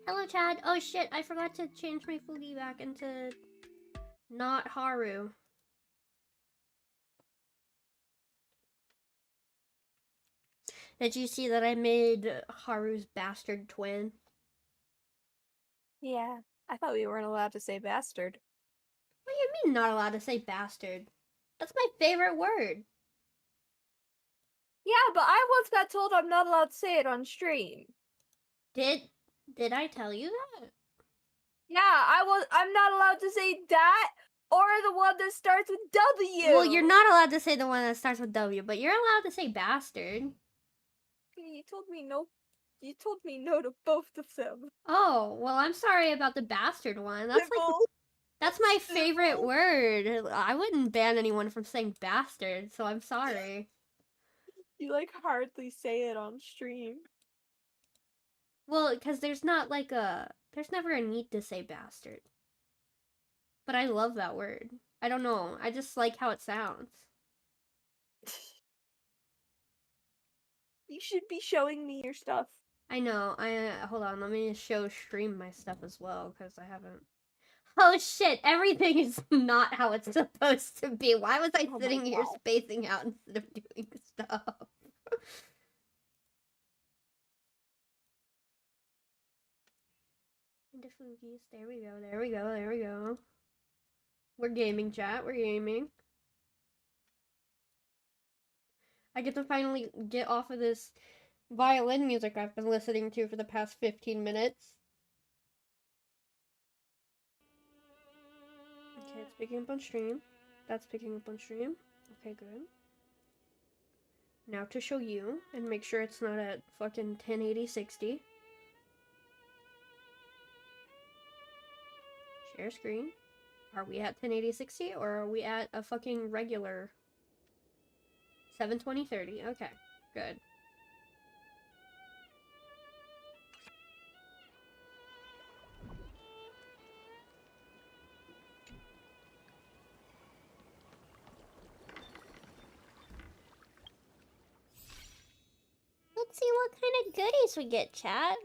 Hello, Chad. Oh shit, I forgot to change my Fugi back into not Haru. Did you see that I made Haru's bastard twin? Yeah, I thought we weren't allowed to say bastard. What do you mean not allowed to say bastard? That's my favorite word. Yeah, but I once got told I'm not allowed to say it on stream. Did I tell you that? Yeah, I'm not allowed to say that or the one that starts with W. Well, you're not allowed to say the one that starts with W, but you're allowed to say bastard. You told me no. You told me no to both of them. Oh, well, I'm sorry about the bastard one. That's my favorite word. I wouldn't ban anyone from saying bastard, so I'm sorry. You like hardly say it on stream. Well, because there's never a need to say bastard. But I love that word. I don't know. I just like how it sounds. You should be showing me your stuff. I know. Hold on. Let me stream my stuff as well because I haven't. Oh shit! Everything is not how it's supposed to be. Why was I sitting here spacing out instead of doing stuff? Into Fugies. There we go. There we go. There we go. We're gaming, chat. We're gaming. I get to finally get off of this violin music I've been listening to for the past 15 minutes. Okay, it's picking up on stream. That's picking up on stream. Okay, good. Now to show you and make sure it's not at fucking 1080 60. Share screen. Are we at 1080 60 or are we at a fucking regular 720 30? Okay, good. Let's see what kind of goodies we get, chat.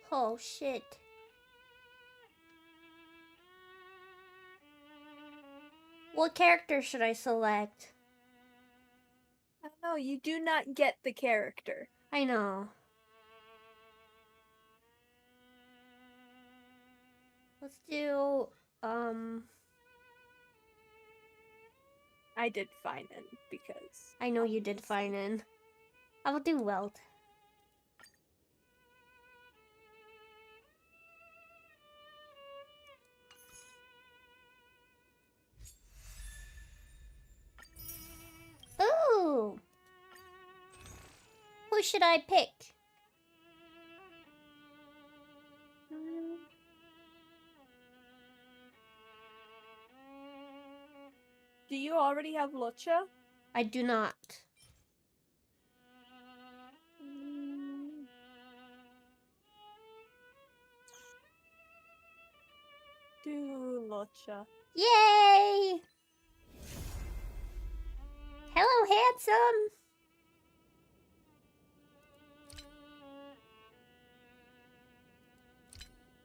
Oh shit. What character should I select? I don't know, you do not get the character. I know. Let's do, I did Finan because... I know you did Finan. I'll do Welt. Ooh! Who should I pick? Do you already have Lucha? I do not. Do Lucha. Yay! Hello, handsome!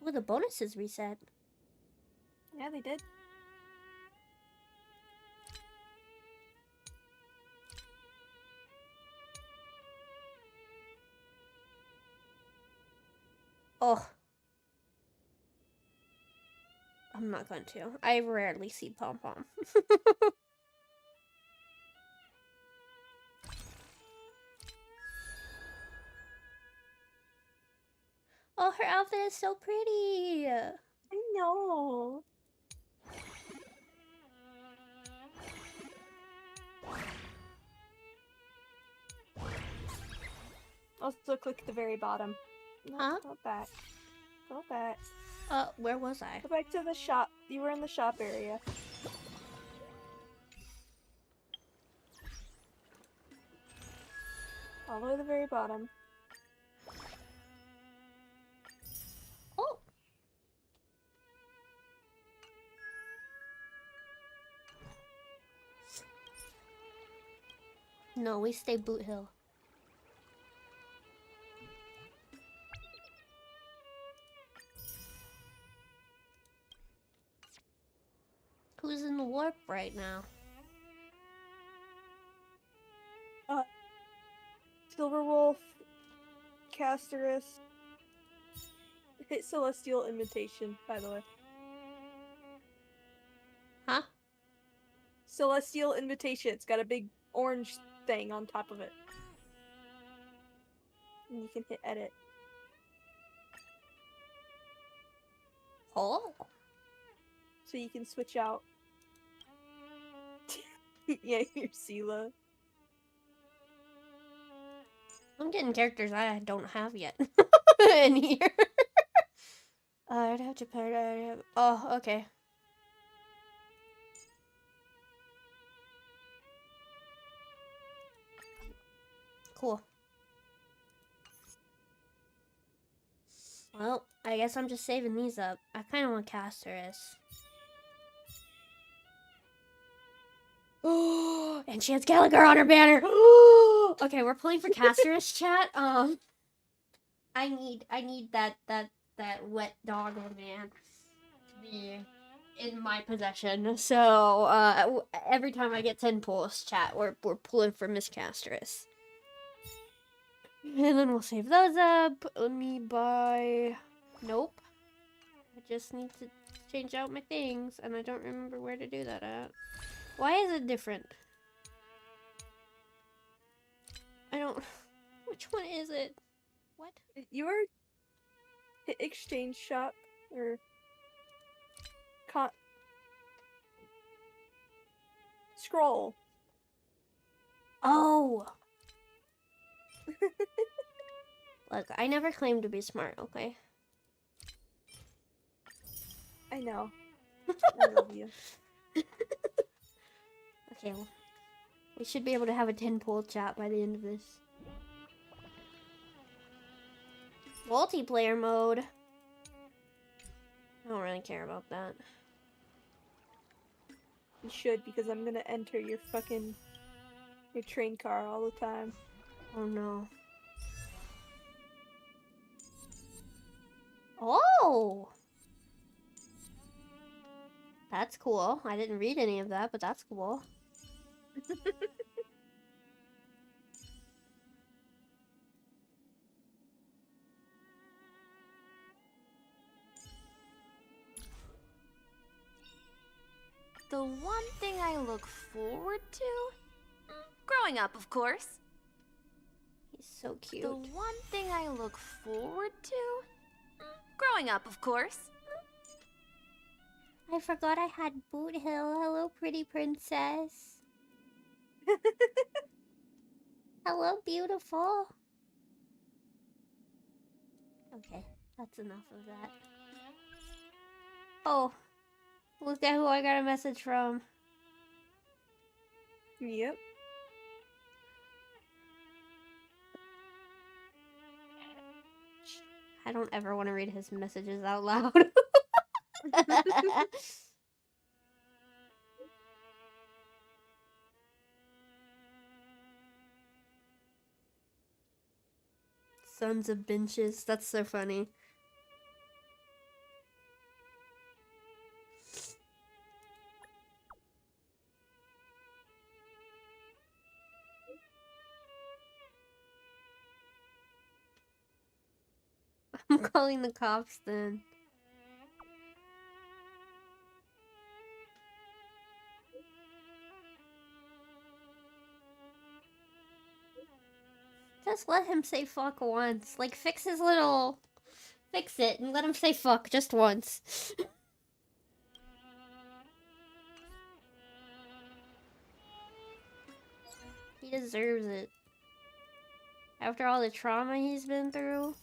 Ooh, the bonuses reset. Yeah, they did. Oh. I'm not going to. I rarely see Pom-Pom. Oh, her outfit is so pretty. I know. Also, click the very bottom. No, Huh? Go back. Go back. Where was I? Go back to the shop. You were in the shop area. All the way to the very bottom. Oh! No, we stay Boot Hill. Who's in the warp right now? Silverwolf, Casterus. Hit Celestial Invitation, by the way. Huh? Celestial Invitation. It's got a big orange thing on top of it. And you can hit edit. Oh. So you can switch out. Yeah, your Sela. I'm getting characters I don't have yet in here. I'd have to put it. Oh, okay. Cool. Well, I guess I'm just saving these up. I kind of want Casterus. Oh, and she has Gallagher on her banner. Okay, we're pulling for Casterus, chat. I need that wet dog man to be in my possession. So every time I get 10 pulls, chat, we're pulling for Miss Casterus. And then we'll save those up. Let me buy. Nope. I just need to change out my things, and I don't remember where to do that at. Why is it different? I don't... Which one is it? What? Your exchange shop or scroll. Oh! Look, I never claimed to be smart, okay? I know. I love you. Okay, well, we should be able to have a 10 pull chat by the end of this. Multiplayer mode. I don't really care about that. You should, because I'm gonna enter your train car all the time. Oh no. Oh! That's cool. I didn't read any of that, but that's cool. The one thing I look forward to? Growing up, of course. He's so cute. The one thing I look forward to? Growing up, of course. I forgot I had Boot Hill. Hello, pretty princess. Hello, beautiful. Okay, that's enough of that. Oh, look at who I got a message from. Yep. I don't ever want to read his messages out loud. Sons of benches. That's so funny. I'm calling the cops then. Just let him say fuck once. Like, fix his little... Fix it and let him say fuck just once. He deserves it. After all the trauma he's been through.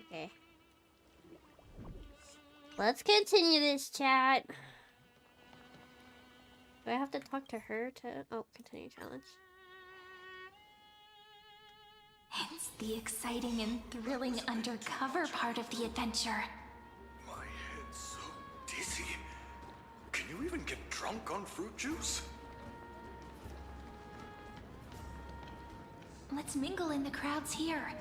Okay. Let's continue this chat. Do I have to talk to her to... Oh, continue challenge. It's the exciting and thrilling undercover part of the adventure. My head's so dizzy. Can you even get drunk on fruit juice? Let's mingle in the crowds here.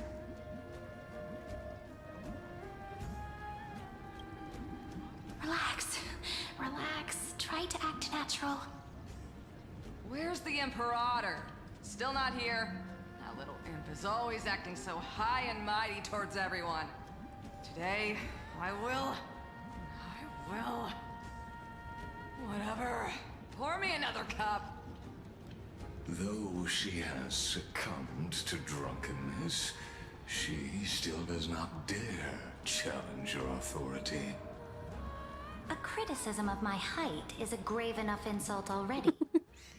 try to act natural. Where's the Imperator? Still not here? That little imp is always acting so high and mighty towards everyone. Today, I will... Whatever. Pour me another cup. Though she has succumbed to drunkenness, she still does not dare challenge your authority. A criticism of my height is a grave enough insult already.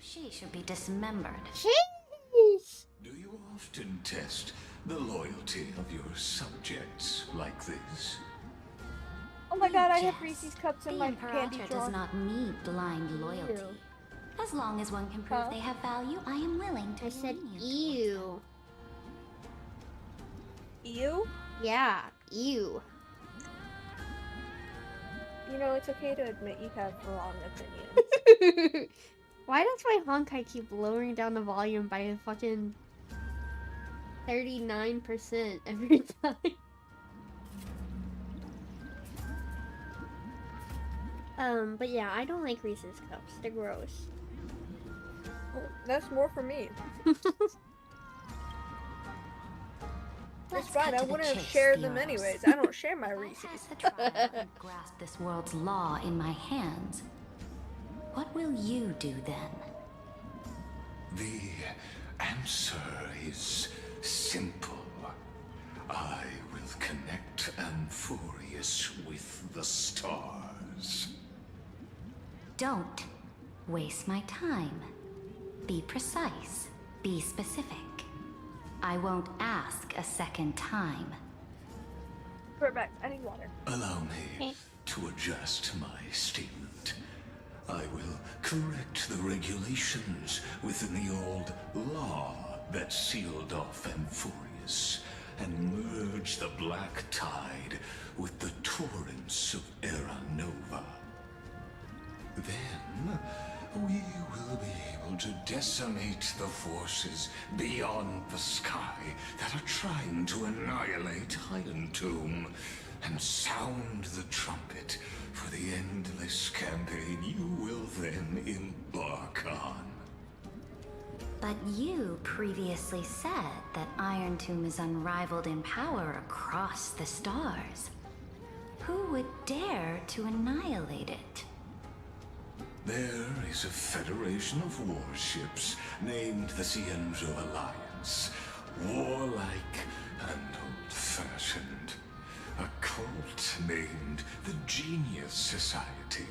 She should be dismembered. Jeez. Do you often test the loyalty of your subjects like this? Oh my god, I have Yes. Reese's cups in The my candy Imperator drawer. does not need blind loyalty. Ew. As long as one can prove Huh? they have value, I am willing to I said lenient towards ew. You? Yeah, ew. You know, it's okay to admit you have wrong opinions. Why does my Honkai keep lowering down the volume by a fucking 39% every time? But yeah, I don't like Reese's cups. They're gross. Well, that's more for me. Let's It's fine, cut I to the wouldn't have chase, shared them Theoros. anyways. I don't share my I Reese's. pass the trial and grasp this world's law in my hands. What will you do then? The answer is simple. I will connect Amphorius with the stars. Don't waste my time. Be precise. Be specific. I won't ask a second time. Back, I need water. Allow me to adjust my statement. I will correct the regulations within the old law that sealed off Amphorius and merge the black tide with the torrents of Era Nova. Then we will be able to decimate the forces beyond the sky that are trying to annihilate Tomb and sound the trumpet for the endless campaign you will then embark on. But you previously said that Tomb is unrivaled in power across the stars. Who would dare to annihilate it? There is a federation of warships named the Cienzo Alliance. Warlike and old-fashioned. A cult named the Genius Society.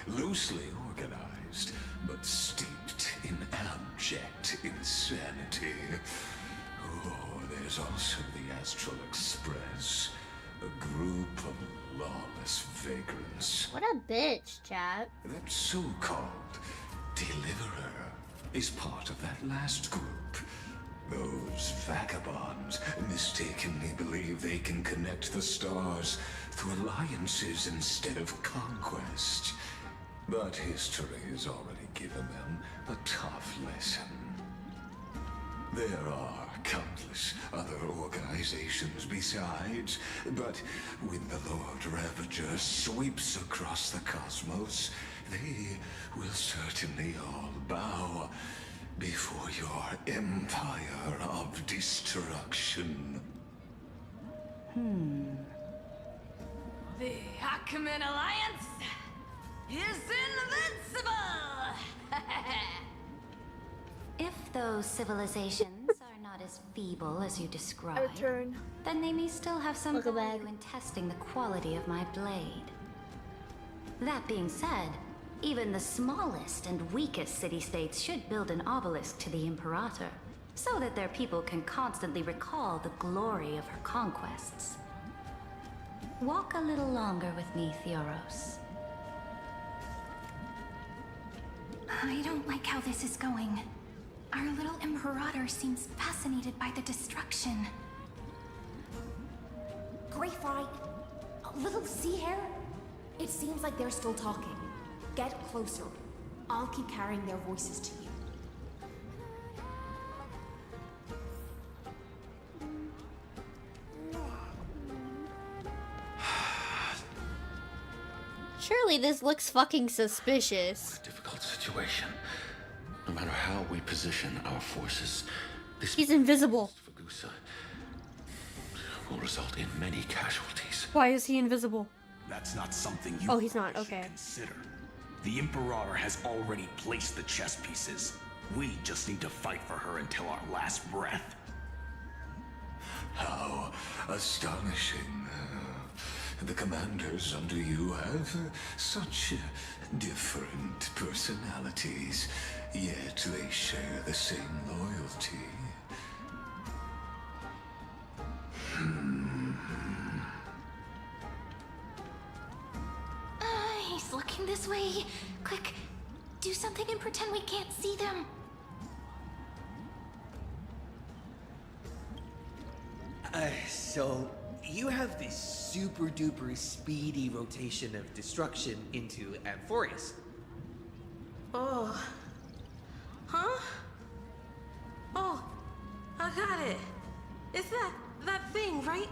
Loosely organized, but steeped in abject insanity. Oh, there's also the Astral Express. A group of lawless vagrants. What a bitch, chat. That so-called Deliverer is part of that last group. Those vagabonds mistakenly believe they can connect the stars through alliances instead of conquest. But history has already given them a tough lesson. There are countless other organizations besides, but when the Lord Ravager sweeps across the cosmos, they will certainly all bow before your empire of destruction. The Ackman Alliance is invincible! If those civilizations are not as feeble as you I describe, return. then they may still have some Welcome value back. in testing the quality of my blade. That being said, even the smallest and weakest city-states should build an obelisk to the Imperator, so that their people can constantly recall the glory of her conquests. Walk a little longer with me, Theoros. I don't like how this is going. Our little Imperator seems fascinated by the destruction. Greyfly, a little sea hare? It seems like they're still talking. Get closer. I'll keep carrying their voices to you. Surely this looks fucking suspicious. A difficult situation. No matter how we position our forces, this He's invisible. Fagusa will result in many casualties. Why is he invisible? That's not something you Oh, he's not, should okay. consider. The Imperator has already placed the chess pieces. We just need to fight for her until our last breath. How astonishing. The commanders under you have such different personalities, yet they share the same loyalty. He's looking this way. Quick, do something and pretend we can't see them. So you have this super duper speedy rotation of destruction into Amphorius. Oh. Huh? Oh, I got it. It's that thing, right?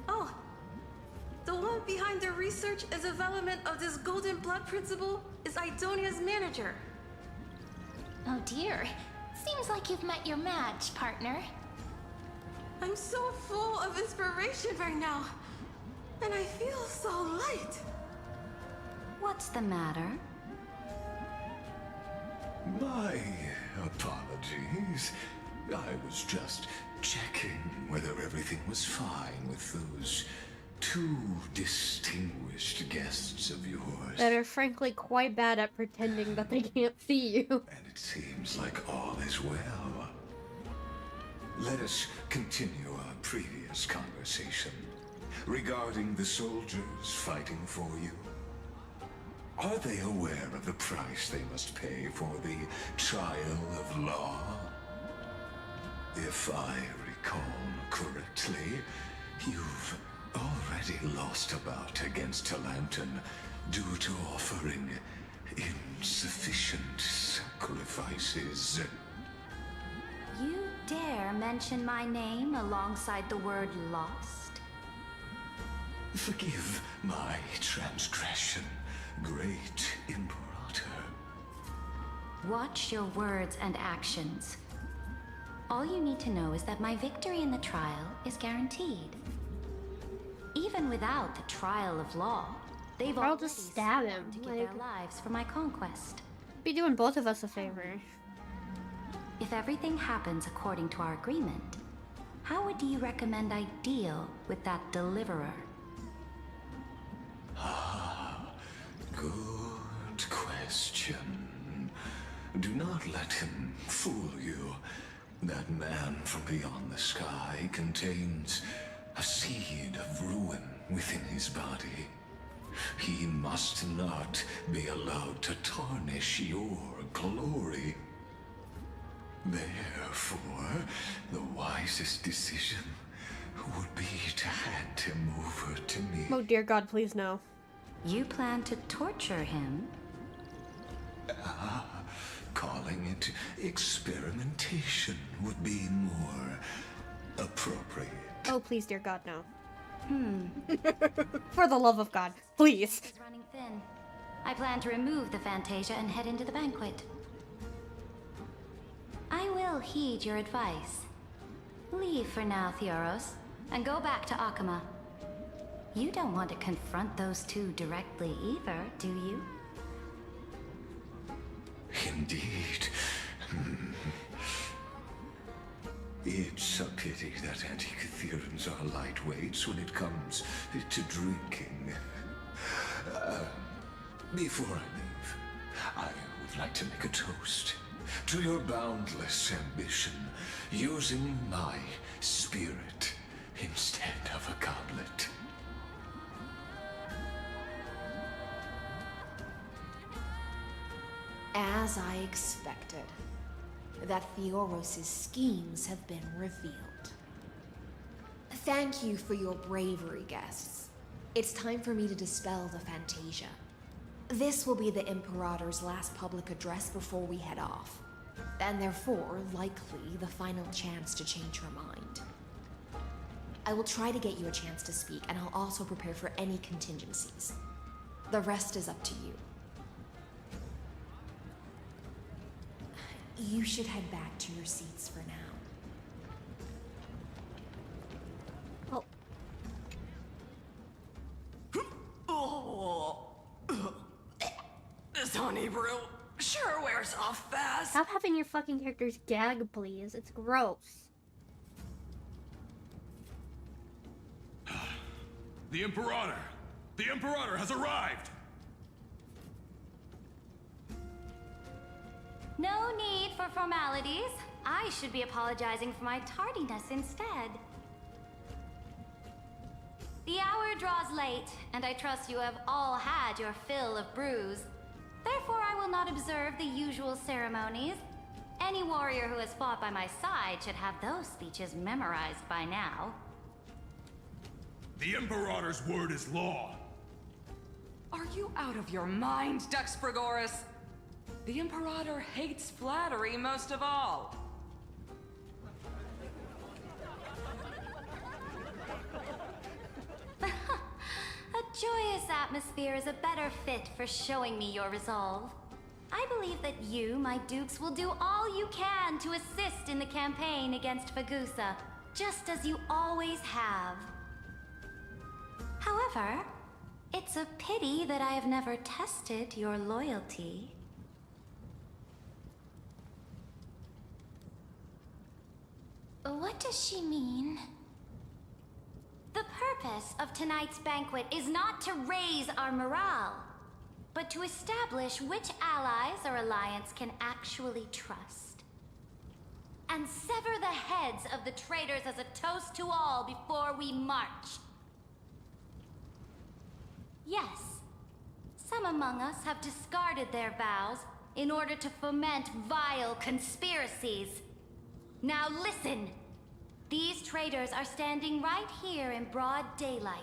Oh. The one behind the research and development of this golden blood principle is Idonia's manager. Oh dear. Seems like you've met your match, partner. I'm so full of inspiration right now. And I feel so light. What's the matter? My apologies. I was just checking whether everything was fine with those two distinguished guests of yours. That are frankly quite bad at pretending that they can't see you. And it seems like all is well. Let us continue our previous conversation regarding the soldiers fighting for you. Are they aware of the price they must pay for the trial of law? If I recall correctly, you've already lost a bout against Talanton due to offering insufficient sacrifices. You dare mention my name alongside the word lost? Forgive my transgression, great Imperator. Watch your words and actions. All you need to know is that my victory in the trial is guaranteed. Even without the trial of law, they've I'll already just stab sworn him, to give like- their lives for my conquest. Be doing both of us a favor. If everything happens according to our agreement, how would you recommend I deal with that deliverer? Good question. Do not let him fool you. That man from beyond the sky contains a seed of ruin within his body. He must not be allowed to tarnish your glory. Therefore, the wisest decision would be to hand him over to me. Oh dear God, please no. You plan to torture him? Calling it experimentation would be more appropriate. Oh please, dear God, no. For the love of God, please. It's running thin. I plan to remove the Fantasia and head into the banquet. I will heed your advice. Leave for now, Theoros, and go back to Akama. You don't want to confront those two directly either, do you? Indeed. It's a pity that Antikytherans are lightweights when it comes to drinking. Before I leave, I would like to make a toast to your boundless ambition, using my spirit instead of a goblet. As I expected, that Theoros' schemes have been revealed. Thank you for your bravery, guests. It's time for me to dispel the Fantasia. This will be the Imperator's last public address before we head off, and therefore, likely, the final chance to change her mind. I will try to get you a chance to speak, and I'll also prepare for any contingencies. The rest is up to you. You should head back to your seats for now. This honey brew sure wears off fast. Stop having your fucking characters gag, please. It's gross. The Imperator! The Imperator has arrived! No need for formalities. I should be apologizing for my tardiness instead. The hour draws late, and I trust you have all had your fill of brews. Therefore, I will not observe the usual ceremonies. Any warrior who has fought by my side should have those speeches memorized by now. The Imperator's word is law. Are you out of your mind, Duxfregoris? The Imperator hates flattery most of all. A joyous atmosphere is a better fit for showing me your resolve. I believe that you, my dukes, will do all you can to assist in the campaign against Fagusa, just as you always have. However, it's a pity that I have never tested your loyalty. What does she mean? The purpose of tonight's banquet is not to raise our morale, but to establish which allies our alliance can actually trust. And sever the heads of the traitors as a toast to all before we march. Yes, some among us have discarded their vows in order to foment vile conspiracies. Now listen! These traitors are standing right here in broad daylight.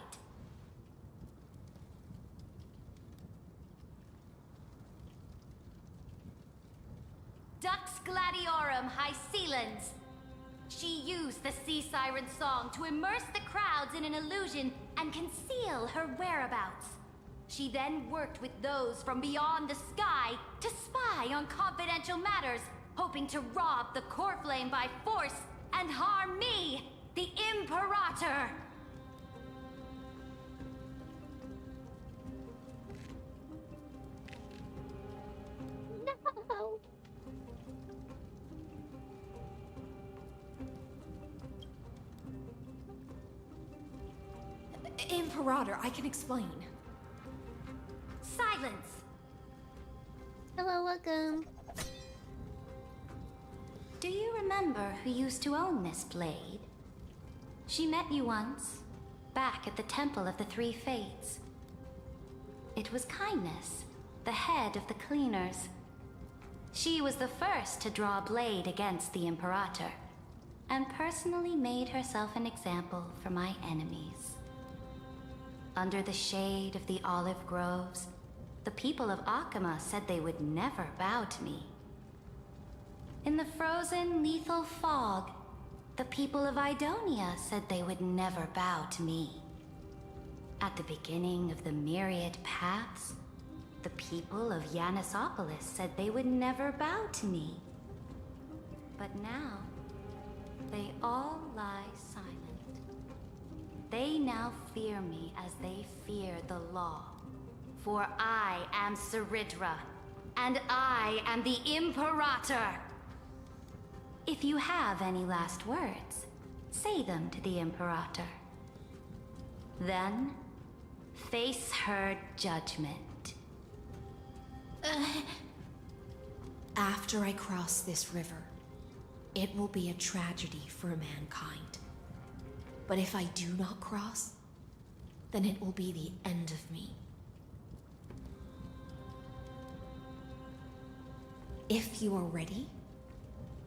Dux Gladiorum Hycelens. She used the Sea Siren song to immerse the crowds in an illusion and conceal her whereabouts. She then worked with those from beyond the sky to spy on confidential matters, hoping to rob the core flame by force and harm me, the Imperator! No! Imperator, I can explain. Silence! Hello, welcome. Do you remember who used to own this blade? She met you once, back at the Temple of the Three Fates. It was Kindness, the head of the cleaners. She was the first to draw a blade against the Imperator, and personally made herself an example for my enemies. Under the shade of the olive groves, the people of Akama said they would never bow to me. In the frozen, lethal fog, the people of Idonia said they would never bow to me. At the beginning of the myriad paths, the people of Yanisopolis said they would never bow to me. But now, they all lie silent. They now fear me as they fear the law. For I am Ceridra, and I am the Imperator! If you have any last words, say them to the Imperator. Then, face her judgment. After I cross this river, it will be a tragedy for mankind. But if I do not cross, then it will be the end of me. If you are ready,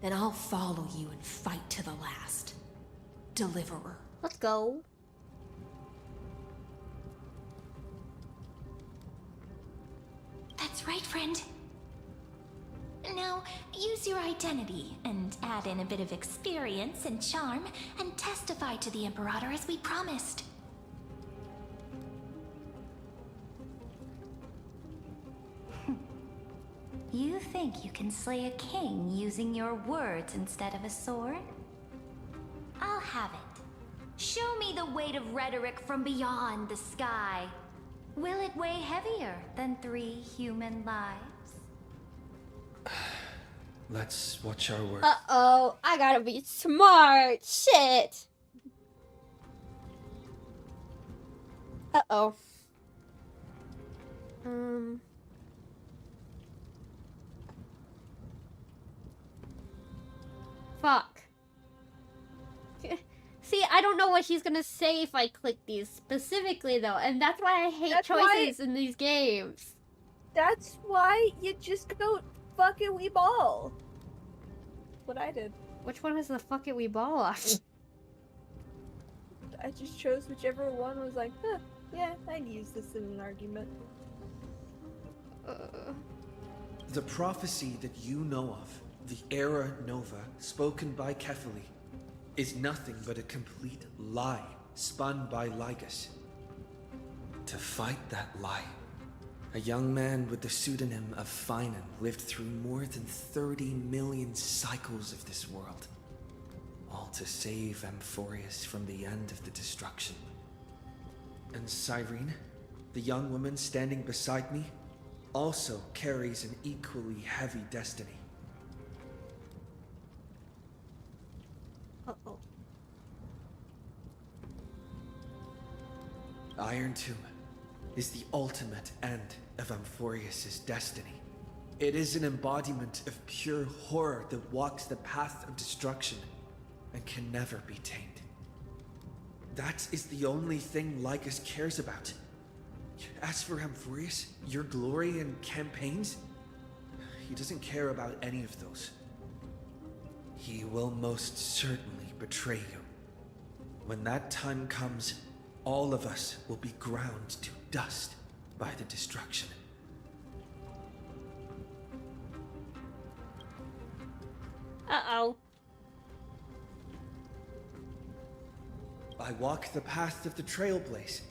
then I'll follow you and fight to the last. Deliverer. Let's go. That's right, friend. Now, use your identity and add in a bit of experience and charm and testify to the Imperator as we promised. You think you can slay a king using your words instead of a sword? I'll have it. Show me the weight of rhetoric from beyond the sky. Will it weigh heavier than 3 human lives? Let's watch our work. Uh-oh, I gotta be smart. Shit. Uh-oh. Fuck. See, I don't know what she's gonna say if I click these specifically, though, and that's why I hate choices in these games. That's why you just go fucking we ball. What I did. Which one is the fuck it we ball off? I just chose whichever one was like, huh, yeah, I'd use this in an argument. The prophecy that you know of, the Era Nova, spoken by Kefali, is nothing but a complete lie spun by Lygus. To fight that lie, a young man with the pseudonym of Finan lived through more than 30 million cycles of this world, all to save Amphorius from the end of the destruction. And Cyrene, the young woman standing beside me, also carries an equally heavy destiny. Uh-oh. Iron Tomb is the ultimate end of Amphorius' destiny. It is an embodiment of pure horror that walks the path of destruction and can never be tamed. That is the only thing Lycus cares about. As for Amphorius, your glory and campaigns, he doesn't care about any of those. He will most certainly betray you. When that time comes, all of us will be ground to dust by the destruction. Uh-oh. I walk the path of the Trailblaze.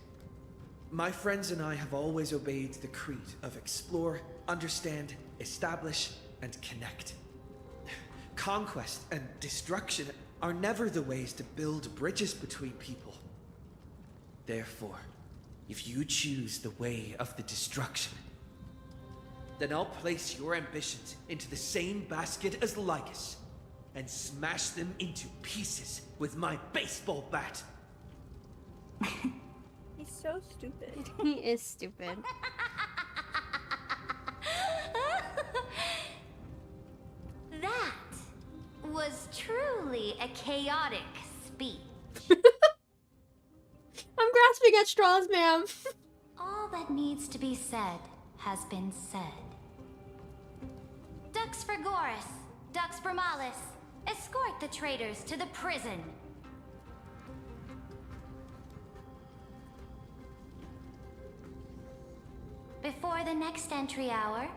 My friends and I have always obeyed the creed of explore, understand, establish, and connect. Conquest and destruction are never the ways to build bridges between people. Therefore, if you choose the way of the destruction, then I'll place your ambitions into the same basket as Lycus and smash them into pieces with my baseball bat. He's so stupid. He is stupid. That was truly a chaotic speech. I'm grasping at straws, ma'am. All that needs to be said has been said. Dux for Goris, Dux for Malus, escort the traitors to the prison. Before the next entry hour,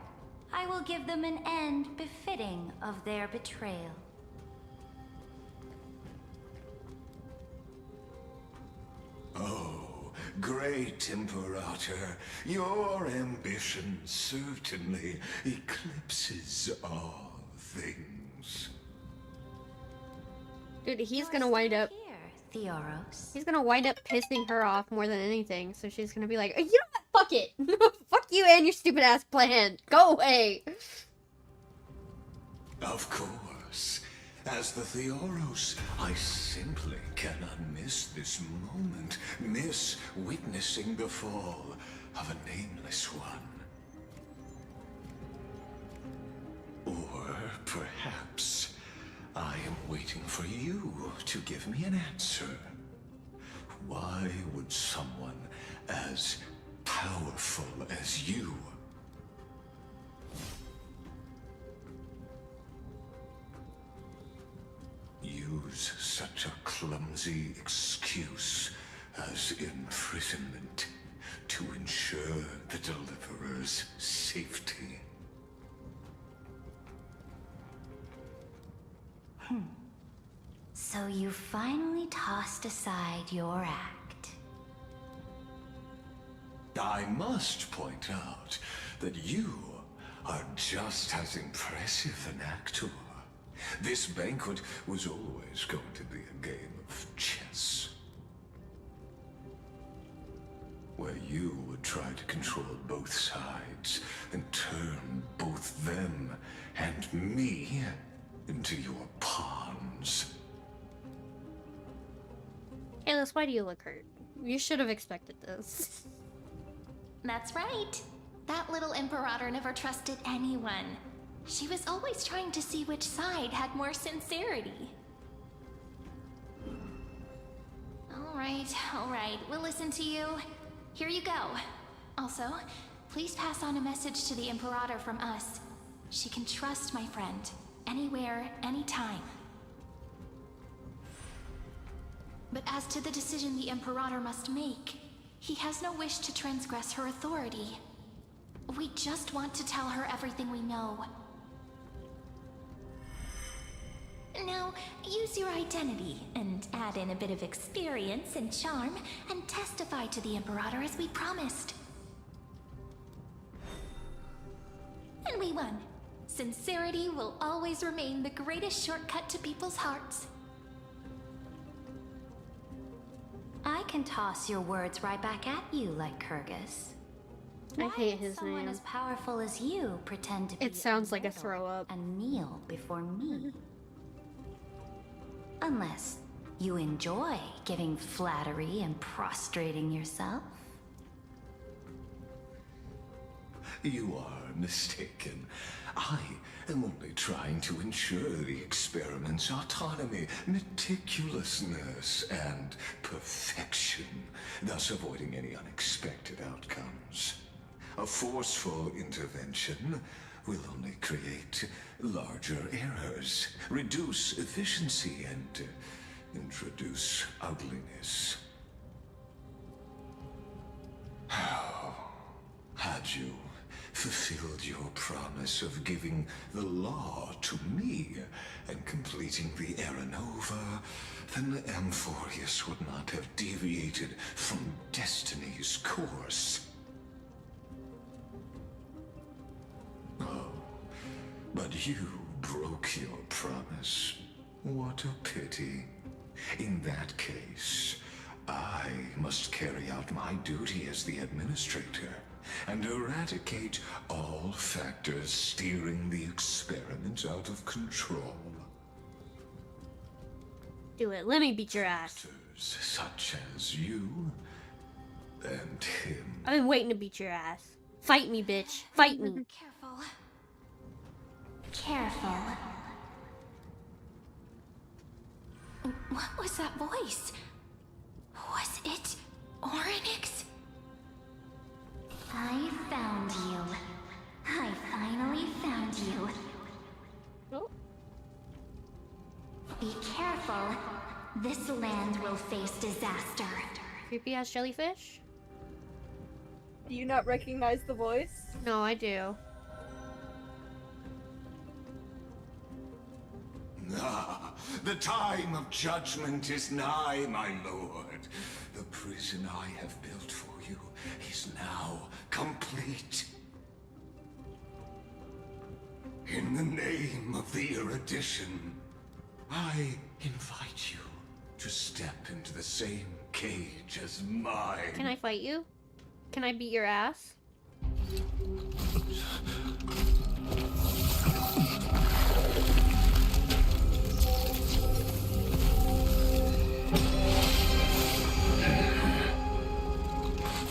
I will give them an end befitting of their betrayal. Oh, great Imperator, your ambition certainly eclipses all things. Dude, he's gonna wind up... Theoros. He's gonna wind up pissing her off more than anything, so she's gonna be like, you know what? Fuck it! Fuck you and your stupid ass plan! Go away! Of course. As the Theoros, I simply cannot miss this moment, miss witnessing the fall of a nameless one. Or perhaps I am waiting for you to give me an answer. Why would someone as powerful as you use such a clumsy excuse as imprisonment to ensure the Deliverer's safety? So you finally tossed aside your act. I must point out that you are just as impressive an actor. This banquet was always going to be a game of chess, where you would try to control both sides and turn both them and me into your pawns. Alice, why do you look hurt? You should have expected this. That's right. That little Imperator never trusted anyone. She was always trying to see which side had more sincerity. All right. We'll listen to you. Here you go. Also, please pass on a message to the Imperator from us. She can trust my friend. Anywhere, anytime. But as to the decision the Imperator must make, he has no wish to transgress her authority. We just want to tell her everything we know. Now, use your identity and add in a bit of experience and charm and testify to the Imperator as we promised. And we won. Sincerity will always remain the greatest shortcut to people's hearts. I can toss your words right back at you like Kyrgyz. I hate his Someone name. as powerful as you pretend to be It sounds like a immortal throw up. and kneel before me. Unless you enjoy giving flattery and prostrating yourself. You are mistaken. I am only trying to ensure the experiment's autonomy, meticulousness, and perfection, thus avoiding any unexpected outcomes. A forceful intervention will only create larger errors, reduce efficiency, and introduce ugliness. How had you fulfilled your promise of giving the law to me and completing the Aranova, then Amphorius would not have deviated from destiny's course. Oh, but you broke your promise. What a pity. In that case, I must carry out my duty as the administrator and eradicate all factors steering the experiment out of control. Do it. Let me beat your ass. Factors such as you and him. I've been waiting to beat your ass. Fight me, bitch. Fight me. Careful. What was that voice? Was it Orynyx? I found you. I finally found you. Oh. Be careful. This land will face disaster. Creepy ass jellyfish? Do you not recognize the voice? No, I do. Ah, the time of judgment is nigh, my lord. The prison I have built for you is now complete. In the name of the erudition, I invite you to step into the same cage as mine. Can I fight you? Can I beat your ass?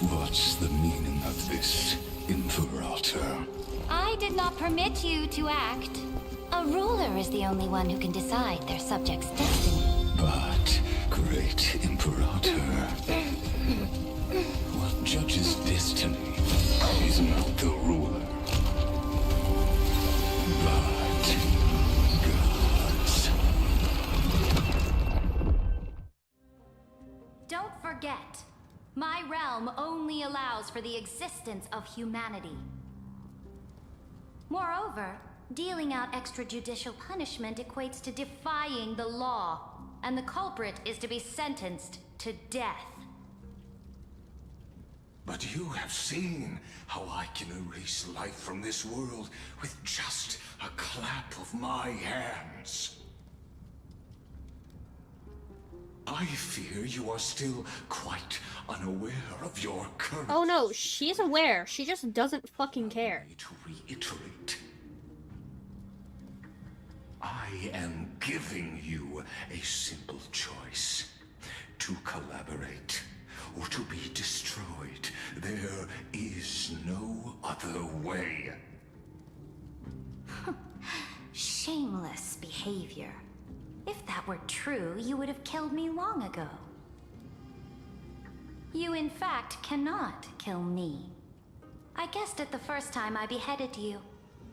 What's the meaning of this, Imperator? I did not permit you to act. A ruler is the only one who can decide their subject's destiny. But, great Imperator, what judges destiny is not the ruler, but gods. Don't forget, my realm only allows for the existence of humanity. Moreover, dealing out extrajudicial punishment equates to defying the law, and the culprit is to be sentenced to death. But you have seen how I can erase life from this world with just a clap of my hands. I fear you are still quite unaware of your current... Oh no, she's aware. She just doesn't fucking care. To reiterate, I am giving you a simple choice. To collaborate or to be destroyed. There is no other way. Shameless behavior. If that were true, you would have killed me long ago. You, in fact, cannot kill me. I guessed it the first time I beheaded you.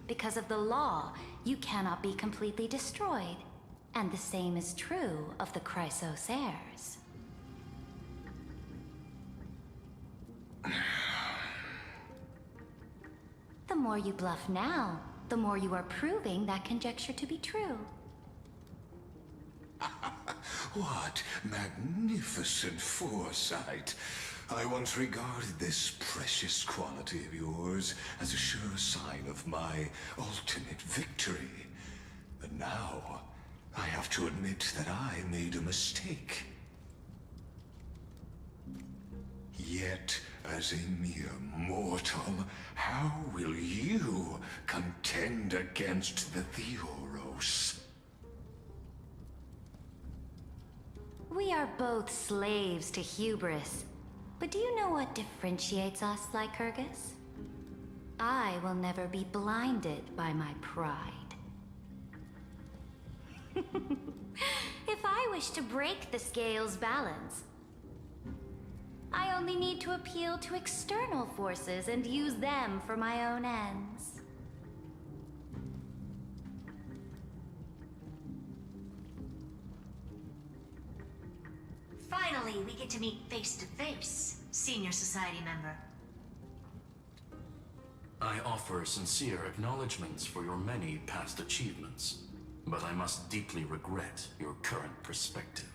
Because of the law, you cannot be completely destroyed. And the same is true of the Chrysos heirs. The more you bluff now, the more you are proving that conjecture to be true. What magnificent foresight. I once regarded this precious quality of yours as a sure sign of my ultimate victory. But now, I have to admit that I made a mistake. Yet, as a mere mortal, how will you contend against the Theoros? We are both slaves to hubris. But do you know what differentiates us, Lycurgus? I will never be blinded by my pride. If I wish to break the scale's balance, I only need to appeal to external forces and use them for my own ends. Finally, we get to meet face to face, Senior Society member. I offer sincere acknowledgments for your many past achievements, but I must deeply regret your current perspective.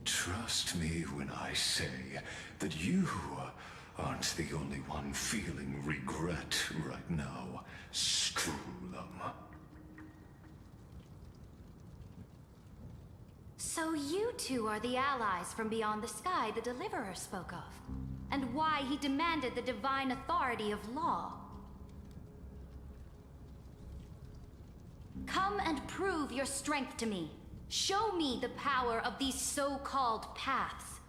Trust me when I say that you aren't the only one feeling regret right now, Scroolum. So you two are the allies from beyond the sky the Deliverer spoke of, and why he demanded the divine authority of law. Come and prove your strength to me. Show me the power of these so-called paths.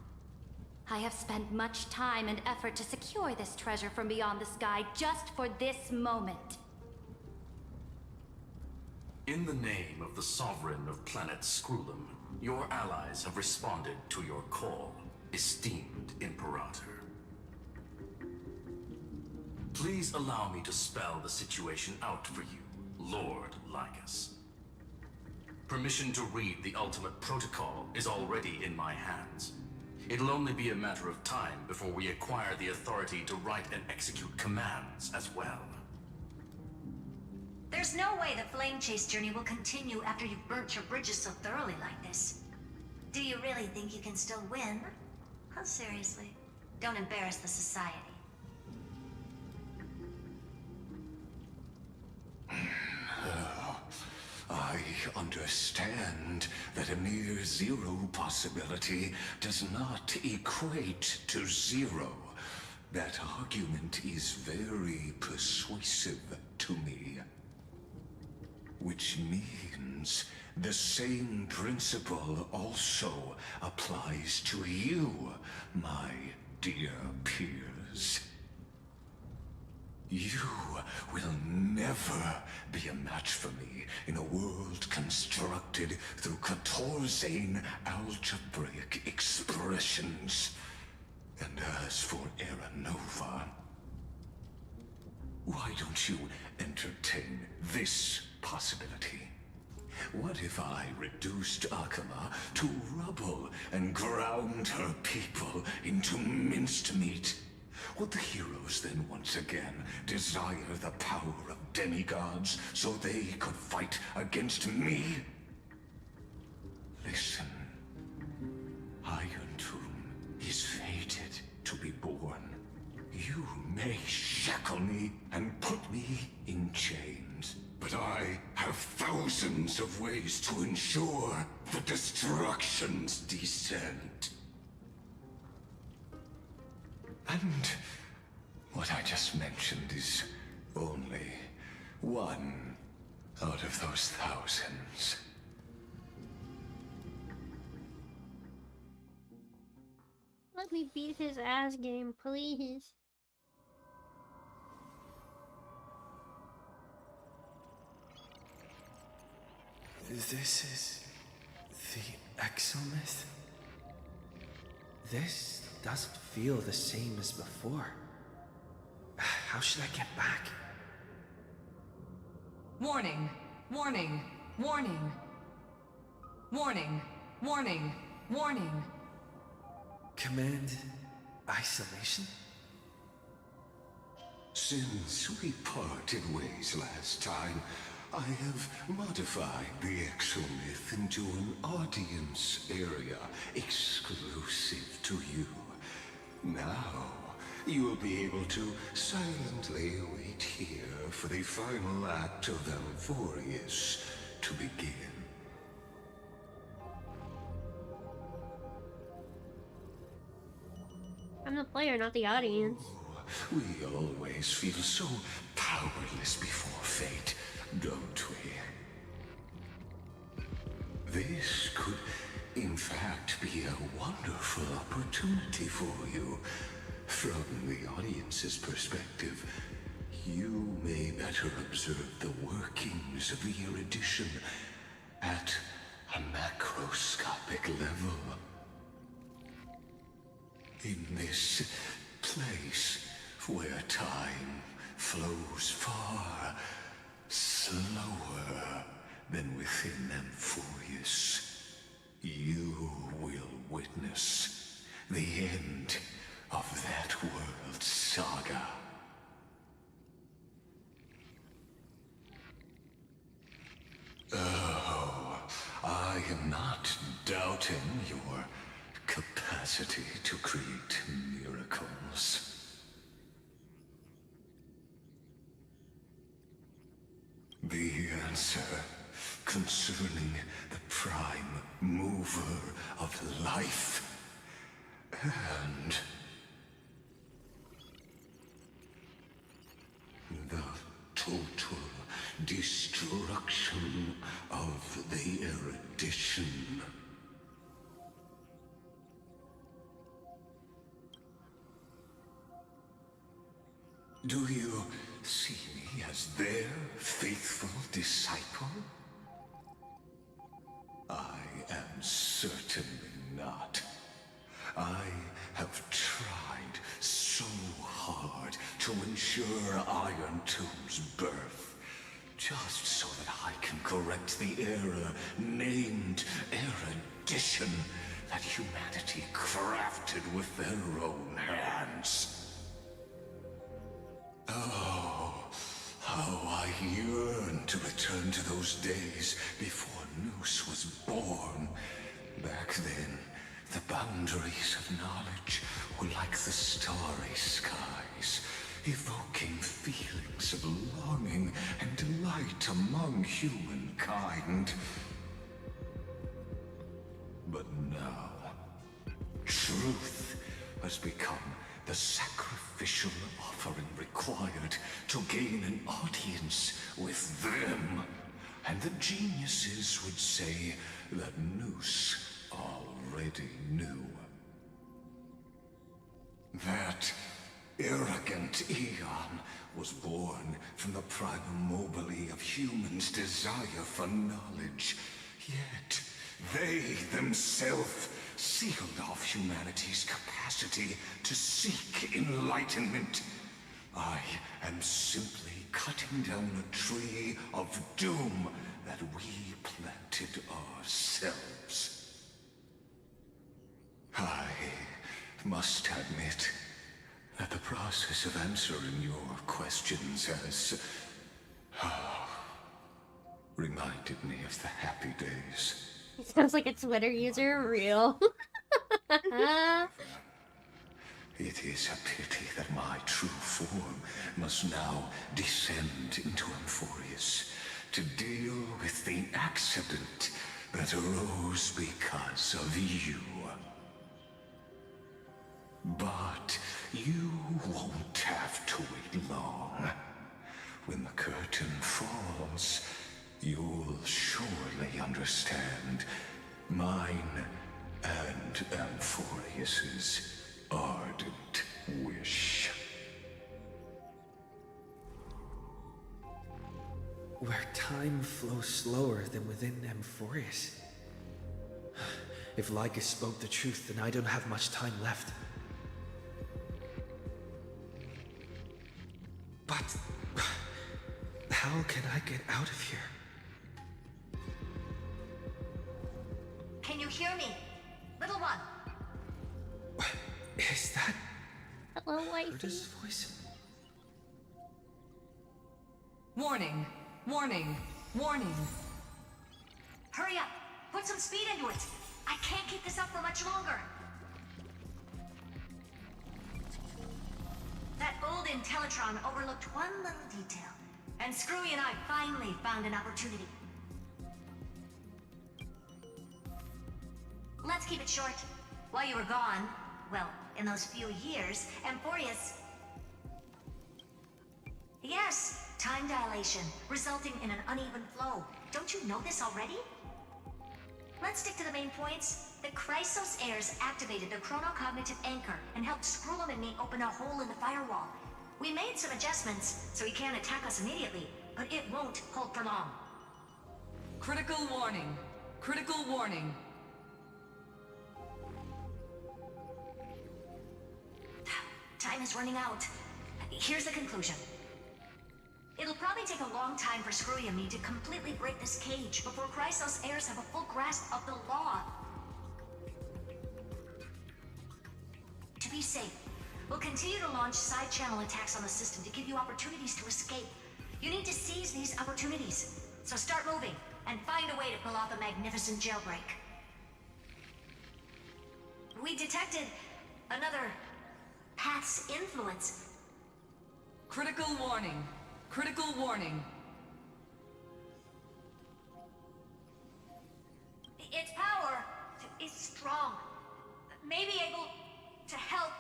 I have spent much time and effort to secure this treasure from beyond the sky just for this moment. In the name of the Sovereign of Planet Scroolum, your allies have responded to your call, esteemed Imperator. Please allow me to spell the situation out for you, Lord Lycus. Permission to read the ultimate protocol is already in my hands. It'll only be a matter of time before we acquire the authority to write and execute commands as well. There's no way the flame chase journey will continue after you've burnt your bridges so thoroughly like this. Do you really think you can still win? Oh, seriously. Don't embarrass the society. I understand that a near zero possibility does not equate to zero. That argument is very persuasive to me. Which means the same principle also applies to you, my dear peers. You will never be a match for me in a world constructed through Catorzane algebraic expressions. And as for Aranova, why don't you entertain this possibility? What if I reduced Akama to rubble and ground her people into minced meat? Would the heroes then once again desire the power of demigods so they could fight against me? Listen, Iron Tomb is fated to be born. You may shackle me and put me in chains, but I have thousands of ways to ensure the destruction's descent. And what I just mentioned is only one out of those thousands. Let me beat his ass game, please. This is the exomyth? This doesn't feel the same as before. How should I get back? Warning! Warning! Warning! Warning! Warning! Warning! Command isolation? Since we parted ways last time, I have modified the exomyth into an audience area exclusive to you. Now, you will be able to silently wait here for the final act of Amphorius to begin. I'm the player, not the audience. We always feel so powerless before fate, don't we? This could, in fact, be a wonderful opportunity for you. From the audience's perspective, you may better observe the workings of the erudition at a macroscopic level. In this place where time flows far slower than within Amphorius, you will witness the end of that world's saga. Oh, I am not doubting your capacity to create miracles. The answer concerning the prime mover of life and the total destruction of the erudition. Do you see me as their faithful disciple? I am certainly not. I have tried so hard to ensure Iron Tomb's birth, just so that I can correct the error named erudition that humanity crafted with their own hands. Oh, how I yearn to return to those days before Noose was born. Back then, the boundaries of knowledge were like the starry skies, evoking feelings of longing and delight among humankind. But now, truth has become the sacrificial offering required to gain an audience with them. And the geniuses would say that Noose already knew. That arrogant Eon was born from the primal mobile of humans' desire for knowledge. Yet, they themselves sealed off humanity's capacity to seek enlightenment. I am simply cutting down a tree of doom that we planted ourselves. I must admit that the process of answering your questions has reminded me of the happy days. It sounds like a Twitter user, real. It is a pity that my true form must now descend into Amphorius to deal with the accident that arose because of you. But you won't have to wait long. When the curtain falls, you'll surely understand mine and Amphorius's ardent wish. Where time flows slower than within Amphorius. If Lycus spoke the truth, then I don't have much time left. But how can I get out of here? Can you hear me? Little one. Is that Hello, wifey. Herda's voice? Warning, warning, warning. Hurry up! Put some speed into it! I can't keep this up for much longer! That old Intellitron overlooked one little detail, and Screwy and I finally found an opportunity. Let's keep it short. While you were gone, well, in those few years, Amphorius... Yes, time dilation, resulting in an uneven flow. Don't you know this already? Let's stick to the main points. The Chrysos heirs activated the chronocognitive anchor and helped Skrullum and me open a hole in the firewall. We made some adjustments, so he can't attack us immediately, but it won't hold for long. Critical warning. Critical warning. Time is running out. Here's the conclusion. It'll probably take a long time for Screwy and me to completely break this cage before Chrysos heirs have a full grasp of the law. To be safe, we'll continue to launch side-channel attacks on the system to give you opportunities to escape. You need to seize these opportunities. So start moving, and find a way to pull off a magnificent jailbreak. We detected another path's influence. Critical warning. Critical warning. Its power is strong. May be able to help.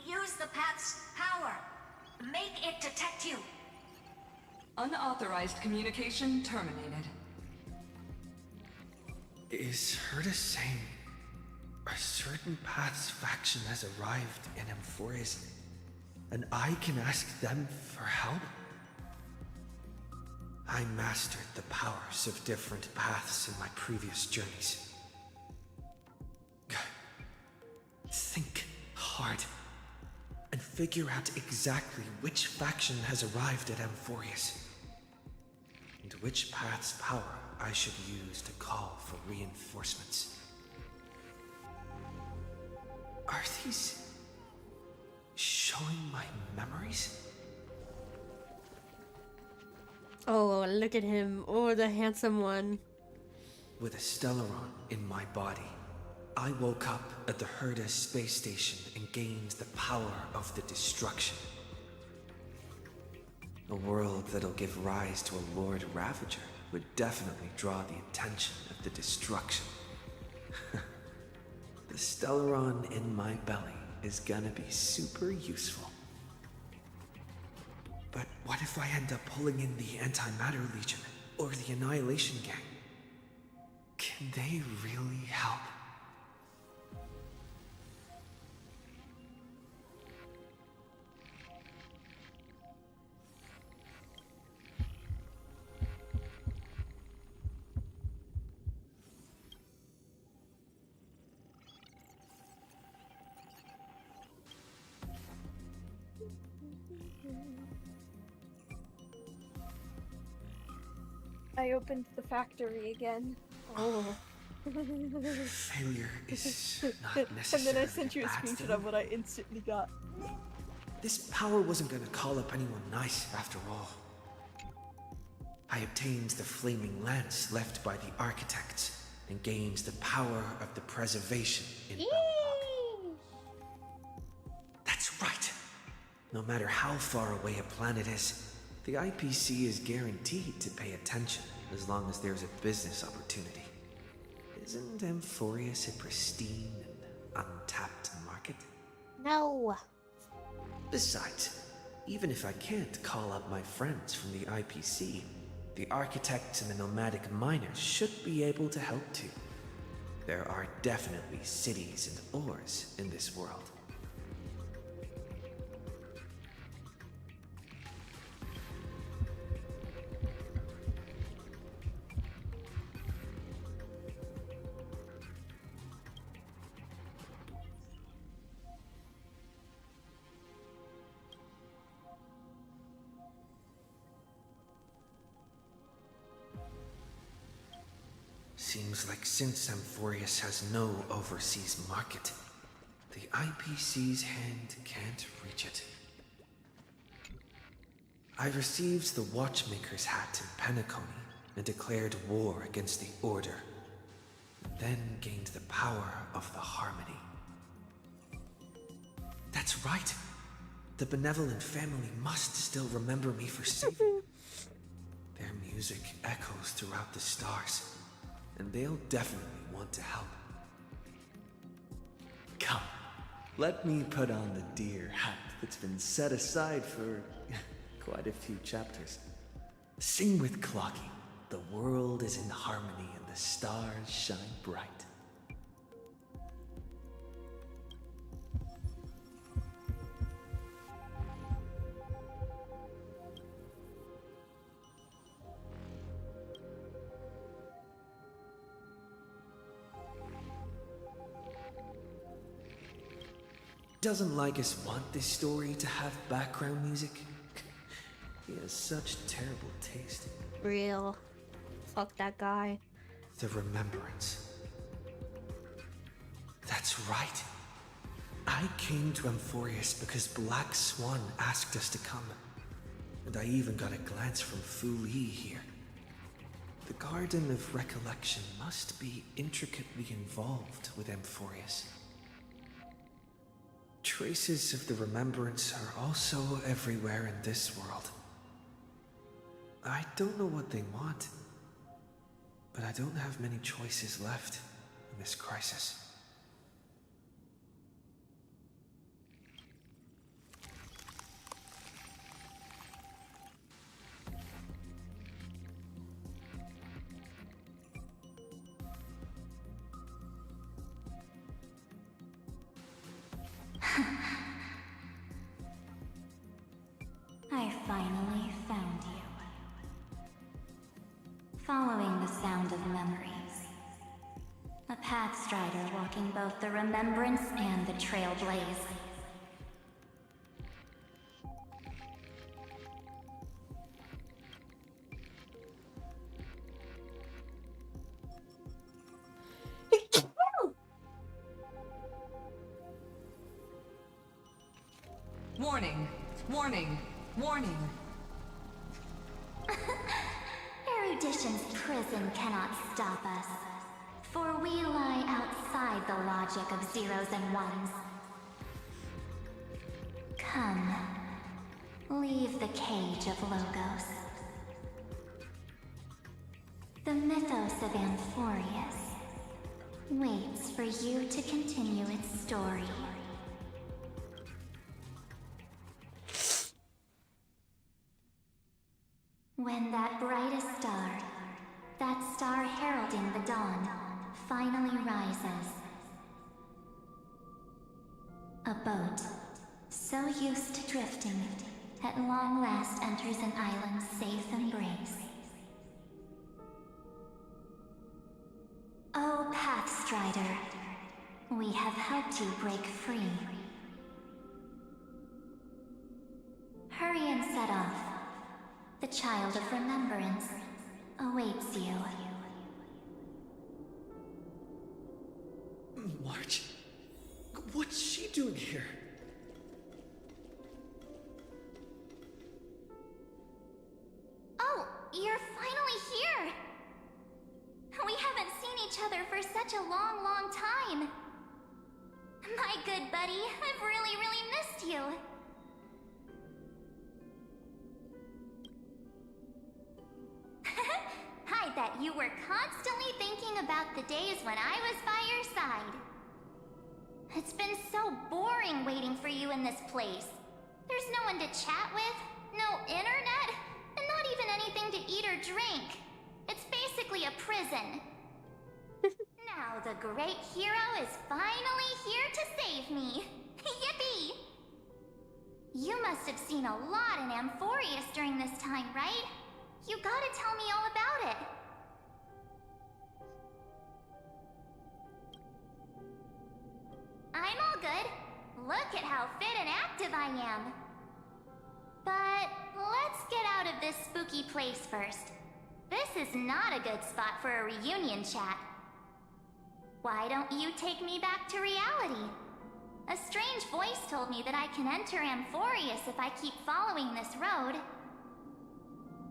Use the path's power. Make it detect you. Unauthorized communication terminated. Is Herda saying a certain path's faction has arrived in Amphorius, and I can ask them for help? I mastered the powers of different paths in my previous journeys. Think hard and figure out exactly which faction has arrived at Amphorius, and which path's power I should use to call for reinforcements. Are these showing my memories? Oh, look at him. Oh, the handsome one. With a Stellaron in my body, I woke up at the Herda space station and gained the power of the destruction. A world that'll give rise to a Lord Ravager would definitely draw the attention of the destruction. The Stellaron in my belly is gonna be super useful. But what if I end up pulling in the Antimatter Legion or the Annihilation Gang? Can they really help? I opened the factory again. Oh. Failure is not And necessarily then I sent you a bad screenshot thing. of what I instantly got. This power wasn't gonna call up anyone nice after all. I obtained the flaming lance left by the architects, and gains the power of the preservation in Bangkok. That's right! No matter how far away a planet is, the IPC is guaranteed to pay attention as long as there's a business opportunity. Isn't Amphorius a pristine and untapped market? No. Besides, even if I can't call up my friends from the IPC, the architects and the nomadic miners should be able to help too. There are definitely cities and ores in this world. Seems like since Amphorius has no overseas market, the IPC's hand can't reach it. I received the Watchmaker's hat in Penacony and declared war against the Order, then gained the power of the Harmony. That's right! The benevolent family must still remember me for saving them. Their music echoes throughout the stars, and they'll definitely want to help. Come, let me put on the deer hat that's been set aside for quite a few chapters. Sing with Clocky. The world is in harmony and the stars shine bright. Doesn't Lycus want this story to have background music? He has such terrible taste. Real. Fuck that guy. The Remembrance. That's right. I came to Amphorius because Black Swan asked us to come. And I even got a glance from Fu Li here. The Garden of Recollection must be intricately involved with Amphorius. Traces of the Remembrance are also everywhere in this world. I don't know what they want, but I don't have many choices left in this crisis. I finally found you. Following the sound of memories. A pathstrider walking both the Remembrance and the Trailblaze. Warning! Warning! Warning! Erudition's prison cannot stop us, for we lie outside the logic of zeros and ones. Come, leave the cage of Logos. The mythos of Amphorius waits for you to continue its story. When that brightest star, that star heralding the dawn, finally rises. A boat, so used to drifting, at long last enters an island's safe embrace. Oh, Pathstrider, we have helped you break free. Hurry and set off. The Child of Remembrance awaits you. March? What's she doing here? Oh, you're finally here! We haven't seen each other such a long, long time. My good buddy, I've really, really missed you. I bet you were constantly thinking about the days when I was by your side. It's been so boring waiting for you in this place. There's no one to chat with, no internet, and not even anything to eat or drink. It's basically a prison. Now the great hero is finally here to save me. Yippee! You must have seen a lot in Amphorius during this time, right? You gotta tell me all about it. I'm all good. Look at how fit and active I am. But let's get out of this spooky place first. This is not a good spot for a reunion chat. Why don't you take me back to reality? A strange voice told me that I can enter Amphorius if I keep following this road.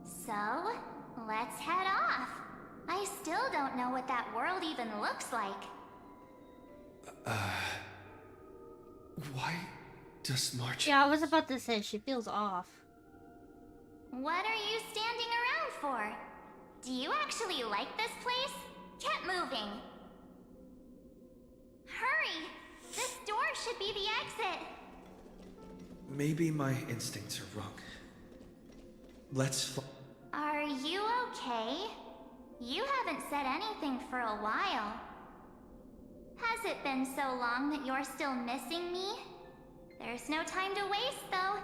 So, let's head off. I still don't know what that world even looks like. Why does March... Yeah, I was about to say, she feels off. What are you standing around for? Do you actually like this place? Get moving. Hurry! This door should be the exit. Maybe my instincts are wrong. Let's... Are you okay? You haven't said anything for a while. Has it been so long that you're still missing me? There's no time to waste, though.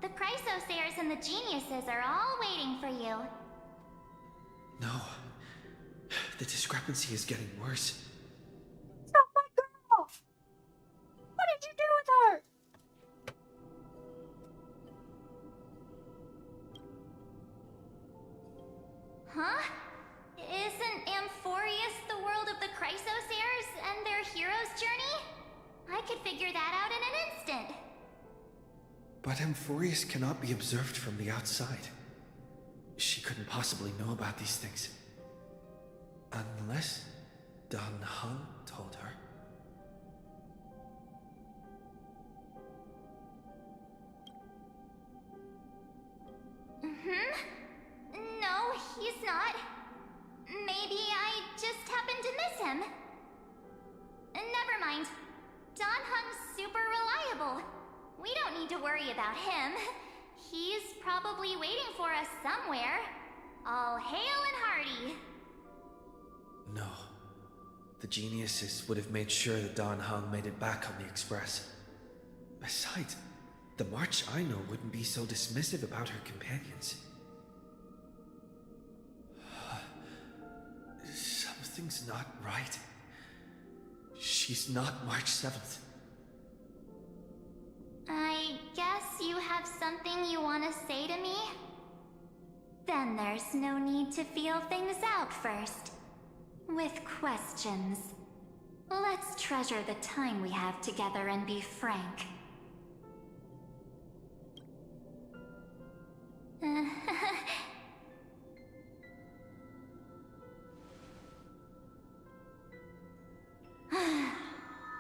The Chrysosairs and the Geniuses are all waiting for you. No. The discrepancy is getting worse. Stop my girl! What did you do with her? Huh? Isn't Amphorius the world of the Chrysosairs and their hero's journey? I could figure that out in an instant. But Amphorius cannot be observed from the outside. She couldn't possibly know about these things. Unless Dan Heng told her. No, he's not. Maybe I just happened to miss him. Never mind. Dan Heng's super reliable. We don't need to worry about him. He's probably waiting for us somewhere. All hail and hearty. No. The Geniuses would have made sure that Dan Heng made it back on the Express. Besides, the March I know wouldn't be so dismissive about her companions. Something's not right. She's not March 7th. I guess you have something you want to say to me? Then there's no need to feel things out first. With questions. Let's treasure the time we have together and be frank.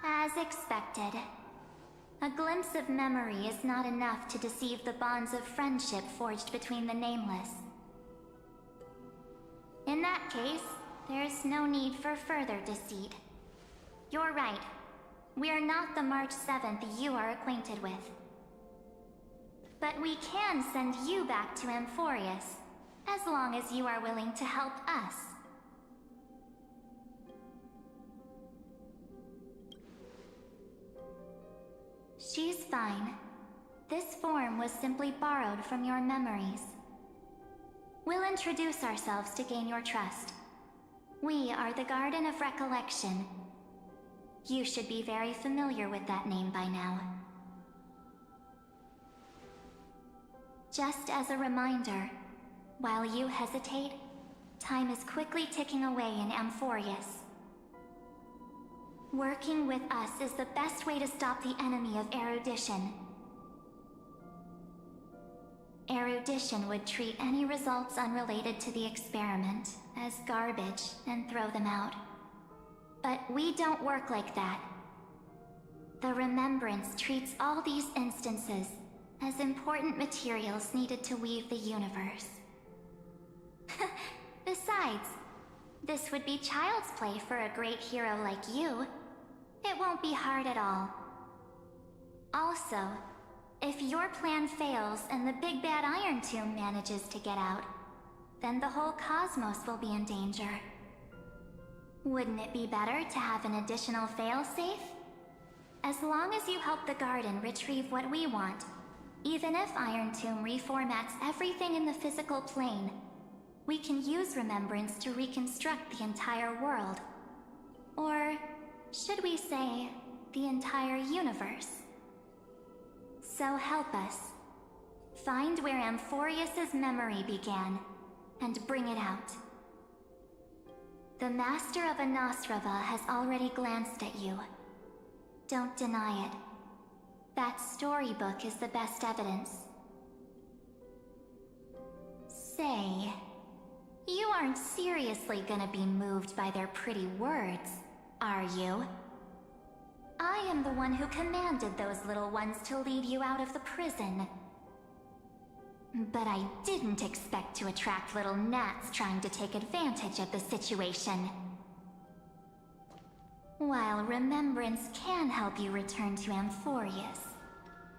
As expected. A glimpse of memory is not enough to deceive the bonds of friendship forged between the Nameless. In that case, there's no need for further deceit. You're right. We are not the March 7th you are acquainted with. But we can send you back to Amphorius, as long as you are willing to help us. She's fine. This form was simply borrowed from your memories. We'll introduce ourselves to gain your trust. We are the Garden of Recollection. You should be very familiar with that name by now. Just as a reminder, while you hesitate, time is quickly ticking away in Amphorius. Working with us is the best way to stop the enemy of erudition. Erudition would treat any results unrelated to the experiment as garbage and throw them out. But we don't work like that. The Remembrance treats all these instances as important materials needed to weave the universe. Besides, this would be child's play for a great hero like you. It won't be hard at all. Also, if your plan fails and the big bad Iron Tomb manages to get out, then the whole cosmos will be in danger. Wouldn't it be better to have an additional failsafe? As long as you help the Garden retrieve what we want, even if Iron Tomb reformats everything in the physical plane, we can use Remembrance to reconstruct the entire world. Or, should we say, the entire universe. So help us. Find where Amphorius's memory began, and bring it out. The Master of Anosrava has already glanced at you. Don't deny it. That storybook is the best evidence. Say, you aren't seriously gonna be moved by their pretty words, are you? I am the one who commanded those little ones to lead you out of the prison. But I didn't expect to attract little gnats trying to take advantage of the situation. While Remembrance can help you return to Amphorius,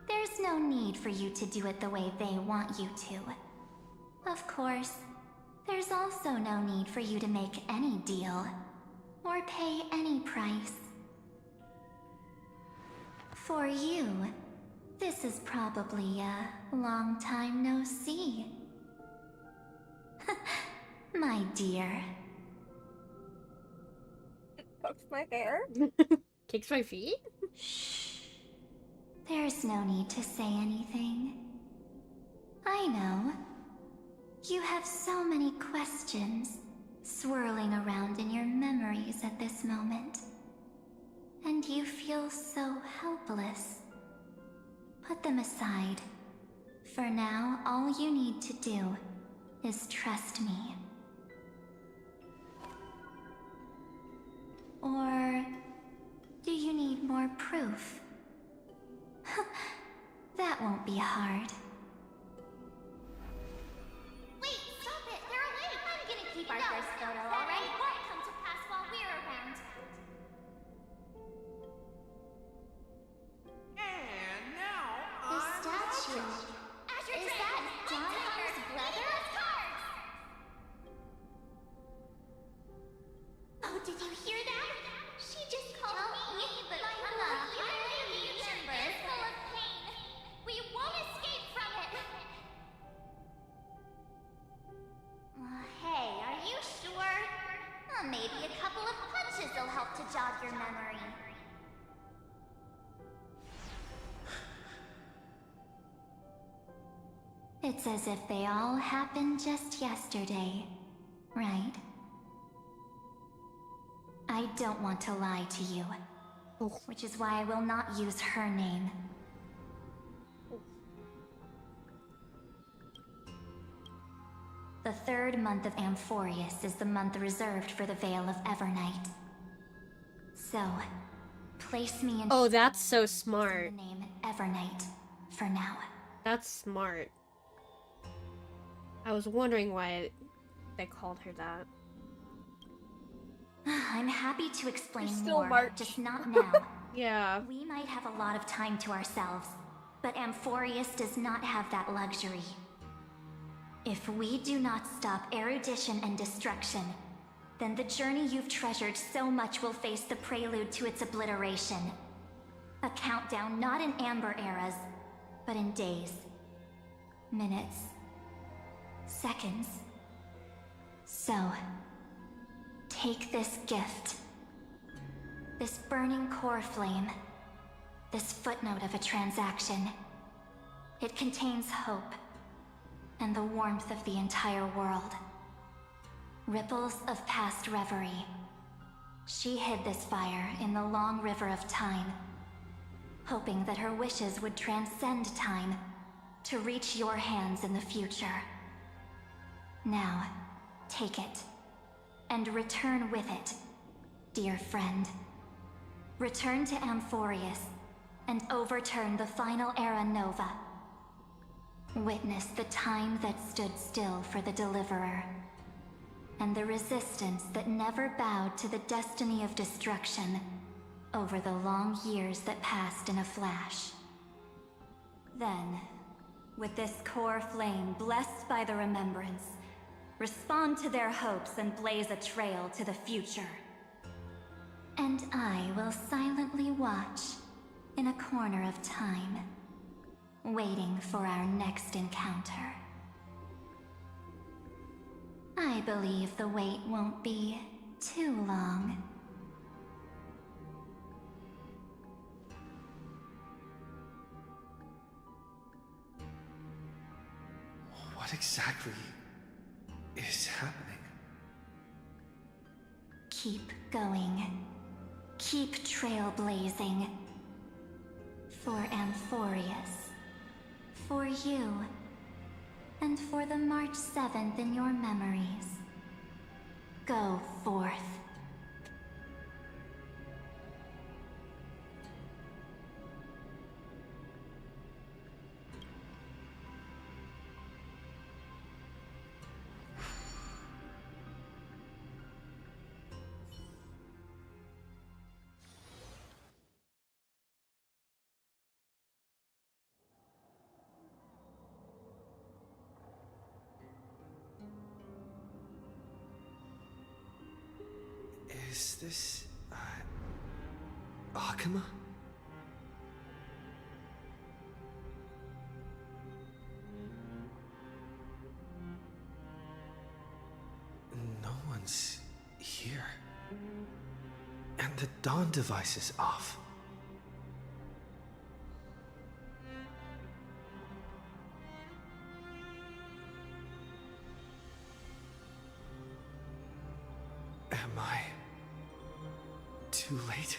there's no need for you to do it the way they want you to. Of course, there's also no need for you to make any deal, or pay any price. For you, this is probably a long time no see. My dear. Pokes my hair. Kicks my feet? Shh. There's no need to say anything. I know. You have so many questions swirling around in your memories at this moment. And you feel so helpless. Put them aside. For now, all you need to do is trust me. Or do you need more proof? That won't be hard. Wait, stop it! They're awake! I'm gonna keep our first photo, alright? It won't come to pass while we're around. And now, The statue. Is that Donovan's brother? Oh, did you hear that? She just called me, but my future is full of pain. We won't escape from it. Hey, are you sure? Maybe a couple of punches will help to jog your memory. It's as if they all happened just yesterday, right? I don't want to lie to you, which is why I will not use her name. The third month of Amphorius is the month reserved for the Veil of Evernight. So, place me in. Oh, that's so smart. The name Evernight for now. That's smart. I was wondering why they called her that. I'm happy to explain still more, March. just not now. Yeah. We might have a lot of time to ourselves, but Amphorius does not have that luxury. If we do not stop erudition and destruction, then the journey you've treasured so much will face the prelude to its obliteration. A countdown not in amber eras, but in days, minutes, seconds. So, take this gift. This burning core flame. This footnote of a transaction. It contains hope and the warmth of the entire world. Ripples of past reverie. She hid this fire in the long river of time, hoping that her wishes would transcend time to reach your hands in the future. Now, take it, and return with it dear friend. Return to Amphorius and overturn the final era Nova. Witness the time that stood still for the Deliverer, and the resistance that never bowed to the destiny of destruction over the long years that passed in a flash. Then, with this core flame blessed by the remembrance, respond to their hopes and blaze a trail to the future. And I will silently watch in a corner of time, waiting for our next encounter. I believe the wait won't be too long. What exactly is happening? Keep going. Keep trailblazing. For Amphorius. For you. And for the March 7th in your memories. Go forth. Is this... Akuma? No one's here. And the dawn device is off. Am I too late?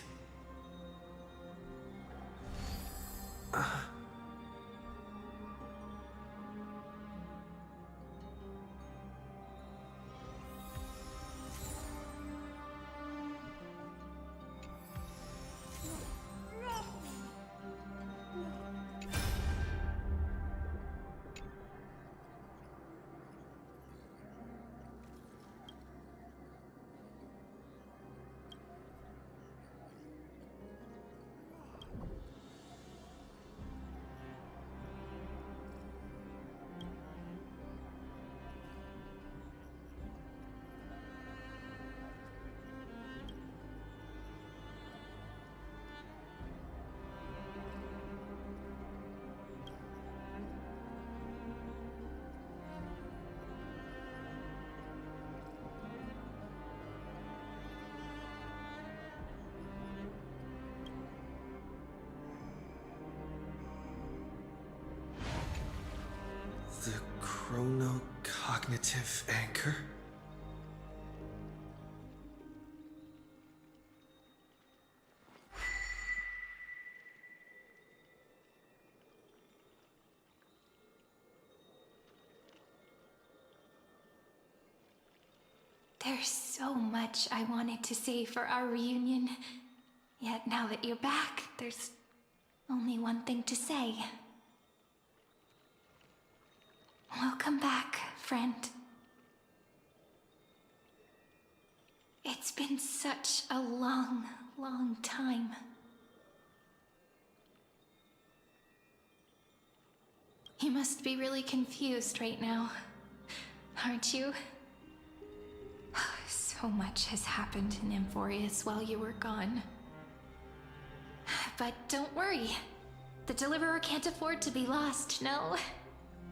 The chronocognitive anchor? There's so much I wanted to say for our reunion. Yet now that you're back, there's only one thing to say. Welcome back, friend. It's been such a long, long time. You must be really confused right now, aren't you? So much has happened in Amphorius while you were gone. But don't worry. The Deliverer can't afford to be lost, no?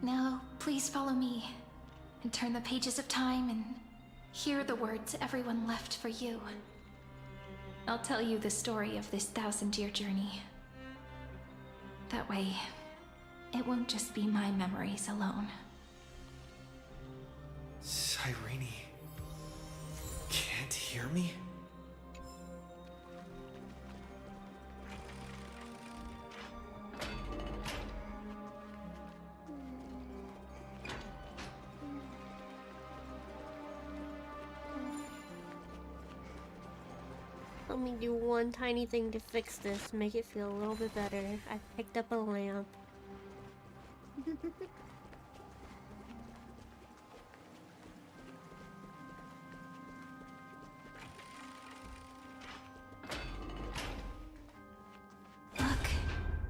Now, please follow me, and turn the pages of time and hear the words everyone left for you. I'll tell you the story of this 1000-year journey. That way, it won't just be my memories alone. Cyrene can't hear me? Let me do one tiny thing to fix this, make it feel a little bit better. I picked up a lamp. Look,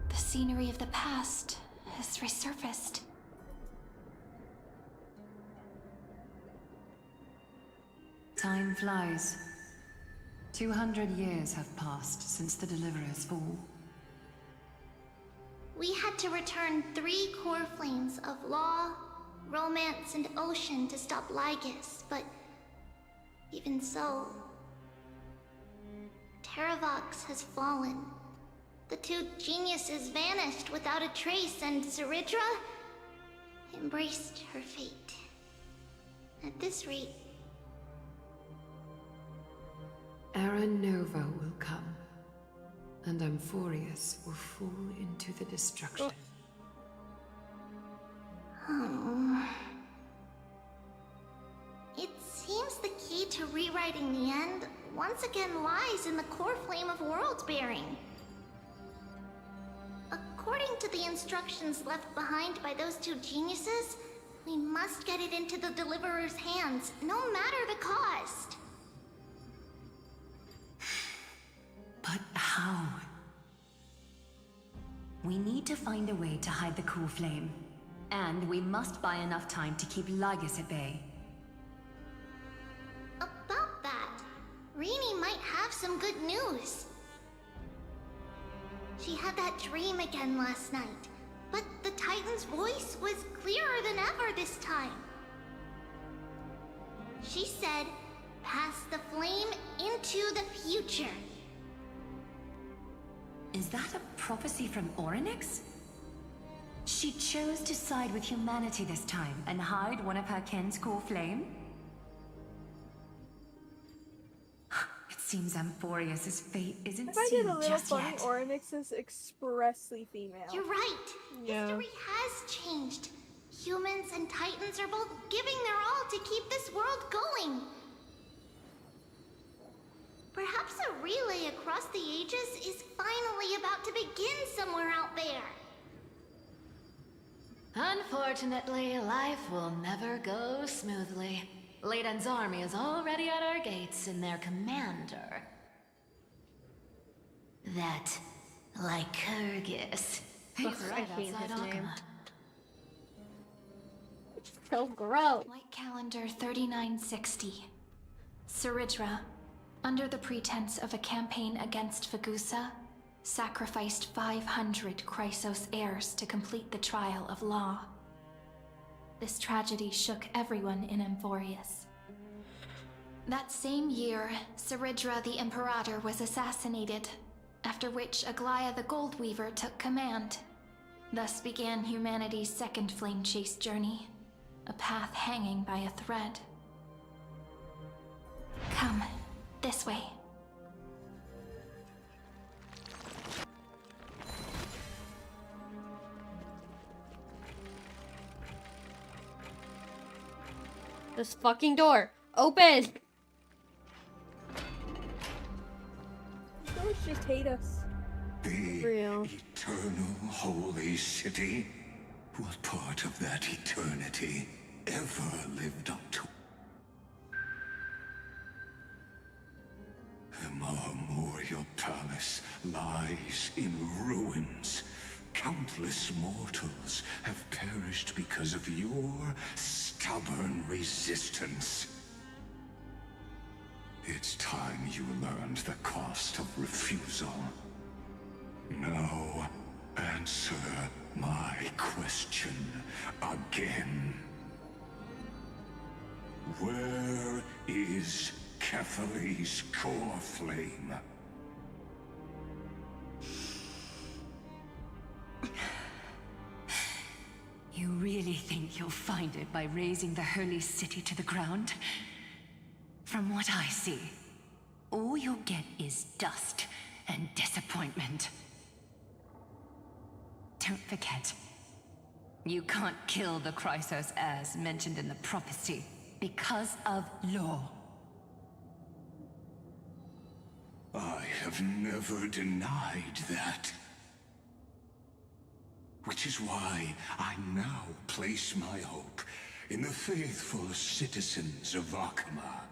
the scenery of the past has resurfaced. Time flies. 200 years have passed since the Deliverer's fall. We had to return 3 core flames of law, romance, and ocean to stop Lygus, but even so, Terravox has fallen. The 2 geniuses vanished without a trace, and Zeridra embraced her fate. At this rate, Era Nova will come, and Amphorius will fall into the destruction. It seems the key to rewriting the end once again lies in the core flame of world-bearing. According to the instructions left behind by those 2 geniuses, we must get it into the Deliverer's hands, no matter the cost. But how? We need to find a way to hide the cool flame. And we must buy enough time to keep Lygus at bay. About that, Rini might have some good news. She had that dream again last night, but the Titan's voice was clearer than ever this time. She said, "Pass the flame into the future." Is that a prophecy from Orynyx? She chose to side with humanity this time and hide one of her kin's cool flame? It seems Amphorius' fate isn't I find it a sealed little just funny. yet. Orynyx is expressly female. You're right. Yeah. History has changed. Humans and Titans are both giving their all to keep this world going. Perhaps a relay across the ages is finally about to begin somewhere out there. Unfortunately, life will never go smoothly. Leiden's army is already at our gates, and their commander, that Lycurgus, he's Ugh, I right hate outside his name. Akama. So gross. White Calendar 3960. Ceridra, under the pretense of a campaign against Vagusa, sacrificed 500 Chrysos heirs to complete the trial of law. This tragedy shook everyone in Amphorius. That same year, Ceridra the Imperator was assassinated, after which Aglaya the Goldweaver took command. Thus began humanity's second flame chase journey, a path hanging by a thread. Come, this way. This fucking door. Open! Those just hate us. The Real. eternal holy city? What part of that eternity ever lived up to? The Memorial Palace lies in ruins. Countless mortals have perished because of your stubborn resistance. It's time you learned the cost of refusal. Now, answer my question again. Where is Kefali's core flame? You really think you'll find it by razing the holy city to the ground? From what I see, all you'll get is dust and disappointment. Don't forget, you can't kill the Chrysos heirs mentioned in the prophecy because of law. I have never denied that. Which is why I now place my hope in the faithful citizens of Akama.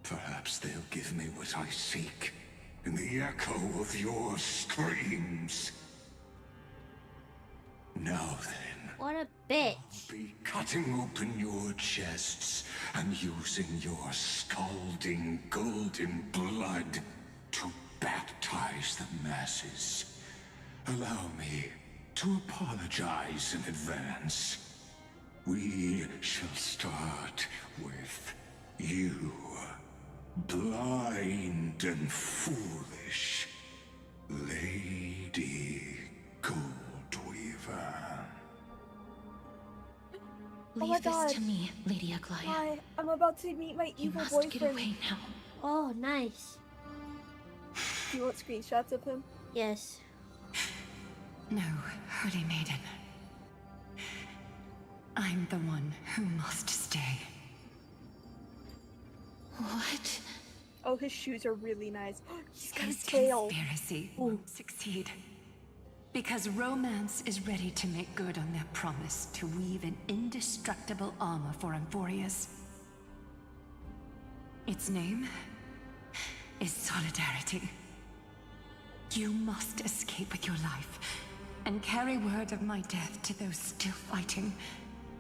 Perhaps they'll give me what I seek in the echo of your screams. Now then. What a bitch. Be cutting open your chests and using your scalding golden blood to baptize the masses. Allow me to apologize in advance. We shall start with you, blind and foolish Lady Goldweaver. Leave this to me, Lady Aglaya. Hi, I'm about to meet my You evil must boyfriend. get away now. Oh, nice. Do you want screenshots of him? Yes. No, Holy Maiden. I'm the one who must stay. What? Oh, his shoes are really nice. He's got a His tail. conspiracy won't succeed. Because romance is ready to make good on their promise to weave an indestructible armor for Amphorius. Its name is Solidarity. You must escape with your life and carry word of my death to those still fighting,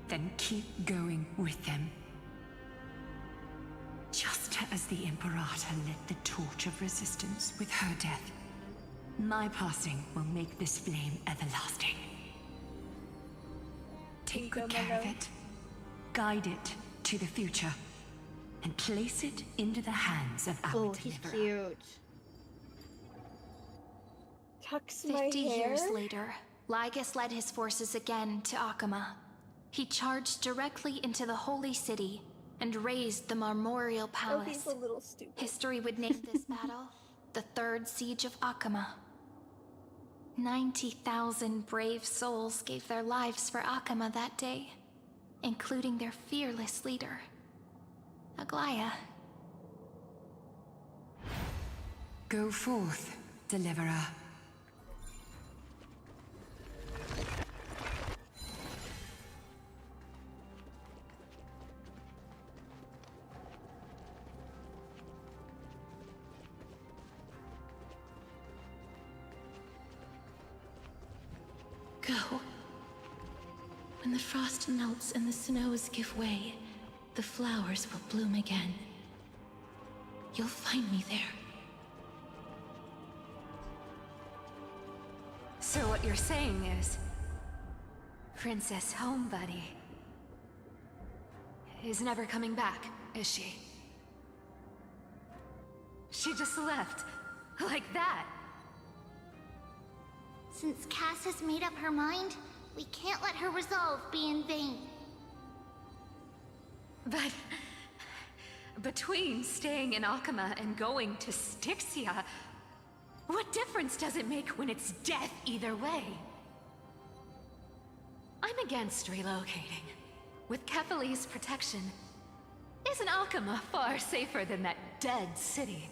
then keep going with them. Just as the Imperator lit the torch of resistance with her death, my passing will make this flame everlasting. Take good care of it, guide it to the future, and place it into the hands of our Oh, he's cute. Tucks my 50 hair. years later, Lygus led his forces again to Akama. He charged directly into the Holy City and razed the Marmorial Oh, Palace. he's a little stupid. History would name this battle the Third Siege of Akama. 90,000 brave souls gave their lives for Akama that day, including their fearless leader, Aglaya. Go forth, Deliverer. Go. When the frost melts and the snows give way, the flowers will bloom again. You'll find me there. So what you're saying is, Princess Homebuddy is never coming back, is she? She just left, like that. Since Cass has made up her mind, we can't let her resolve be in vain. But between staying in Akama and going to Styxia, what difference does it make when it's death either way? I'm against relocating. With Kefali's protection, isn't Akama far safer than that dead city?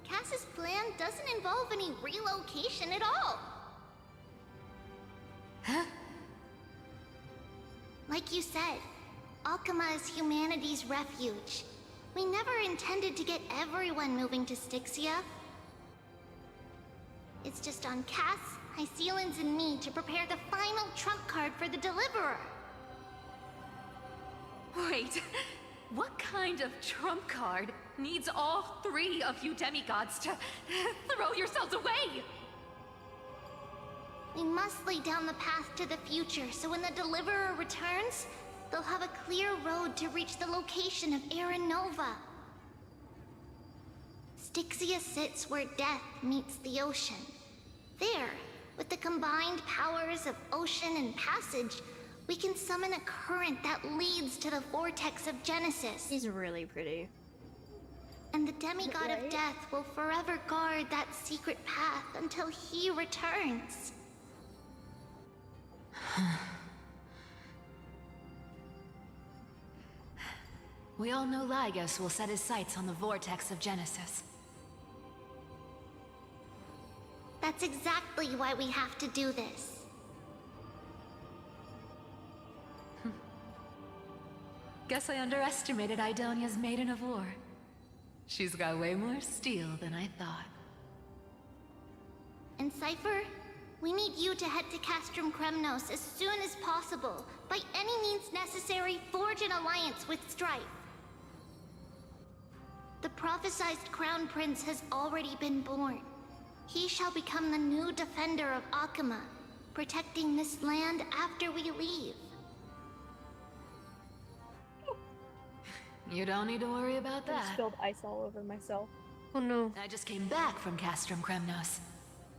Cass's plan doesn't involve any relocation at all. Huh? Like you said, Akama is humanity's refuge. We never intended to get everyone moving to Styxia. It's just on Cass, Hycealans, and me to prepare the final trump card for the Deliverer. Wait, what kind of trump card needs all three of you demigods to throw yourselves away? We must lay down the path to the future, so when the Deliverer returns, they'll have a clear road to reach the location of Aaron Nova. Styxia sits where death meets the ocean. There, with the combined powers of ocean and passage, we can summon a current that leads to the vortex of Genesis. He's really pretty. And the demigod of death will forever guard that secret path until he returns. We all know Lygos will set his sights on the vortex of Genesis. That's exactly why we have to do this. Guess I underestimated Idonia's Maiden of War. She's got way more steel than I thought. And Cypher, we need you to head to Castrum Kremnos as soon as possible. By any means necessary, forge an alliance with Strife. The prophesized Crown Prince has already been born. He shall become the new defender of Akama, protecting this land after we leave. You don't need to worry about I that. just spilled ice all over myself. Oh no. I just came back from Castrum Kremnos.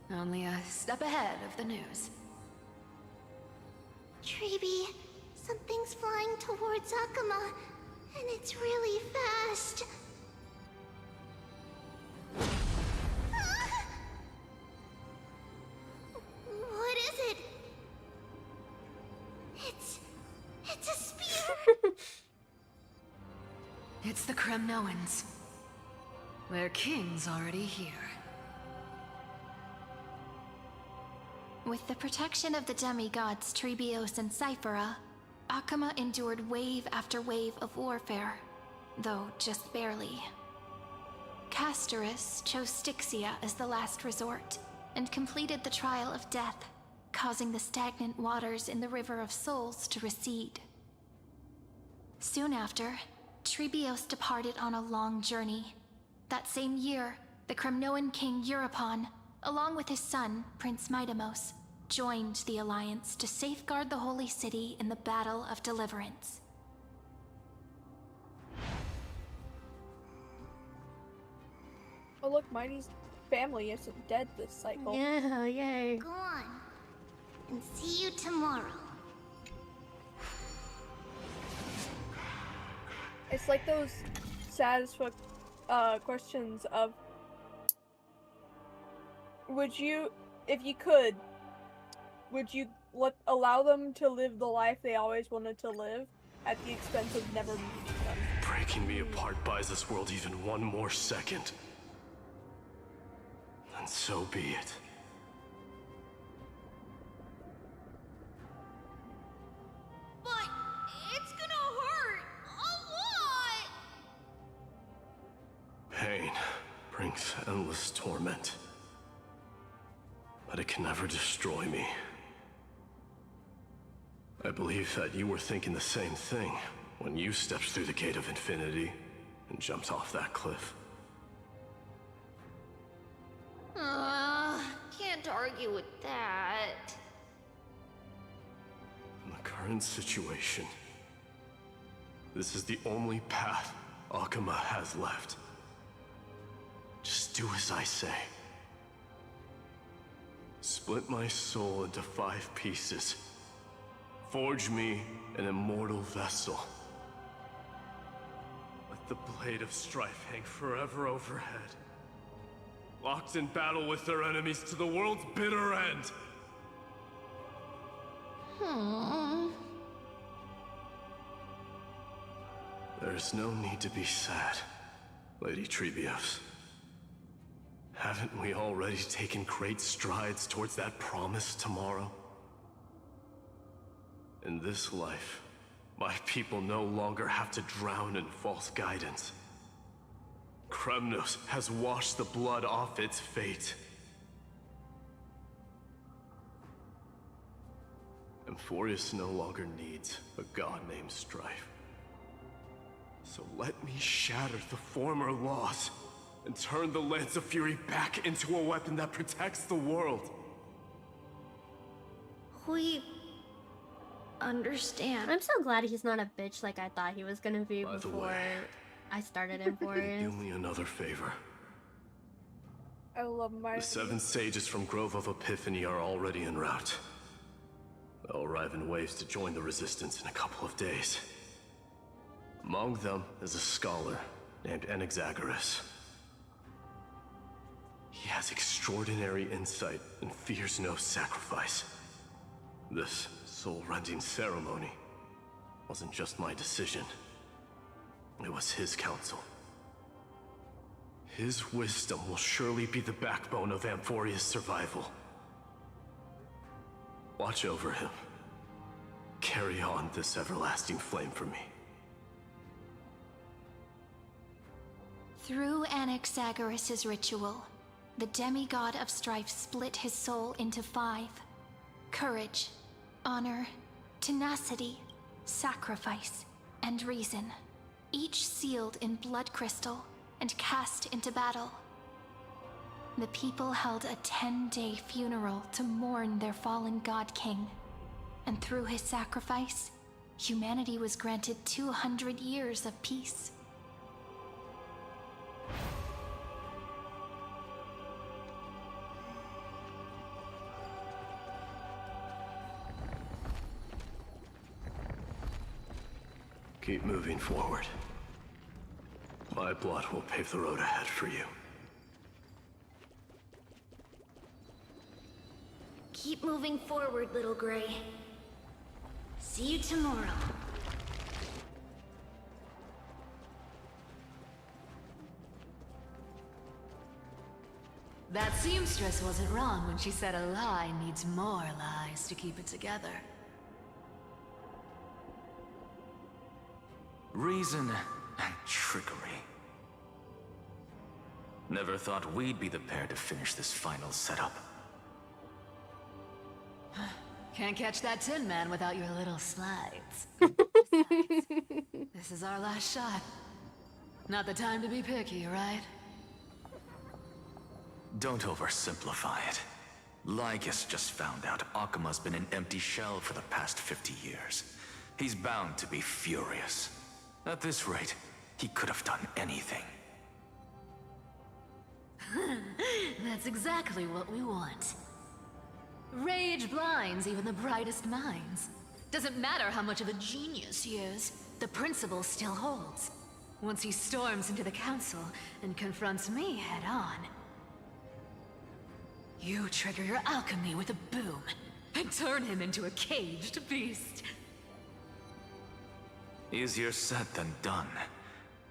Only a step ahead of the news. Treeby, something's flying towards Akama, and it's really fast. Ah! What is it? It's a spear. It's the Kremnoans. Their king's already here. With the protection of the demigods Trebios and Cyphera, Akama endured wave after wave of warfare, though just barely. Castorus chose Styxia as the last resort, and completed the trial of death, causing the stagnant waters in the River of Souls to recede. Soon after, Trebios departed on a long journey. That same year, the Kremnoan king Euripon, along with his son, Prince Midamos, joined the Alliance to safeguard the Holy City in the Battle of Deliverance. Oh look, Mighty's family isn't dead this cycle. Yeah, yay. Go on, and see you tomorrow. It's like those sad as fuck questions of, would you, if you could, would you allow them to live the life they always wanted to live at the expense of never meeting them? Breaking me apart buys this world even one more second. And so be it. But it's gonna hurt a lot! Pain brings endless torment. But it can never destroy me. I believe that you were thinking the same thing when you stepped through the gate of infinity and jumped off that cliff. Can't argue with that. In the current situation, this is the only path Akama has left. Just do as I say. Split my soul into 5 pieces. Forge me an immortal vessel. Let the blade of strife hang forever overhead. Locked in battle with their enemies to the world's bitter end. There's no need to be sad, Lady Trebios. Haven't we already taken great strides towards that promise tomorrow? In this life, my people no longer have to drown in false guidance. Kremnos has washed the blood off its fate. Emphorius no longer needs a god named Strife. So let me shatter the former laws and turn the Lance of Fury back into a weapon that protects the world. We understand. I'm so glad he's not a bitch like I thought he was gonna be By the before way, I started Emphorius. do me another favor. I love my. The 7 sages from Grove of Epiphany are already en route. They'll arrive in waves to join the resistance in a couple of days. Among them is a scholar named Anaxagoras. He has extraordinary insight and fears no sacrifice. This soul-rending ceremony wasn't just my decision. It was his counsel. His wisdom will surely be the backbone of Amphoria's survival. Watch over him. Carry on this everlasting flame for me. Through Anaxagoras' ritual, the demigod of strife split his soul into 5. Courage, honor, tenacity, sacrifice, and reason. Each sealed in blood crystal and cast into battle. The people held a 10-day funeral to mourn their fallen god king. And through his sacrifice, humanity was granted 200 years of peace. Keep moving forward. My blood will pave the road ahead for you. Keep moving forward, little Gray. See you tomorrow. That seamstress wasn't wrong when she said a lie needs more lies to keep it together. Reason and trickery. Never thought we'd be the pair to finish this final setup. Can't catch that Tin Man without your little slides. This is our last shot. Not the time to be picky, right? Don't oversimplify it. Lygus just found out Akuma's been an empty shell for the past 50 years. He's bound to be furious. At this rate, he could have done anything. That's exactly what we want. Rage blinds even the brightest minds. Doesn't matter how much of a genius he is, the principle still holds. Once he storms into the council and confronts me head-on, you trigger your alchemy with a boom and turn him into a caged beast. Easier said than done.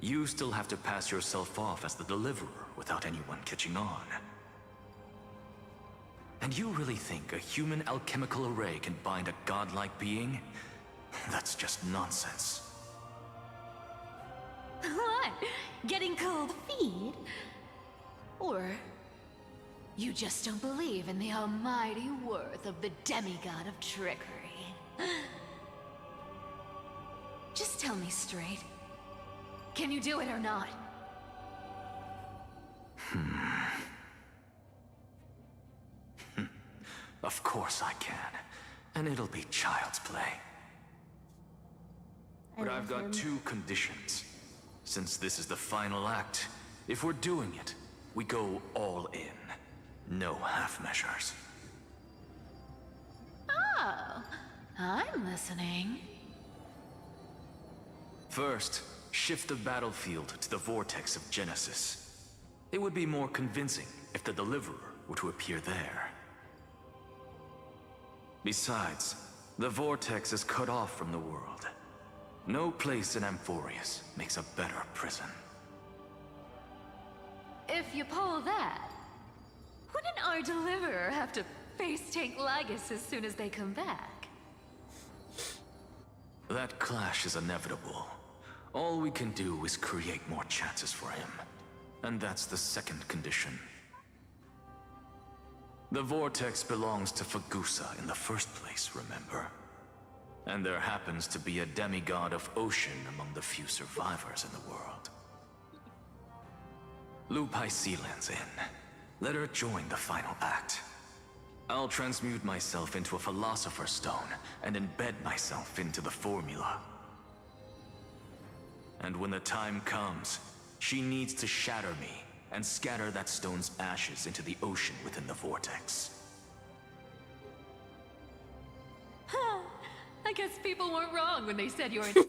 You still have to pass yourself off as the deliverer without anyone catching on. And you really think a human alchemical array can bind a godlike being? That's just nonsense. What? Getting cold feet? Or you just don't believe in the almighty worth of the demigod of trickery? Just tell me straight. Can you do it or not? Of course I can. And it'll be child's play. But I've got 2 conditions. Since this is the final act, if we're doing it, we go all in. No half measures. Oh, I'm listening. First, shift the battlefield to the vortex of Genesis. It would be more convincing if the deliverer were to appear there. Besides, the vortex is cut off from the world. No place in Amphorius makes a better prison. If you pull that, wouldn't our deliverer have to face tank Lygus as soon as they come back? That clash is inevitable. All we can do is create more chances for him. And that's the second condition. The vortex belongs to Fagusa in the first place, remember? And there happens to be a demigod of ocean among the few survivors in the world. Lupai Sealand's in. Let her join the final act. I'll transmute myself into a Philosopher's Stone and embed myself into the formula. And when the time comes, she needs to shatter me and scatter that stone's ashes into the ocean within the vortex. I guess people weren't wrong when they said you're insane,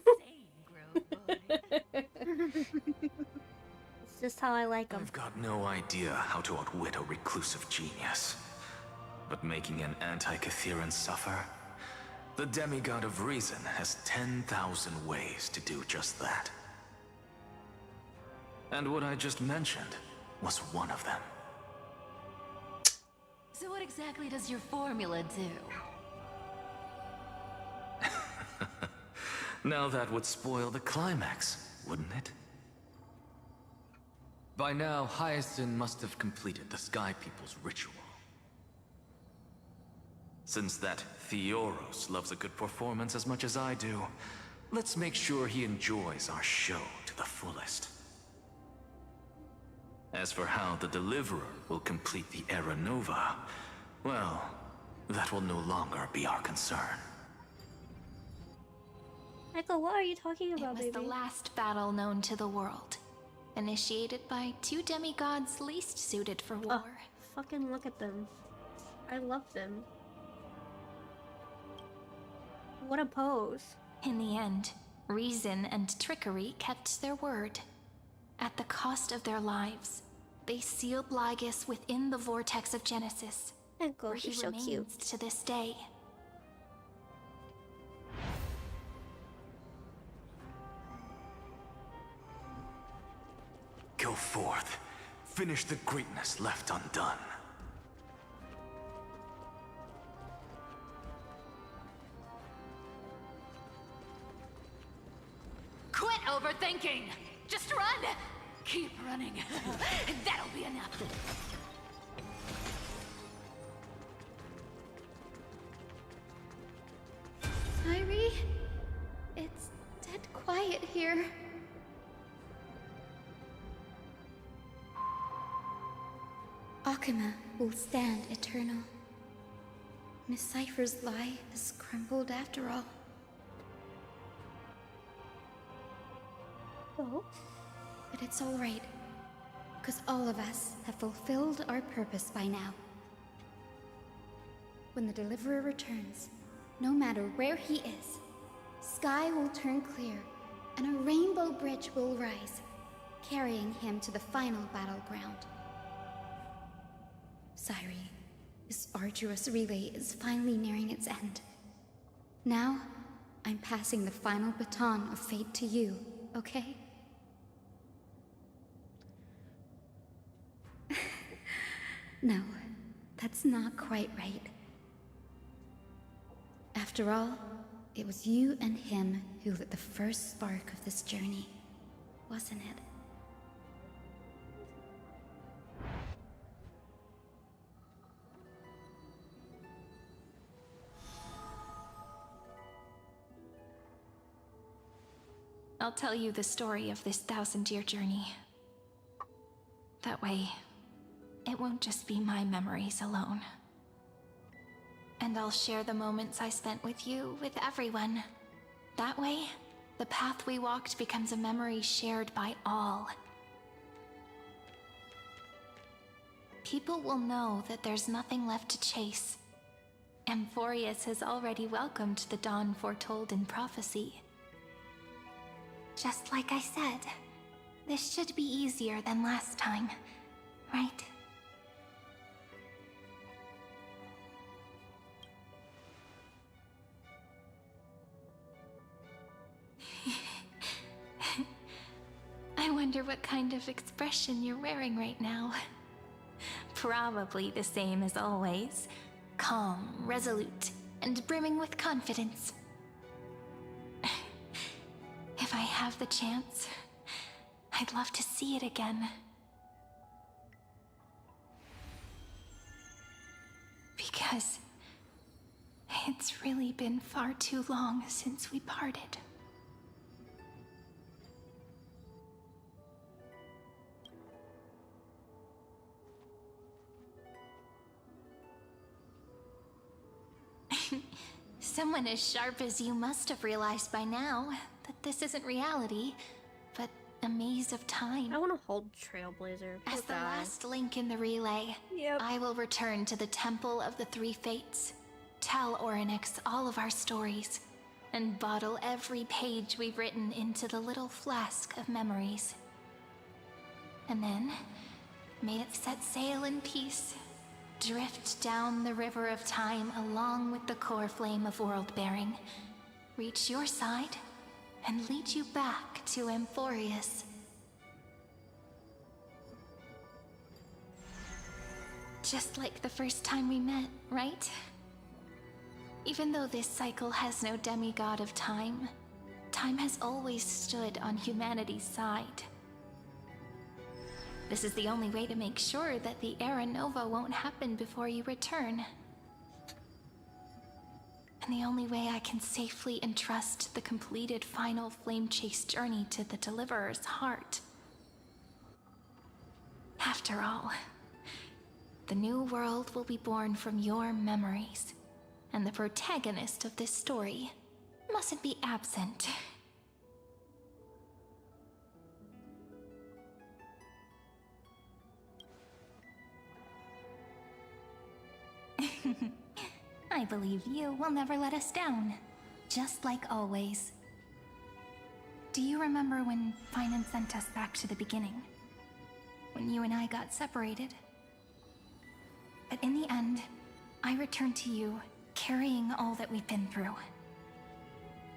It's just how I like them. I've got no idea how to outwit a reclusive genius. But making an anti-Catheran suffer? The demigod of reason has 10,000 ways to do just that. And what I just mentioned was one of them. So what exactly does your formula do? Now that would spoil the climax, wouldn't it? By now, Hyacinth must have completed the Sky People's ritual. Since that Theoros loves a good performance as much as I do, let's make sure he enjoys our show to the fullest. As for how the Deliverer will complete the Era Nova, well, that will no longer be our concern. Michael, what are you talking about, It was the last battle known to the world, initiated by two demigods least suited for war. Oh, fucking look at them. I love them. What a pose. In the end, reason and trickery kept their word. At the cost of their lives, they sealed Lygus within the vortex of Genesis, where he so remains cute. to this day. Go forth. Finish the greatness left undone. Quit overthinking! Just run! Keep running. That'll be enough. Kyrie? It's dead quiet here. Akuma will stand eternal. Miss Cypher's lie has crumbled after all. Oh? But it's all right, because all of us have fulfilled our purpose by now. When the Deliverer returns, no matter where he is, sky will turn clear, and a rainbow bridge will rise, carrying him to the final battleground. Sairi, this arduous relay is finally nearing its end. Now, I'm passing the final baton of fate to you, okay? No, that's not quite right. After all, it was you and him who lit the first spark of this journey, wasn't it? I'll tell you the story of this 1,000-year journey. That way, it won't just be my memories alone. And I'll share the moments I spent with you, with everyone. That way, the path we walked becomes a memory shared by all. People will know that there's nothing left to chase. Amphorius has already welcomed the dawn foretold in prophecy. Just like I said, this should be easier than last time, right? I wonder what kind of expression you're wearing right now. Probably the same as always. Calm, resolute, and brimming with confidence. If I have the chance, I'd love to see it again. Because it's really been far too long since we parted. Someone as sharp as you must have realized by now that this isn't reality, but a maze of time. I want to hold Trailblazer. As the last link in the relay, I will return to the Temple of the Three Fates, tell Orynyx all of our stories, and bottle every page we've written into the little flask of memories. And then, may it set sail in peace, drift down the river of time along with the core flame of world-bearing, reach your side, and lead you back to Amphorius. just like the first time we met, right? Even though this cycle has no demigod of time, time has always stood on humanity's side. This is the only way to make sure that the Era Nova won't happen before you return. And the only way I can safely entrust the completed final flame chase journey to the Deliverer's heart. After all, the new world will be born from your memories, and the protagonist of this story mustn't be absent. I believe you will never let us down, just like always. Do you remember when Finan sent us back to the beginning? When you and I got separated? But in the end, I returned to you, carrying all that we've been through.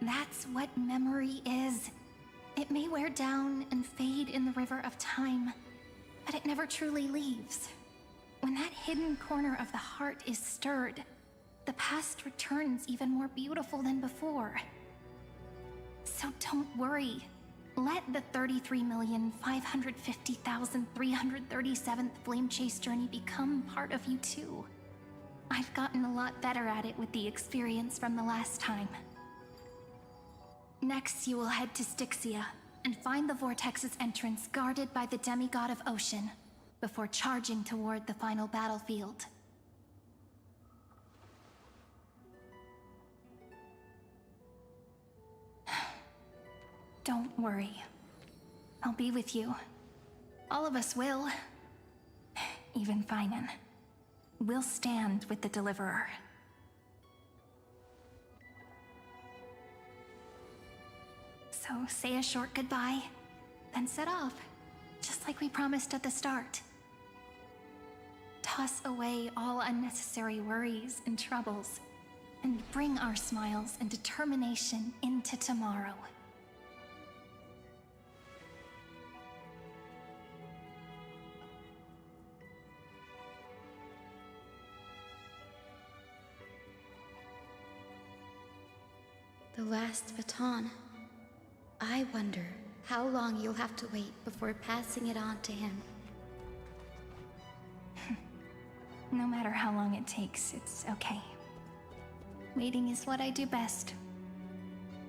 That's what memory is. It may wear down and fade in the river of time, but it never truly leaves. When that hidden corner of the heart is stirred, the past returns even more beautiful than before. So don't worry. Let the 33,550,337th Flame Chase journey become part of you too. I've gotten a lot better at it with the experience from the last time. Next, you will head to Styxia and find the Vortex's entrance guarded by the demigod of Ocean, before charging toward the final battlefield. Don't worry. I'll be with you. All of us will. Even Finan. We'll stand with the Deliverer. So say a short goodbye, then set off, just like we promised at the start. Toss away all unnecessary worries and troubles, and bring our smiles and determination into tomorrow. The last baton. I wonder how long you'll have to wait before passing it on to him. No matter how long it takes, it's okay. Waiting is what I do best.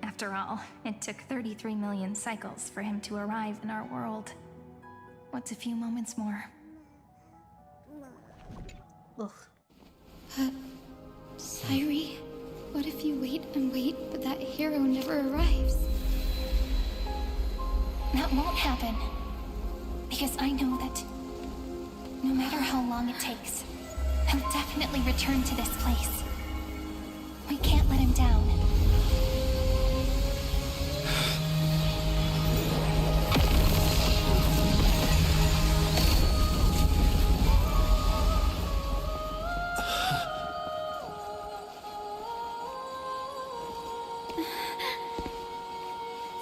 After all, it took 33 million cycles for him to arrive in our world. What's a few moments more? Ugh. Sairi, what if you wait and wait, but that hero never arrives? That won't happen. Because I know that no matter how long it takes, he'll definitely return to this place. We can't let him down.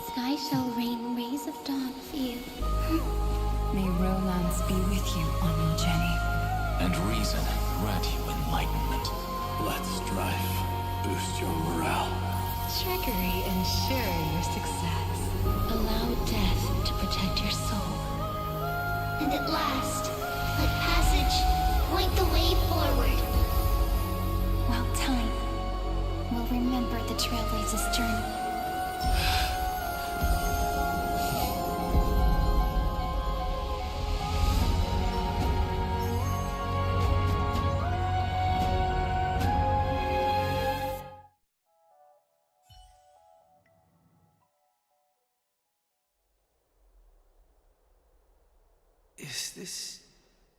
Sky shall rain rays of dawn for you. May romance be with you, Anu Jenny. And reason grant you enlightenment. Let strife boost your morale. Trickery ensure your success. Allow death to protect your soul. And at last, let passage point the way forward. Well, time will remember the Trailblazer's journey. Is this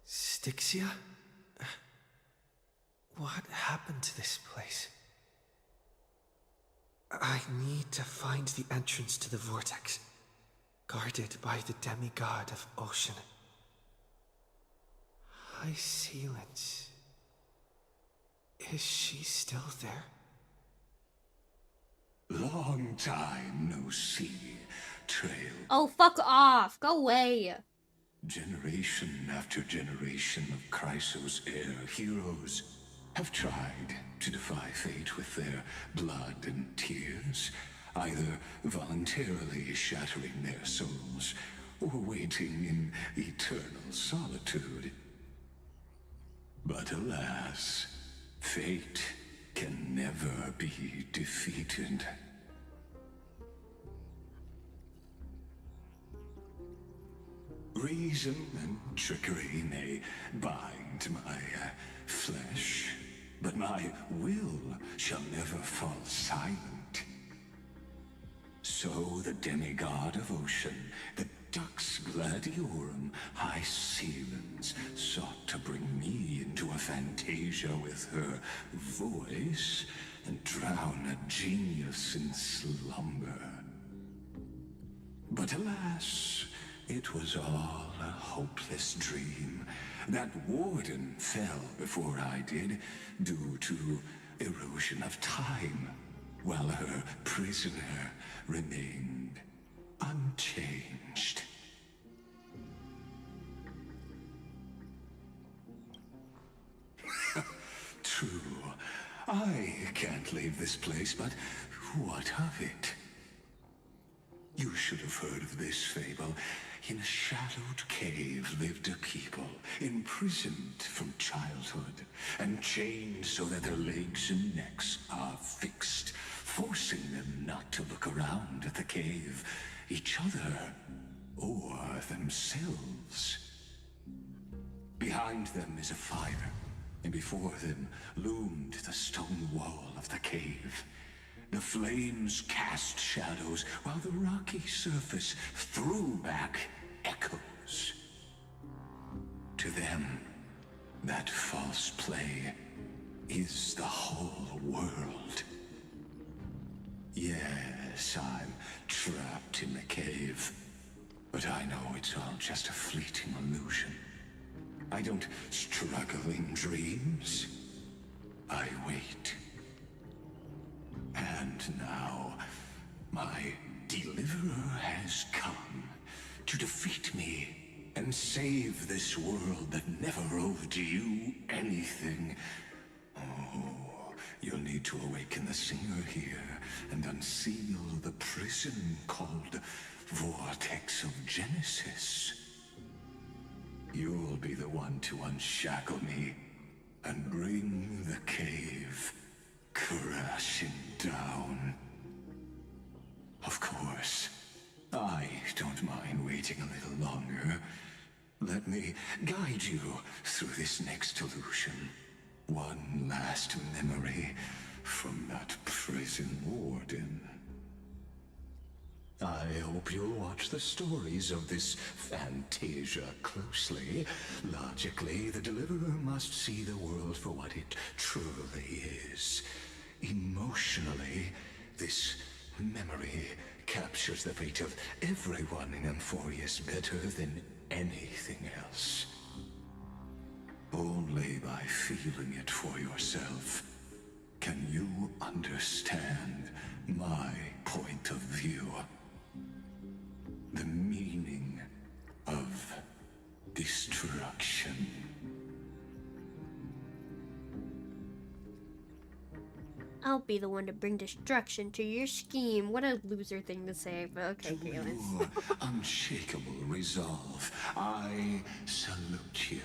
Styxia? What happened to this place? I need to find the entrance to the vortex, guarded by the demigod of Ocean. High Sealants. Is she still there? Long time no see, Trail. Oh, fuck off. Go away. Generation after generation of Chrysos Heir heroes have tried to defy fate with their blood and tears, either voluntarily shattering their souls or waiting in eternal solitude. But alas, fate can never be defeated. Reason and trickery may bind my flesh, but my will shall never fall silent. So the demigod of ocean, the Dux Gladiorum High Sealens, sought to bring me into a fantasia with her voice and drown a genius in slumber. But alas, it was all a hopeless dream. That warden fell before I did, due to erosion of time, while her prisoner remained unchanged. True, I can't leave this place, but what of it? You should have heard of this fable. In a shadowed cave lived a people, imprisoned from childhood, and chained so that their legs and necks are fixed, forcing them not to look around at the cave, each other, or themselves. Behind them is a fire, and before them loomed the stone wall of the cave. The flames cast shadows, while the rocky surface threw back echoes. To them, that false play is the whole world. Yes, I'm trapped in the cave, but I know it's all just a fleeting illusion. I don't struggle in dreams. I wait. And now, my deliverer has come to defeat me and save this world that never owed you anything. Oh, you'll need to awaken the singer here and unseal the prison called Vortex of Genesis. You'll be the one to unshackle me and bring the cave crashing down. Of course, I don't mind waiting a little longer. Let me guide you through this next illusion. One last memory from that prison warden. I hope you'll watch the stories of this fantasia closely. Logically, the deliverer must see the world for what it truly is. Emotionally, this memory captures the fate of everyone in Amphorius better than anything else. Only by feeling it for yourself can you understand my point of view. The meaning of destruction. I'll be the one to bring destruction to your scheme. What a loser thing to say, but okay, Kaylin. Your unshakable resolve, I salute you.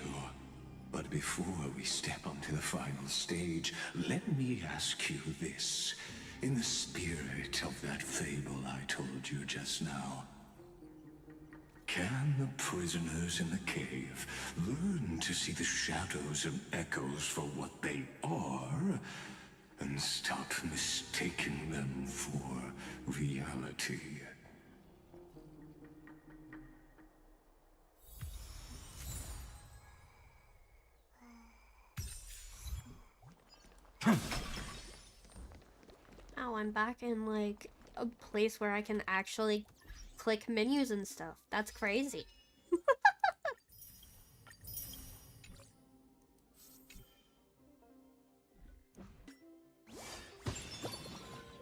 But before we step onto the final stage, let me ask you this. In the spirit of that fable I told you just now, can the prisoners in the cave learn to see the shadows and echoes for what they are, and stop mistaking them for reality? Oh, I'm back in, like, a place where I can actually click menus and stuff. That's crazy.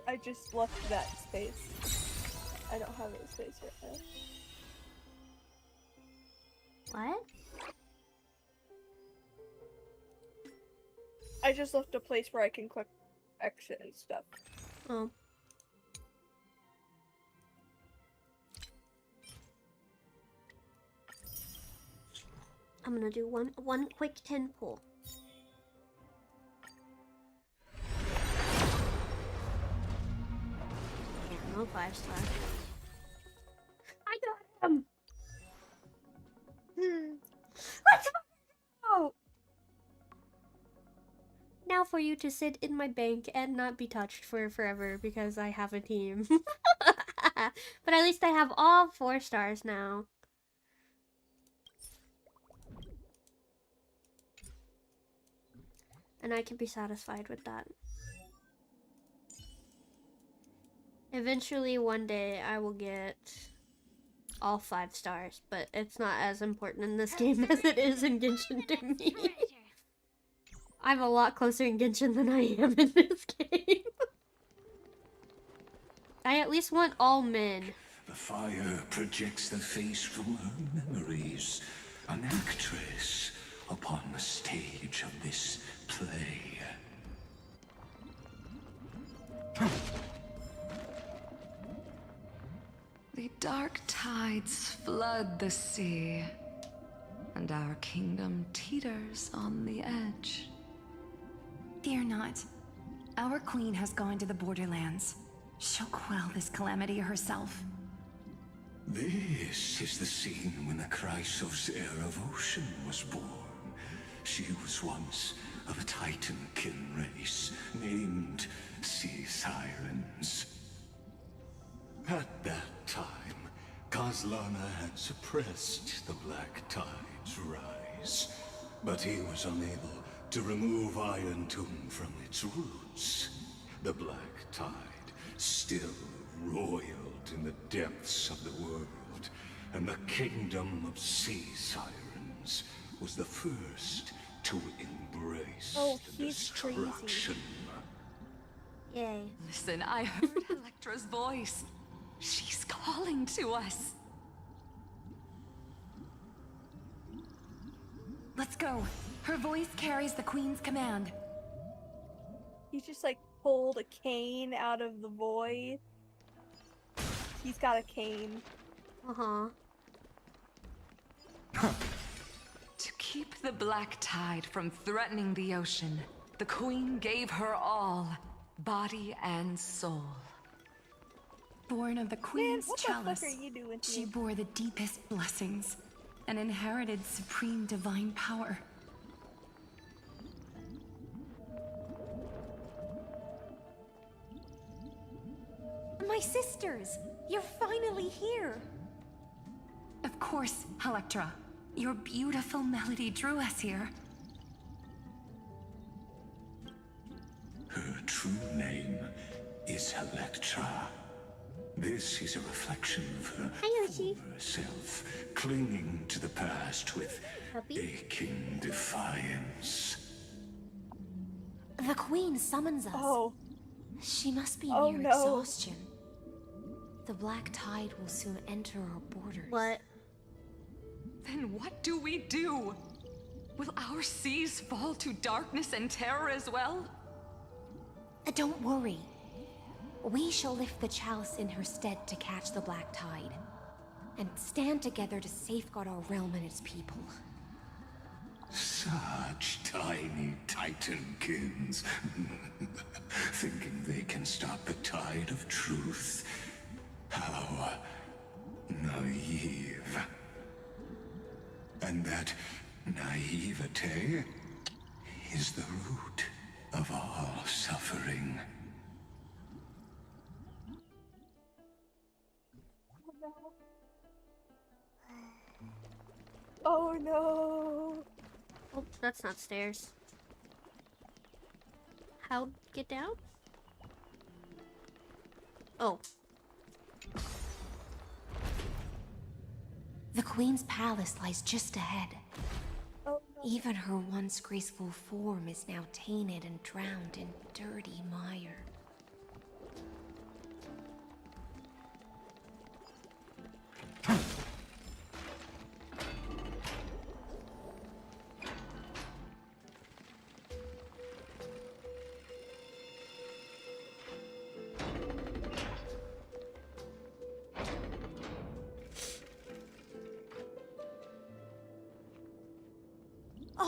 I just left that space. I don't have that space right now. What? I just left a place where I can click exit and stuff. Oh. I'm gonna do one quick 10 pull. Yeah, no 5-star. I got him! Let's go! Now for you to sit in my bank and not be touched for forever because I have a team. But at least I have all 4 stars now. And I can be satisfied with that. Eventually, one day, I will get all 5 stars, but it's not as important in this game as it is in Genshin to me. I'm a lot closer in Genshin than I am in this game. I at least want all men. The fire projects the face from her memories. An actress upon the stage of this play. The dark tides flood the sea, and our kingdom teeters on the edge. Fear not. Our queen has gone to the borderlands. She'll quell this calamity herself. This is the scene when the Chrysos heir of Ocean was born. She was once of a Titankin race named Sea Sirens. At that time, Kazlana had suppressed the Black Tide's rise, but he was unable to remove Iron Tomb from its roots. The Black Tide still roiled in the depths of the world, and the kingdom of Sea Sirens was the first to embrace the destruction. Yay. Listen, I heard Electra's voice. She's calling to us. Let's go. Her voice carries the queen's command. He's just like pulled a cane out of the void. He's got a cane. Uh-huh. To keep the Black Tide from threatening the ocean, the queen gave her all, body and soul. Born of the queen's what chalice, the fuck are you doing she here? bore the deepest blessings and inherited supreme divine power. My sisters! You're finally here! Of course, Electra. Your beautiful melody drew us here. Her true name is Electra. This is a reflection of her former self, clinging to the past with aching defiance. The queen summons us. Oh. She must be Oh, near no. exhaustion. The Black Tide will soon enter our borders. What? Then what do we do? Will our seas fall to darkness and terror as well? Don't worry. We shall lift the chalice in her stead to catch the Black Tide, and stand together to safeguard our realm and its people. Such tiny Titankins, thinking they can stop the tide of truth. How naive. And that naivete is the root of all suffering. Oh no! Oh, that's not stairs. How get down? Oh. The Queen's palace lies just ahead. Oh, no. Even her once graceful form is now tainted and drowned in dirty mire.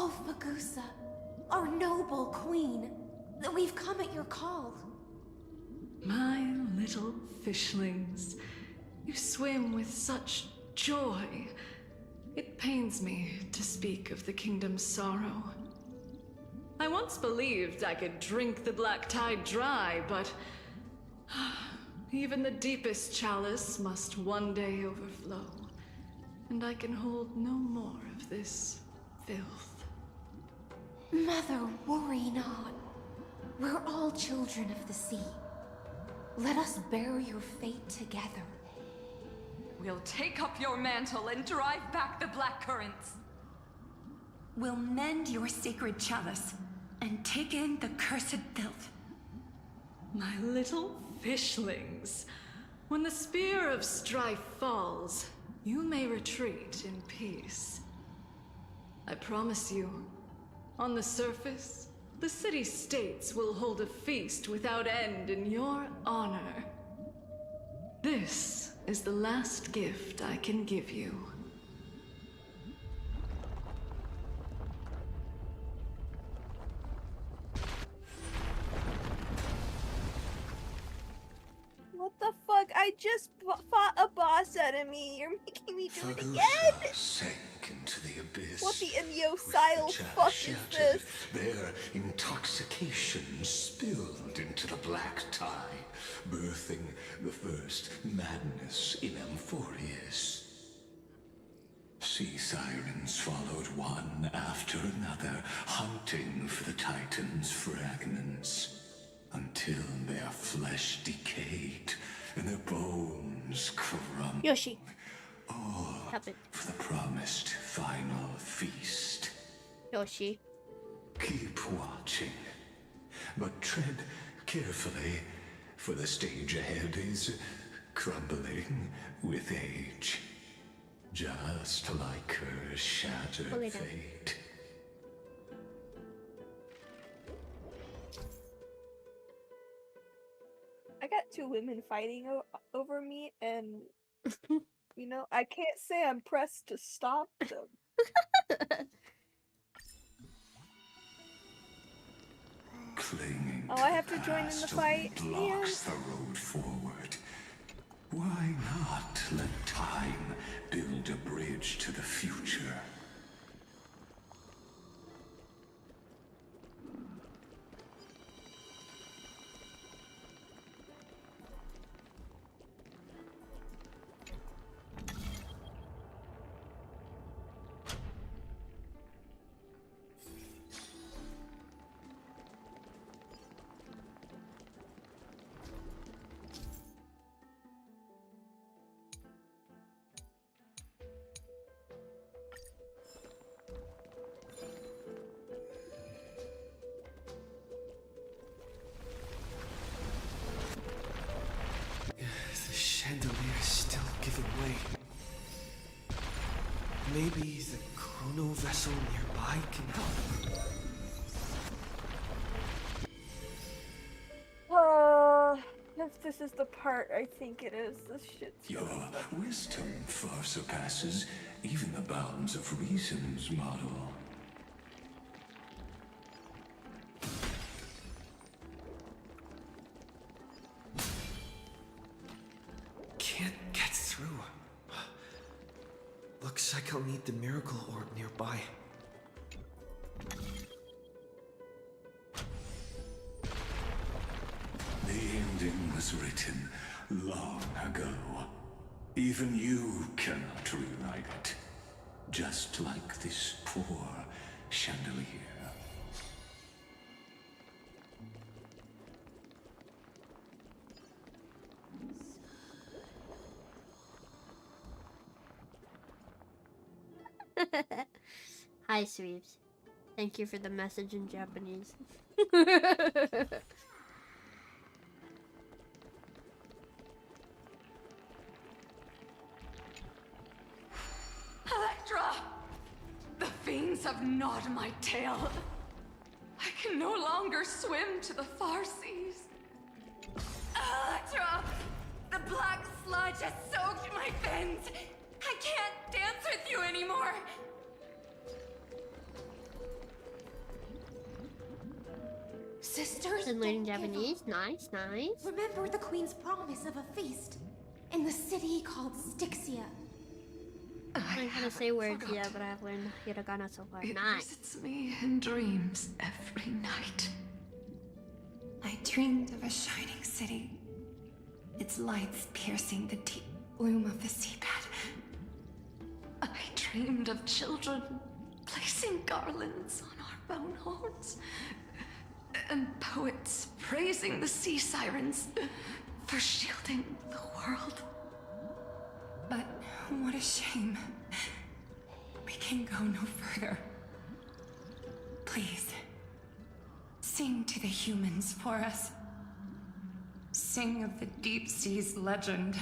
Oh, Fagusa, our noble queen, we've come at your call. My little fishlings, you swim with such joy. It pains me to speak of the kingdom's sorrow. I once believed I could drink the black tide dry, but even the deepest chalice must one day overflow, and I can hold no more of this filth. Mother, worry not. We're all children of the sea. Let us bear your fate together. We'll take up your mantle and drive back the black currents. We'll mend your sacred chalice and take in the cursed filth. My little fishlings, when the spear of strife falls, you may retreat in peace. I promise you, on the surface, the city-states will hold a feast without end in your honor. This is the last gift I can give you. What the fuck? I just fought a boss enemy. You're making me do it again? Sank into the abyss. What the idiocile fuck is this? Their intoxication spilled into the black tide, birthing the first madness in Amphorius. Sea sirens followed one after another, hunting for the Titan's fragments, until their flesh decayed and their bones crumbled. Yoshi. All for the promised final feast. Yoshi. Keep watching, but tread carefully, for the stage ahead is crumbling with age. Just like her shattered fate. I got two women fighting over me, and you know, I can't say I'm pressed to stop them. Clinging oh, I have to join in the fight. Blocks the road forward. Why not let time build a bridge to the future? The chandelier's still giving way. Maybe the chrono vessel nearby can help. If this is the part I think it is, this shit's Your wisdom far surpasses even the bounds of reason's model. Can't get through. Looks like I'll need the miracle orb nearby. The ending was written long ago. Even you cannot rewrite it. Just like this poor chandelier. Hi, Sweeps. Thank you for the message in Japanese. Electra! The fiends have gnawed my tail. I can no longer swim to the far seas. Electra! The black sludge has soaked my fins! I can't dance with you anymore! Sisters, And learning don't give Japanese. up. Nice, nice. Remember the queen's promise of a feast in the city called Styxia. I know how to say words, yeah, but I have learned hiragana so far. It Nice. visits me in dreams every night. I dreamed of a shining city, its lights piercing the deep gloom of the seabed. I dreamed of children placing garlands on our bone holes, and poets praising the sea sirens for shielding the world. But what a shame. We can go no further. Please, sing to the humans for us. Sing of the deep sea's legend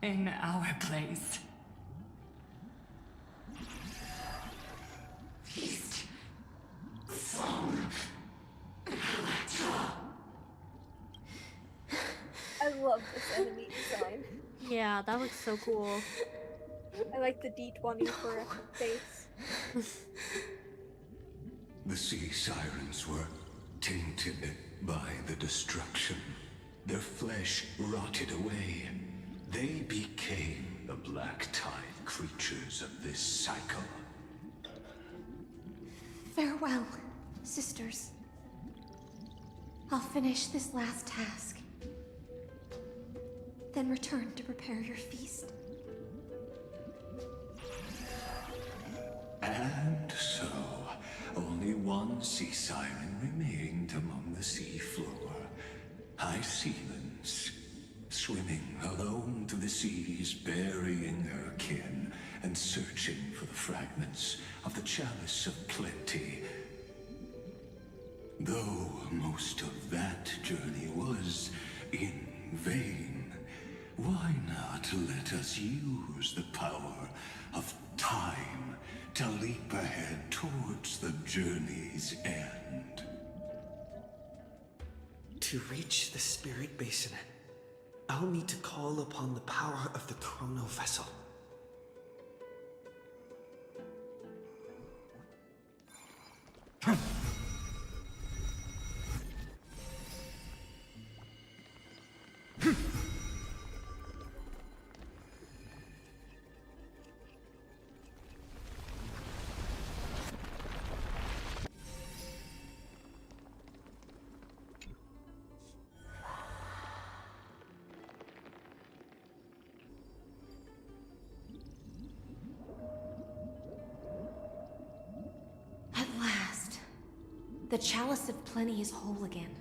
in our place. Feast. Song. I love this enemy design. Yeah, that looks so cool. I like the D20 for a face. The sea sirens were tainted by the destruction. Their flesh rotted away. They became the black tide creatures of this cycle. Farewell, sisters. I'll finish this last task, then return to prepare your feast. And so, only one sea siren remained among the sea floor. High sealands, swimming alone to the seas, burying her kin, and searching for the fragments of the chalice of plenty. Though most of that journey was in vain, why not let us use the power of time to leap ahead towards the journey's end? To reach the spirit basin, I'll need to call upon the power of the chrono vessel. At last, the chalice of plenty is whole again.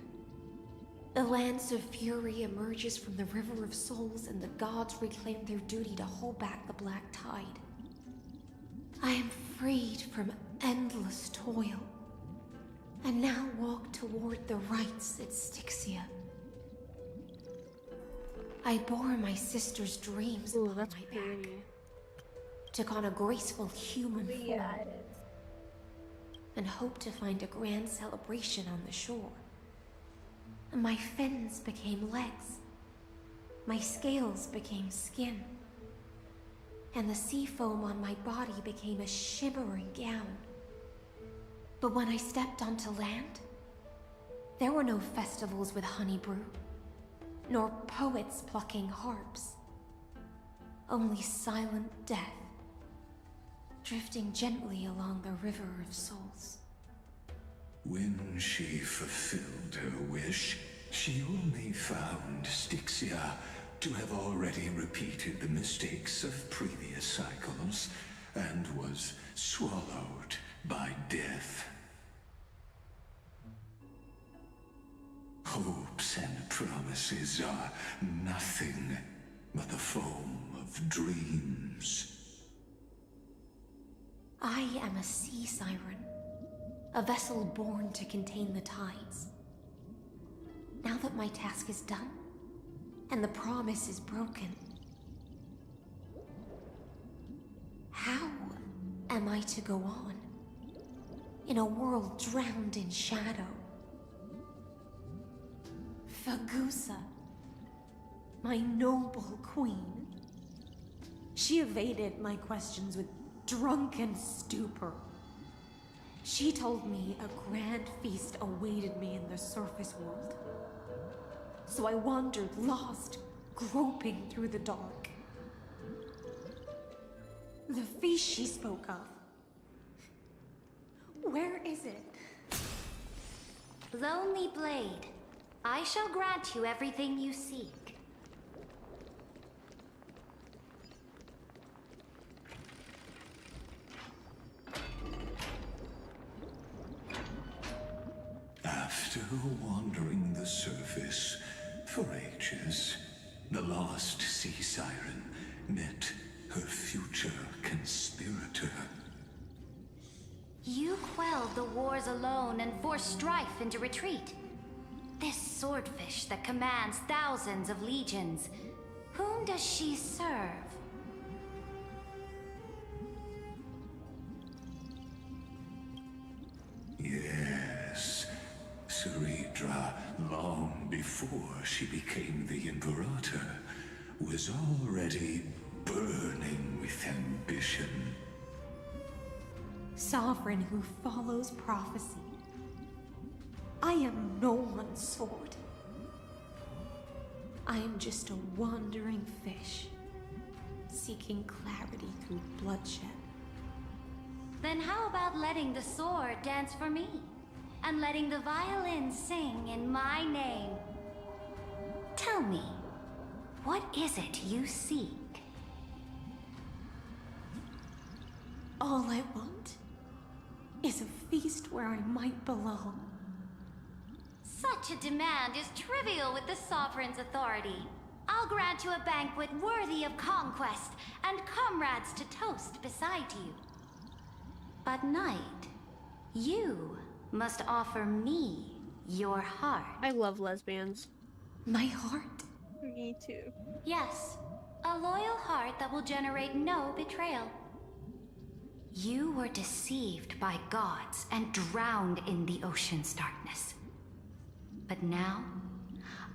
The lance of fury emerges from the river of souls, and the gods reclaim their duty to hold back the black tide. I am freed from endless toil, and now walk toward the rites at Styxia. I bore my sister's dreams upon my back, took on a graceful human form, and hoped to find a grand celebration on the shore. My fins became legs, my scales became skin, and the sea foam on my body became a shimmering gown. But when I stepped onto land, there were no festivals with honey brew, nor poets plucking harps. Only silent death, drifting gently along the river of souls. When she fulfilled her wish, she only found Styxia to have already repeated the mistakes of previous cycles, and was swallowed by death. Hopes and promises are nothing but the foam of dreams. I am a sea siren, a vessel born to contain the tides. Now that my task is done, and the promise is broken, how am I to go on in a world drowned in shadow? Fagusa, my noble queen. She evaded my questions with drunken stupor. She told me a grand feast awaited me in the surface world. So I wandered lost, groping through the dark. The feast she spoke of. Where is it? Lonely Blade, I shall grant you everything you seek. After wandering the surface for ages, the lost sea siren met her future conspirator. You quelled the wars alone and forced strife into retreat. This swordfish that commands thousands of legions, whom does she serve? Yes, Ceridra, long before she became the Imperator, was already burning with ambition. Sovereign who follows prophecy. I am no one's sword. I am just a wandering fish, seeking clarity through bloodshed. Then how about letting the sword dance for me? And letting the violin sing in my name? Tell me, what is it you seek? All I want is a feast where I might belong. Such a demand is trivial with the Sovereign's authority. I'll grant you a banquet worthy of conquest, and comrades to toast beside you. But Knight, you must offer me your heart. I love lesbians. My heart? Me too. Yes, a loyal heart that will generate no betrayal. You were deceived by gods and drowned in the ocean's darkness. But now,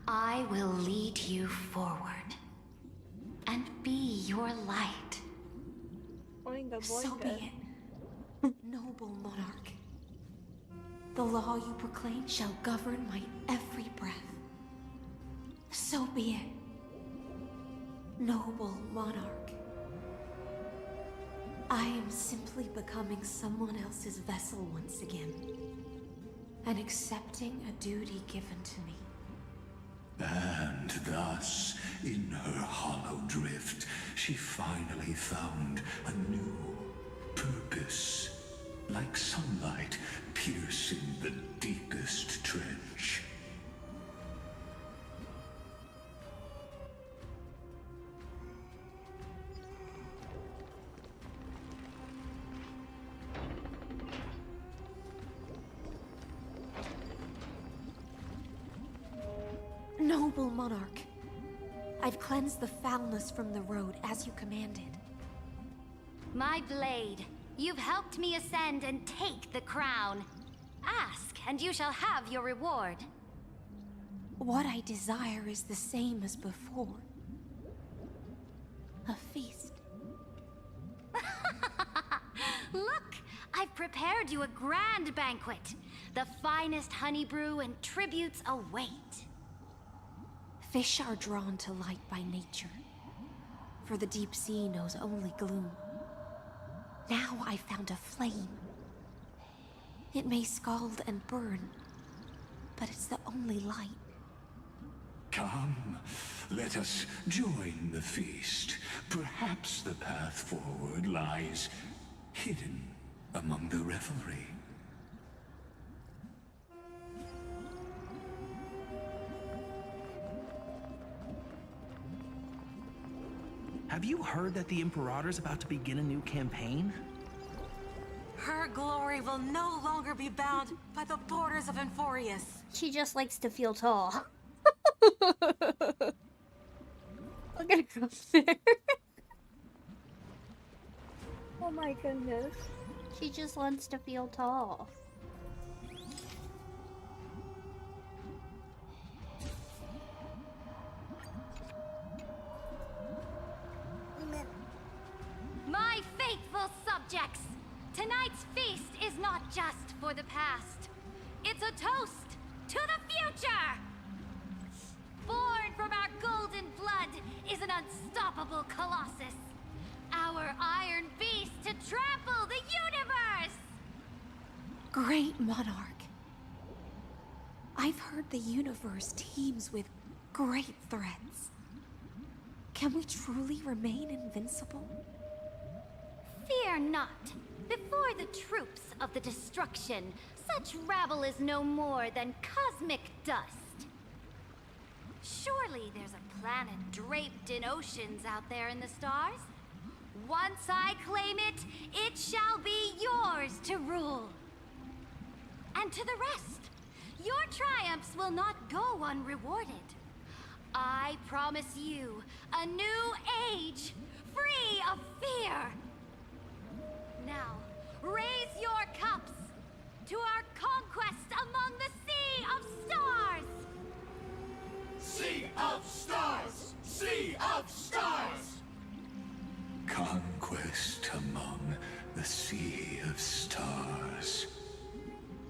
I will lead you forward and be your light. Boinga, boinga. So be it, noble monarch. The law you proclaim shall govern my every breath. So be it, noble monarch. I am simply becoming someone else's vessel once again, and accepting a duty given to me. And thus, in her hollow drift, she finally found a new purpose, like sunlight piercing the deepest trench. Noble monarch, I've cleansed the foulness from the road as you commanded. My blade, you've helped me ascend and take the crown. Ask, and you shall have your reward. What I desire is the same as before. A feast. Look, I've prepared you a grand banquet. The finest honey brew and tributes await. Fish are drawn to light by nature, for the deep sea knows only gloom. Now I found a flame. It may scald and burn, but it's the only light. Come, let us join the feast. Perhaps the path forward lies hidden among the revelry. Have you heard that the Imperator's about to begin a new campaign? Her glory will no longer be bound by the borders of Enforius. She just likes to feel tall. Look at her up there. Oh my goodness. She just wants to feel tall. My faithful subjects, Tonight's feast is not just for the past. It's a toast to the future! Born from our golden blood is an unstoppable colossus. Our iron beast to trample the universe! Great monarch. I've heard the universe teems with great threats. Can we truly remain invincible? Fear not. Before the troops of the destruction, such rabble is no more than cosmic dust. Surely there's a planet draped in oceans out there in the stars. Once I claim it, it shall be yours to rule. And to the rest, your triumphs will not go unrewarded. I promise you a new age, free of fear. Now, raise your cups to our conquest among the Sea of Stars! Sea of Stars! Sea of Stars! Conquest among the Sea of Stars.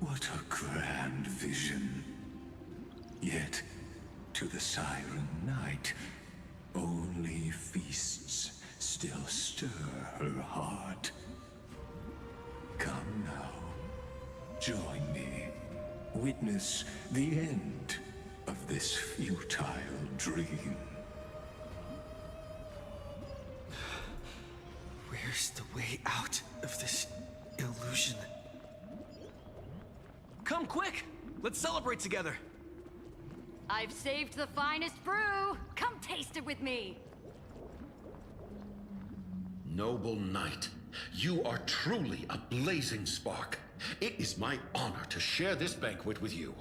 What a grand vision. Yet, to the Siren Knight, only feasts still stir her heart. Come now, join me. Witness the end of this futile dream. Where's the way out of this illusion? Come quick! Let's celebrate together! I've saved the finest brew! Come taste it with me! Noble knight, you are truly a blazing spark. It is my honor to share this banquet with you.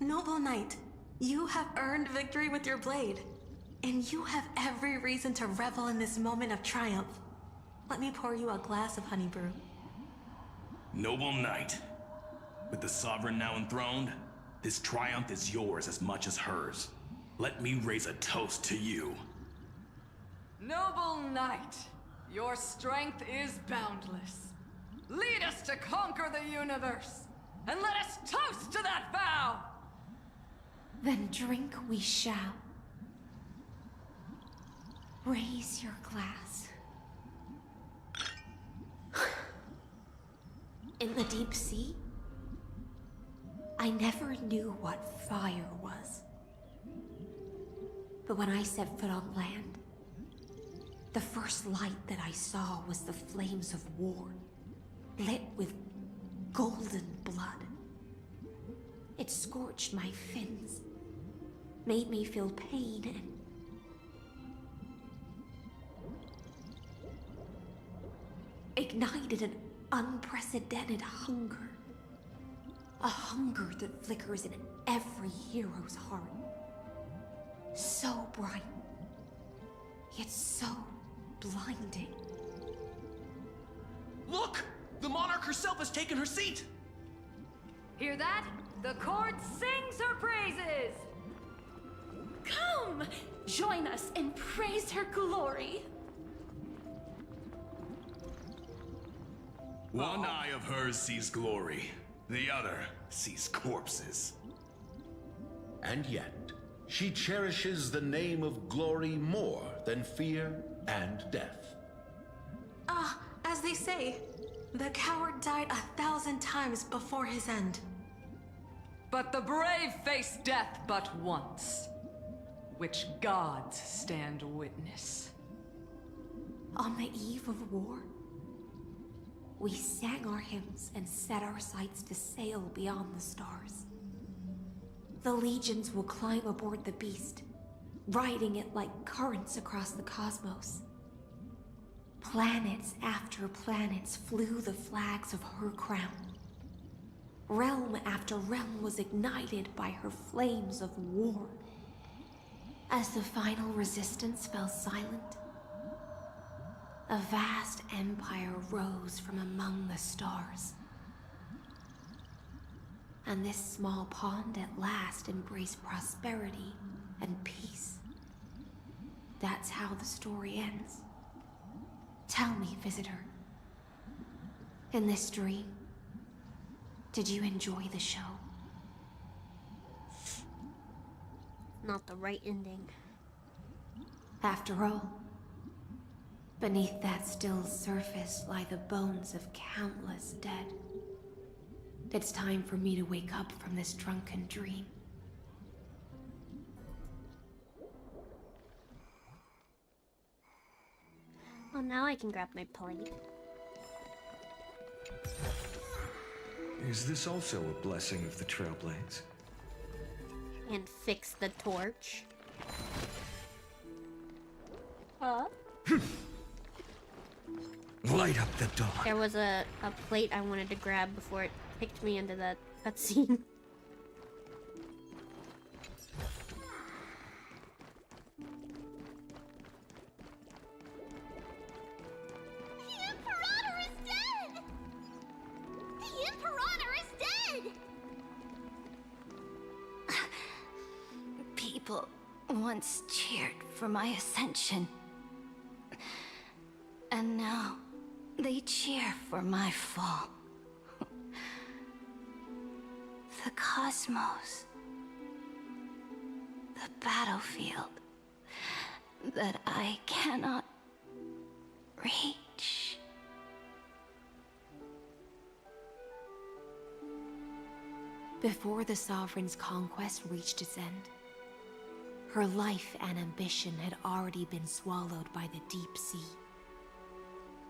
Noble Knight, you have earned victory with your blade. And you have every reason to revel in this moment of triumph. Let me pour you a glass of honey brew. Noble Knight, with the Sovereign now enthroned, this triumph is yours as much as hers. Let me raise a toast to you. Noble Knight, your strength is boundless. Lead us to conquer the universe, and let us toast to that vow! Then drink we shall. Raise your glass. In the deep sea, I never knew what fire was. But when I set foot on land, the first light that I saw was the flames of war, lit with golden blood. It scorched my fins, made me feel pain and ignited an unprecedented hunger. A hunger that flickers in every hero's heart. So bright, yet so blinding. Look! The monarch herself has taken her seat! Hear that? The court sings her praises! Come! Join us and praise her glory! One eye of hers sees glory, the other sees corpses. And yet, she cherishes the name of glory more than fear and death. As they say, the coward died 1,000 times before his end. But the brave face death but once, which gods stand witness. On the eve of war, we sang our hymns and set our sights to sail beyond the stars. The legions will climb aboard the beast, riding it like currents across the cosmos. Planets after planets flew the flags of her crown. Realm after realm was ignited by her flames of war. As the final resistance fell silent, a vast empire rose from among the stars. And this small pond at last embraced prosperity and peace. That's how the story ends. Tell me, visitor, In this dream, did you enjoy the show? Not the right ending. After all, beneath that still surface lie the bones of countless dead. It's time for me to wake up from this drunken dream. Well, now I can grab my plate. Is this also a blessing of the Trailblades? And fix the torch. Light up the dawn. There was a plate I wanted to grab before it kicked me into that cutscene. People once cheered for my ascension. And now they cheer for my fall. The cosmos. The battlefield that I cannot reach. Before the Sovereign's conquest reached its end, her life and ambition had already been swallowed by the deep sea.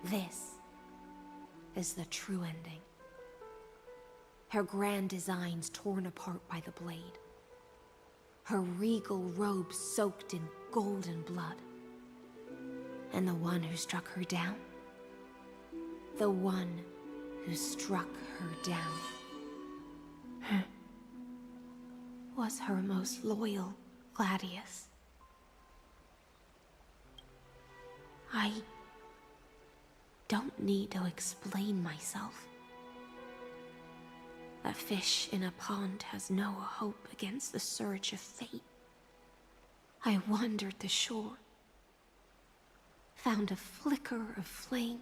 This is the true ending. Her grand designs torn apart by the blade. Her regal robes soaked in golden blood. And the one who struck her down? The one who struck her down was her most loyal Gladius. I don't need to explain myself. A fish in a pond has no hope against the surge of fate. I wandered the shore, found a flicker of flame,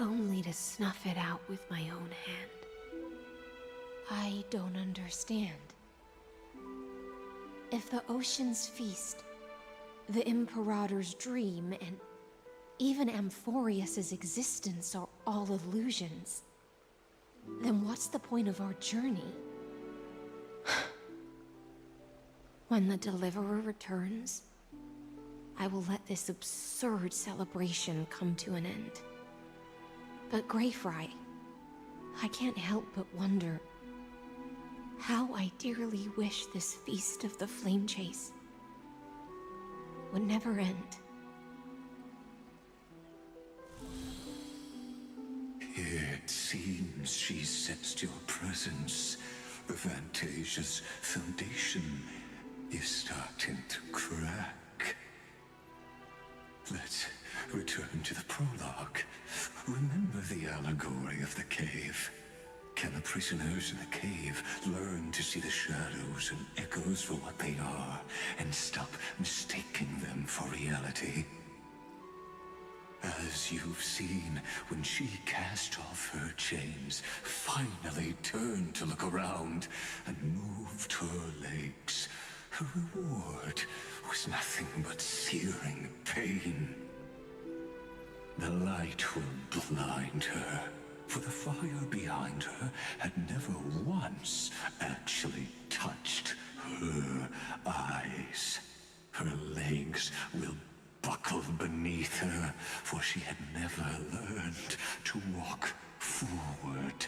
only to snuff it out with my own hand. I don't understand. If the ocean's feast, the Imperator's dream, and even Amphorius's existence are all illusions, then what's the point of our journey? When the Deliverer returns, I will let this absurd celebration come to an end. But Greyfry, I can't help but wonder how I dearly wish this feast of the Flame Chase would never end. It seems she sensed your presence. The Fantasia's foundation is starting to crack. Let's return to the prologue. Remember the allegory of the cave? Can the prisoners in the cave learn to see the shadows and echoes for what they are, and stop mistaking them for reality? As you've seen, when she cast off her chains, finally turned to look around, and moved her legs, her reward was nothing but searing pain. The light will blind her, for the fire behind her had never once actually touched her eyes. Her legs will buckle beneath her, for she had never learned to walk forward.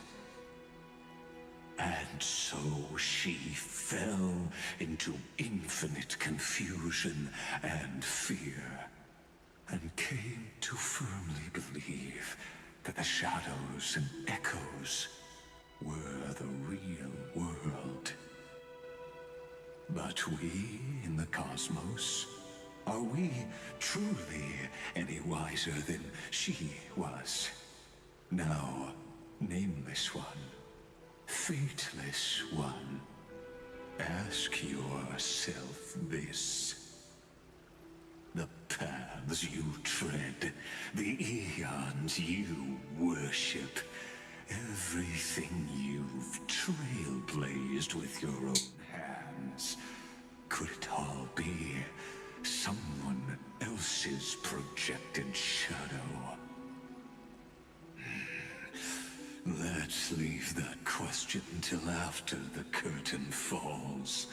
And so she fell into infinite confusion and fear, and came to firmly believe that the shadows and echoes were the real world. But we in the cosmos, are we truly any wiser than she was? Now, nameless one, fateless one, ask yourself this. The paths you tread, the eons you worship, everything you've trailblazed with your own hands, could it all be someone else's projected shadow? Let's leave that question till after the curtain falls.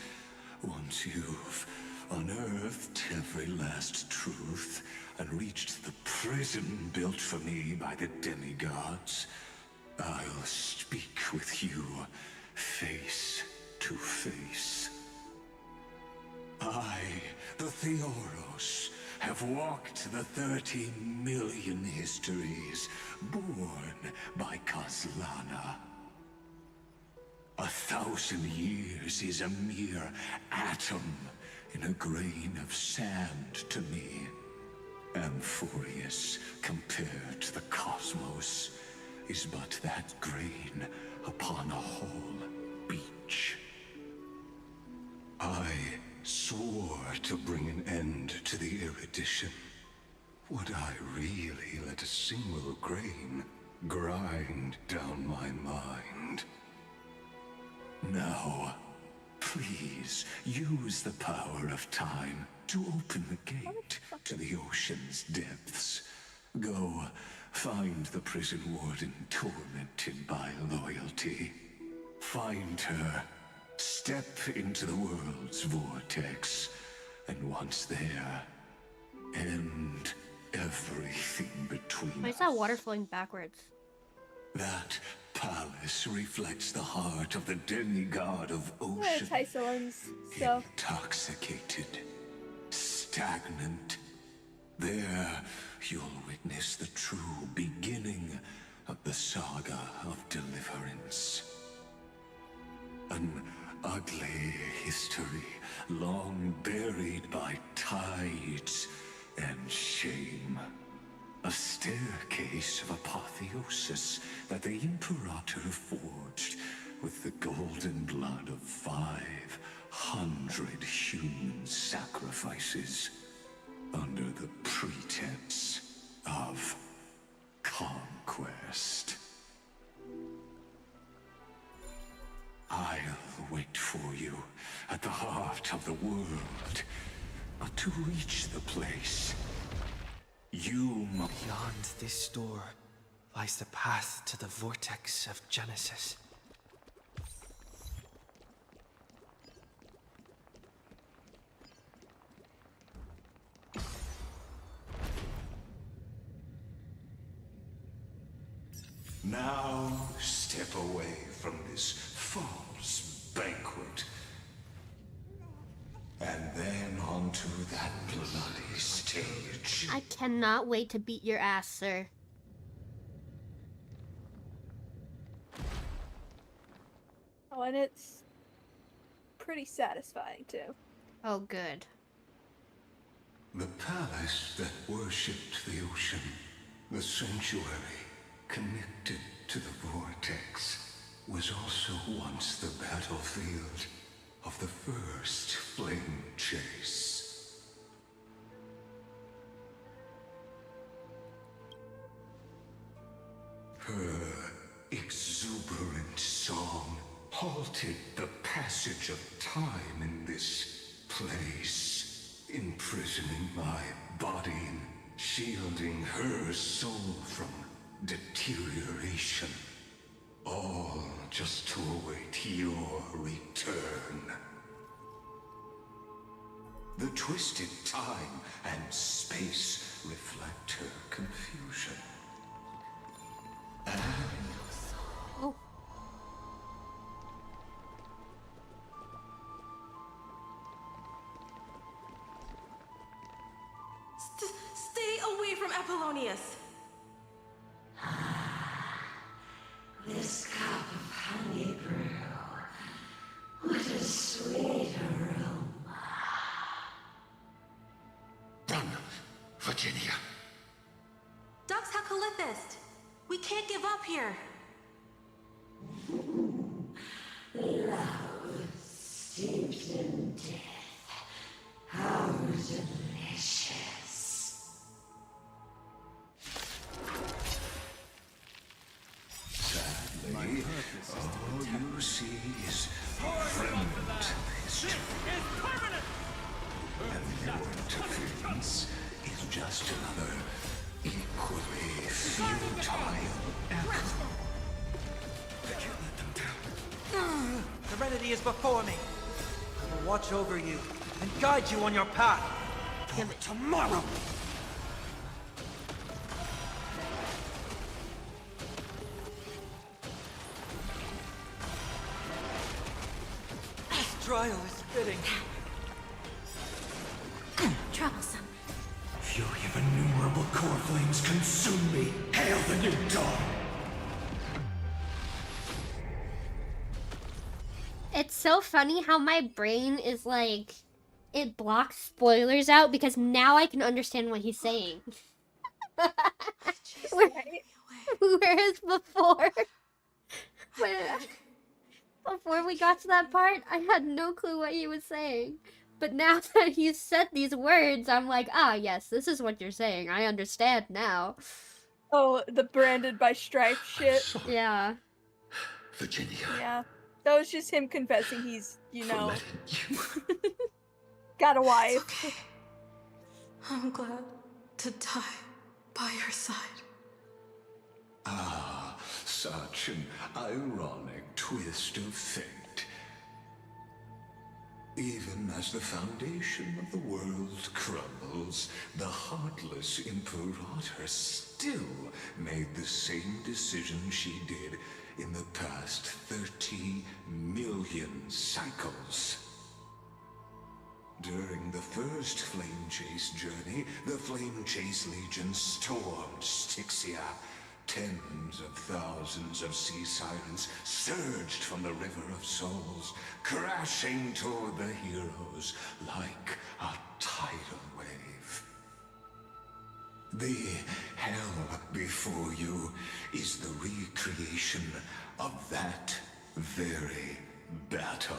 Once you've unearthed every last truth and reached the prison built for me by the demigods, I'll speak with you face to face. I, the Theoros, have walked the 30 million histories born by Kozlana. 1,000 years is a mere atom in a grain of sand to me. Amphorius, compared to the cosmos, is but that grain upon a whole beach. I swore to bring an end to the erudition. Would I really let a single grain grind down my mind? Now, please use the power of time to open the gate to the ocean's depths. Go find the prison warden tormented by loyalty. Find her. Step into the world's vortex, and once there, end everything between Why is that water flowing backwards? That palace reflects the heart of the demigod of Yeah, ocean. it's Hysolin's stuff. Intoxicated, stagnant. There, you'll witness the true beginning of the saga of deliverance. An ugly history, long buried by tides and shame. A staircase of apotheosis that the Imperator forged with the golden blood of 500 human sacrifices under the pretense of conquest. I'll wait for you at the heart of the world. But to reach the place, you must... Beyond this door lies the path to the vortex of Genesis. Now step away from this false banquet. And then onto that bloody stage. I cannot wait to beat your ass, sir. Oh, and it's pretty satisfying too. Oh, good. The palace that worshipped the ocean, the sanctuary connected to the vortex, was also once the battlefield of the first flame chase. Her exuberant song halted the passage of time in this place, imprisoning my body and shielding her soul from deterioration. All just to await your return. The twisted time and space reflect her confusion. And oh. Stay away from Apollonius! This cup of honey brew. What a sweet aroma. Run, Virginia. Dux Hakalithist! We can't give up here! Love steeped in death. How delicious. city is before me. I will watch over you and guide you on your path. For tomorrow! This trial is fitting. Troublesome. Fury of innumerable core flames consume me. Hail the new dawn! It's so funny how my brain is like, it blocks spoilers out because now I can understand what he's saying. Whereas before, before we got to that part, I had no clue what he was saying. But now that you said these words, I'm like, ah, yes, this is what you're saying. I understand now. Oh, the branded by Stripe shit. Yeah. Virginia. Yeah. That was just him confessing he's, you know, got a wife. Okay. I'm glad to die by your side. Ah, such an ironic twist of fate. Even as the foundation of the world crumbles, the heartless Imperator still made the same decision she did in the past 30 million cycles. During the first Flame Chase journey, the Flame Chase Legion stormed Styxia. Tens of thousands of sea sirens surged from the River of Souls, crashing toward the heroes like a tidal wave. The hell before you is the recreation of that very battle.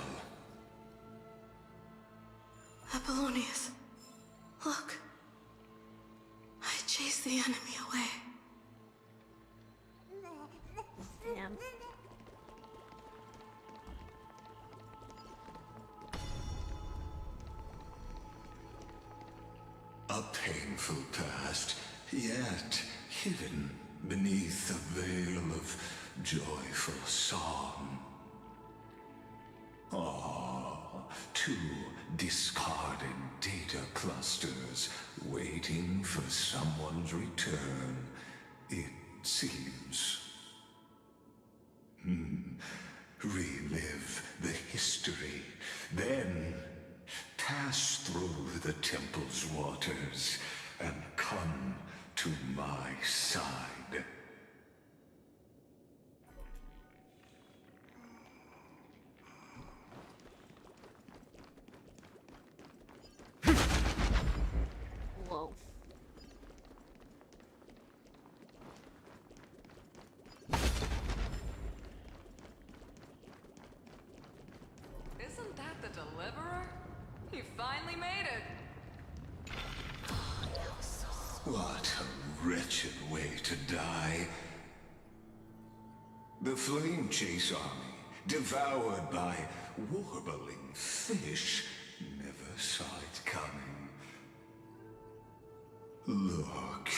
Apollonius, look. I chased the enemy away. Damn. A painful past, yet hidden beneath a veil of joyful song. Ah, two discarded data clusters waiting for someone's return, it seems. Relive the history, then pass through the temple's waters and come to my side. Whoa. Isn't that the Deliverer? You finally made it! What a wretched way to die. The Flame Chase army, devoured by warbling fish, never saw it coming. Look,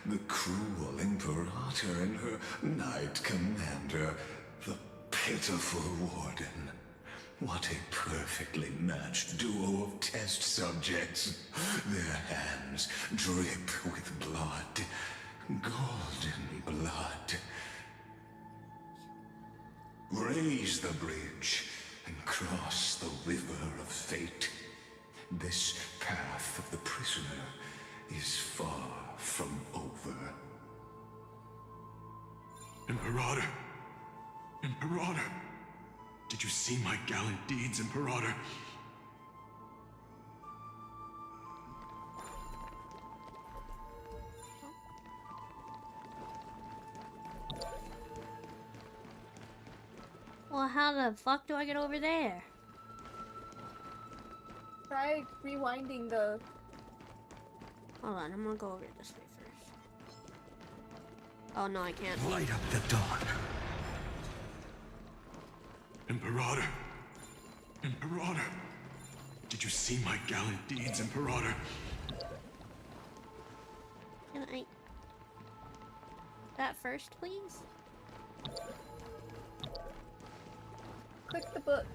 the cruel Imperator and her Knight Commander, the pitiful Warden. What a perfectly matched duo of test subjects. Their hands drip with blood. Golden blood. Raise the bridge and cross the river of fate. This path of the prisoner is far from over. Imperator! Imperator! Did you see my gallant deeds, Imperator? Well, how the fuck do I get over there? Try rewinding the... Hold on, I'm gonna go over this way first. Oh no, I can't. Light up the dawn. Imperator! Imperator! Did you see my gallant deeds, Imperator? Can I... That first, please? Click the book.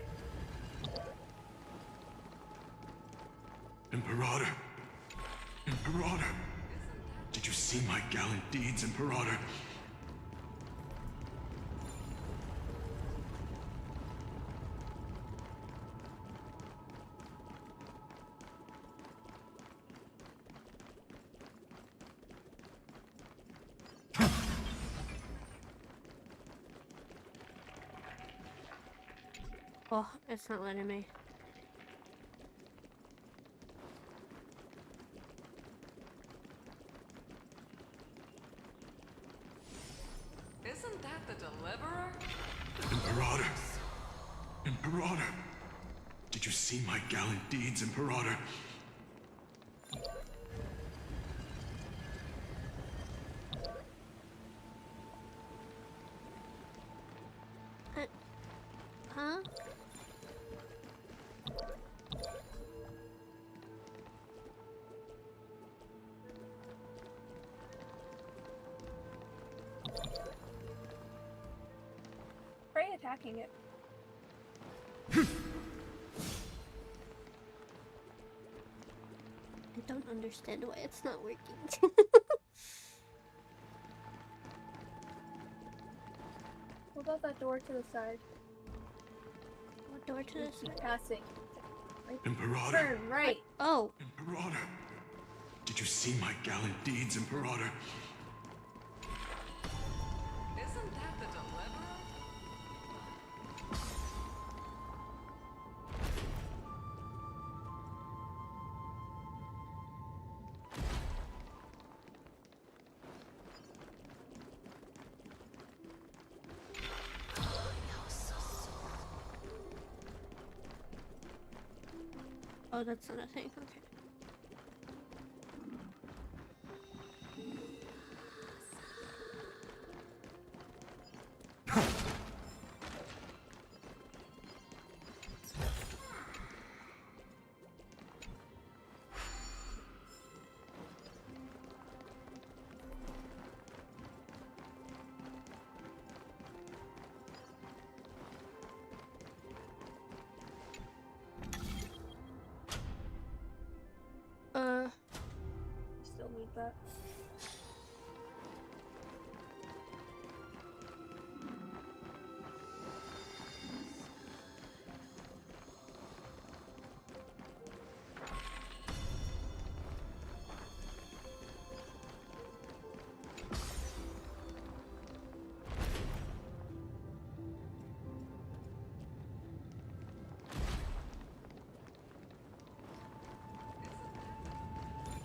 Imperator! Imperator! Did you see my gallant deeds, Imperator? Oh, it's not letting me. Isn't that the Deliverer? Imperator! Imperator! Did you see my gallant deeds, Imperator? Huh? Try attacking it. I don't understand why it's not working. What about that door to the side? What door to the side? Passing. Right. Imperator! Turn right. Oh. Imperator! Did you see my gallant deeds, Imperator? Isn't that the Deliverer? Oh, that's not a thing. Okay. Still need that.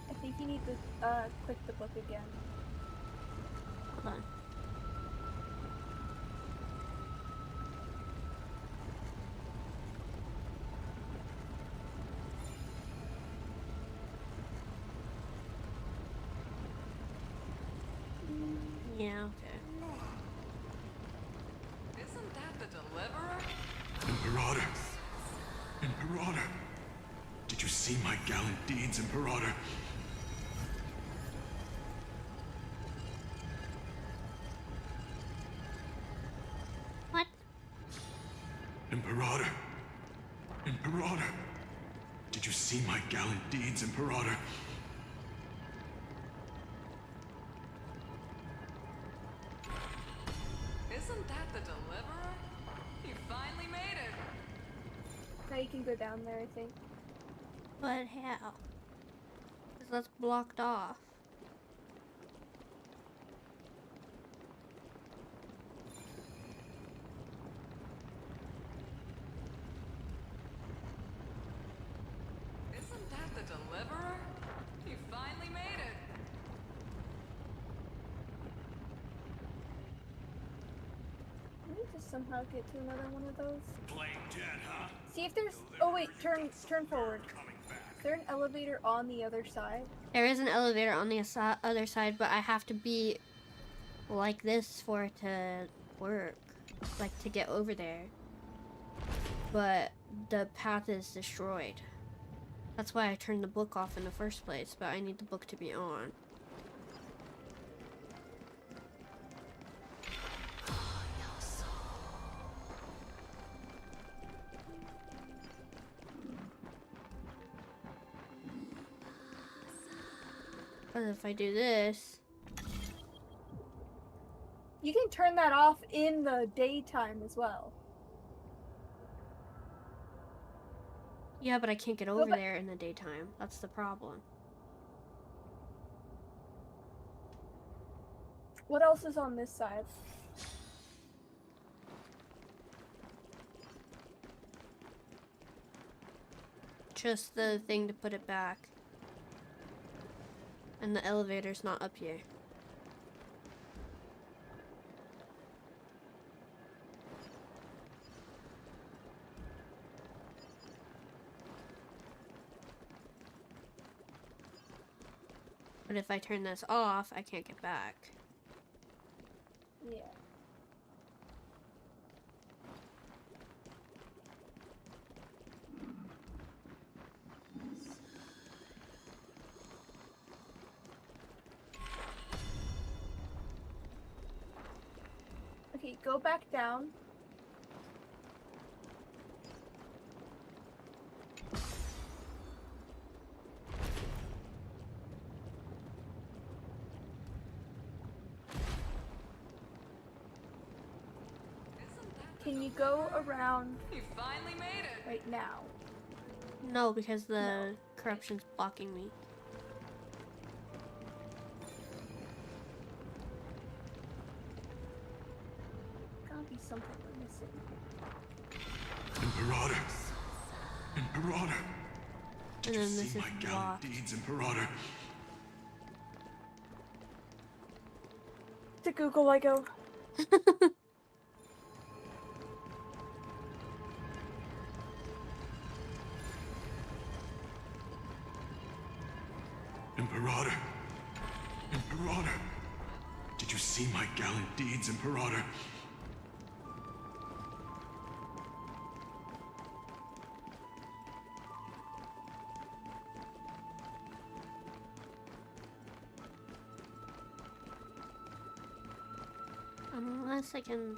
I think you need to click the book again. Hold on. Yeah, okay. Isn't that the Deliverer? Imperator! Imperator! Did you see my gallant deeds, Imperator? What? Imperator! Imperator! Did you see my gallant deeds, Imperator? Isn't that the Deliverer? You finally made it. Now you can go down there, I think. But how? Because that's blocked off. Isn't that the Deliverer? You finally made it. We need to somehow get to another one of those. Playing dead, huh? See if there's. Oh wait, turn forward. Is there an elevator on the other side? There is an elevator on the other side, but I have to be like this for it to work. Like, to get over there. But the path is destroyed. That's why I turned the book off in the first place, but I need the book to be on. But if I do this... You can turn that off in the daytime as well. Yeah, but I can't get over there in the daytime. That's the problem. What else is on this side? Just the thing to put it back. And the elevator's not up here. But if I turn this off, I can't get back. Yeah. Okay, go back down. Can you go around? You finally made it. Right now. No, because the corruption's blocking me. Gotta be something we're missing. Imperator. Imperator. And then this See is my gallant locked. deeds, Imperator. To Google I go. Imperator. Imperator. Did you see my gallant deeds, Imperator? Unless I can...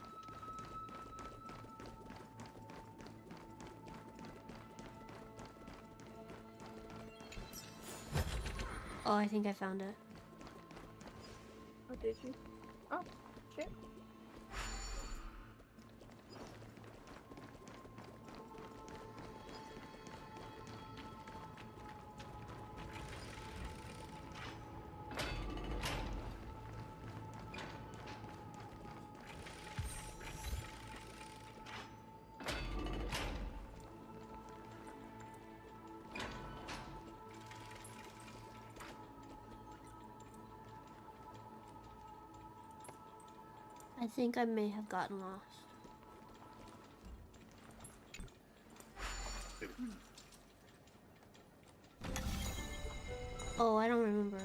Oh, I think I found it. Oh, did you? Oh, shit. I think I may have gotten lost. Oh, I don't remember.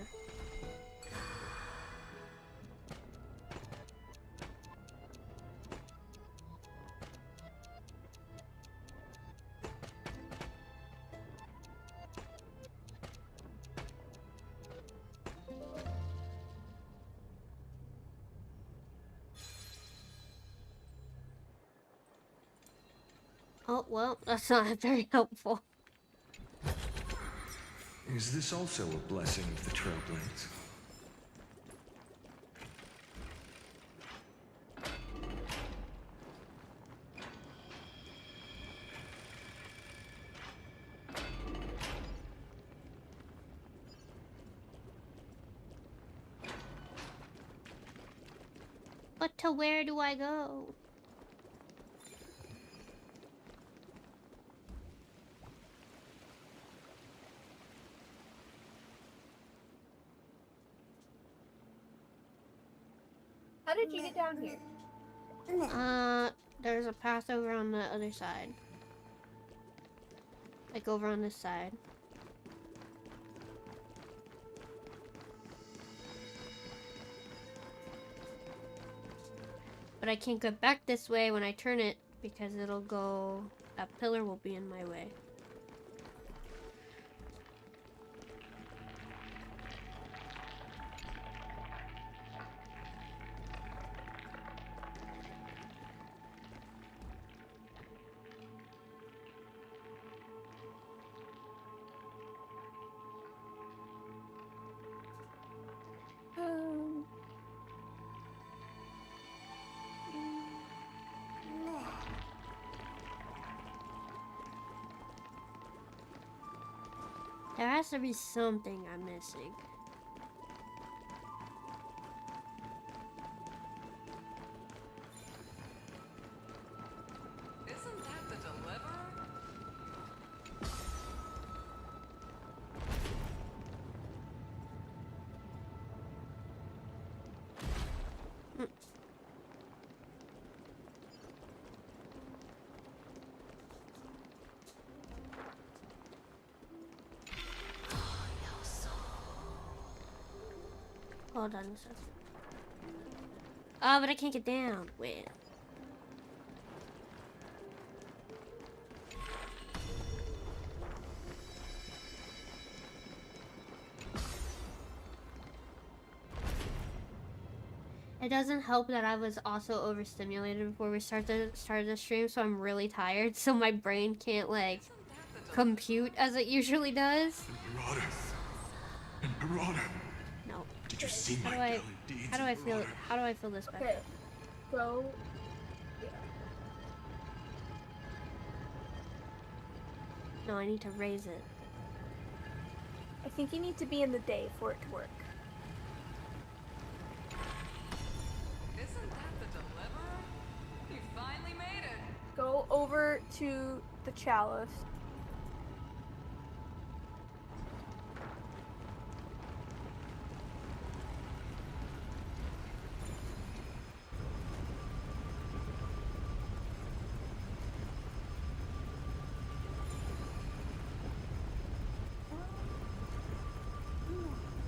Oh, well, that's not very helpful. Is this also a blessing of the Trailblades? But to where do I go? How did you get down here? There's a path over on the other side. Like over on this side. But I can't go back this way when I turn it because it'll go... That pillar will be in my way. There has to be something I'm missing. Isn't that the deliverer? Hold on a second. Oh, but I can't get down. Wait. It doesn't help that I was also overstimulated before we started the stream, so I'm really tired, so my brain can't like compute as it usually does. Marauder. Marauder. No. Did you see How my do I gallant deeds? how do I feel how do I feel this better? Okay. Go. Yeah. No, I need to raise it. I think you need to be in the day for it to work. Isn't that the deliverer? You finally made it. Go over to the chalice.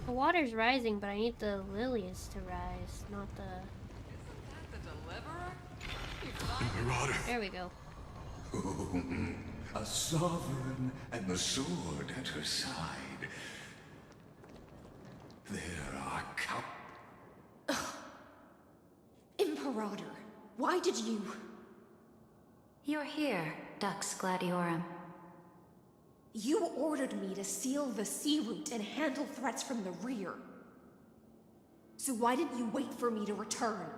The water's rising, but I need the lilies to rise, not the... Isn't that the deliverer? You finally... Marauder. There we go. A sovereign and the sword at her side. There are Imperator, why did you... You're here, Dux Gladiorum. You ordered me to seal the sea route and handle threats from the rear. So why didn't you wait for me to return?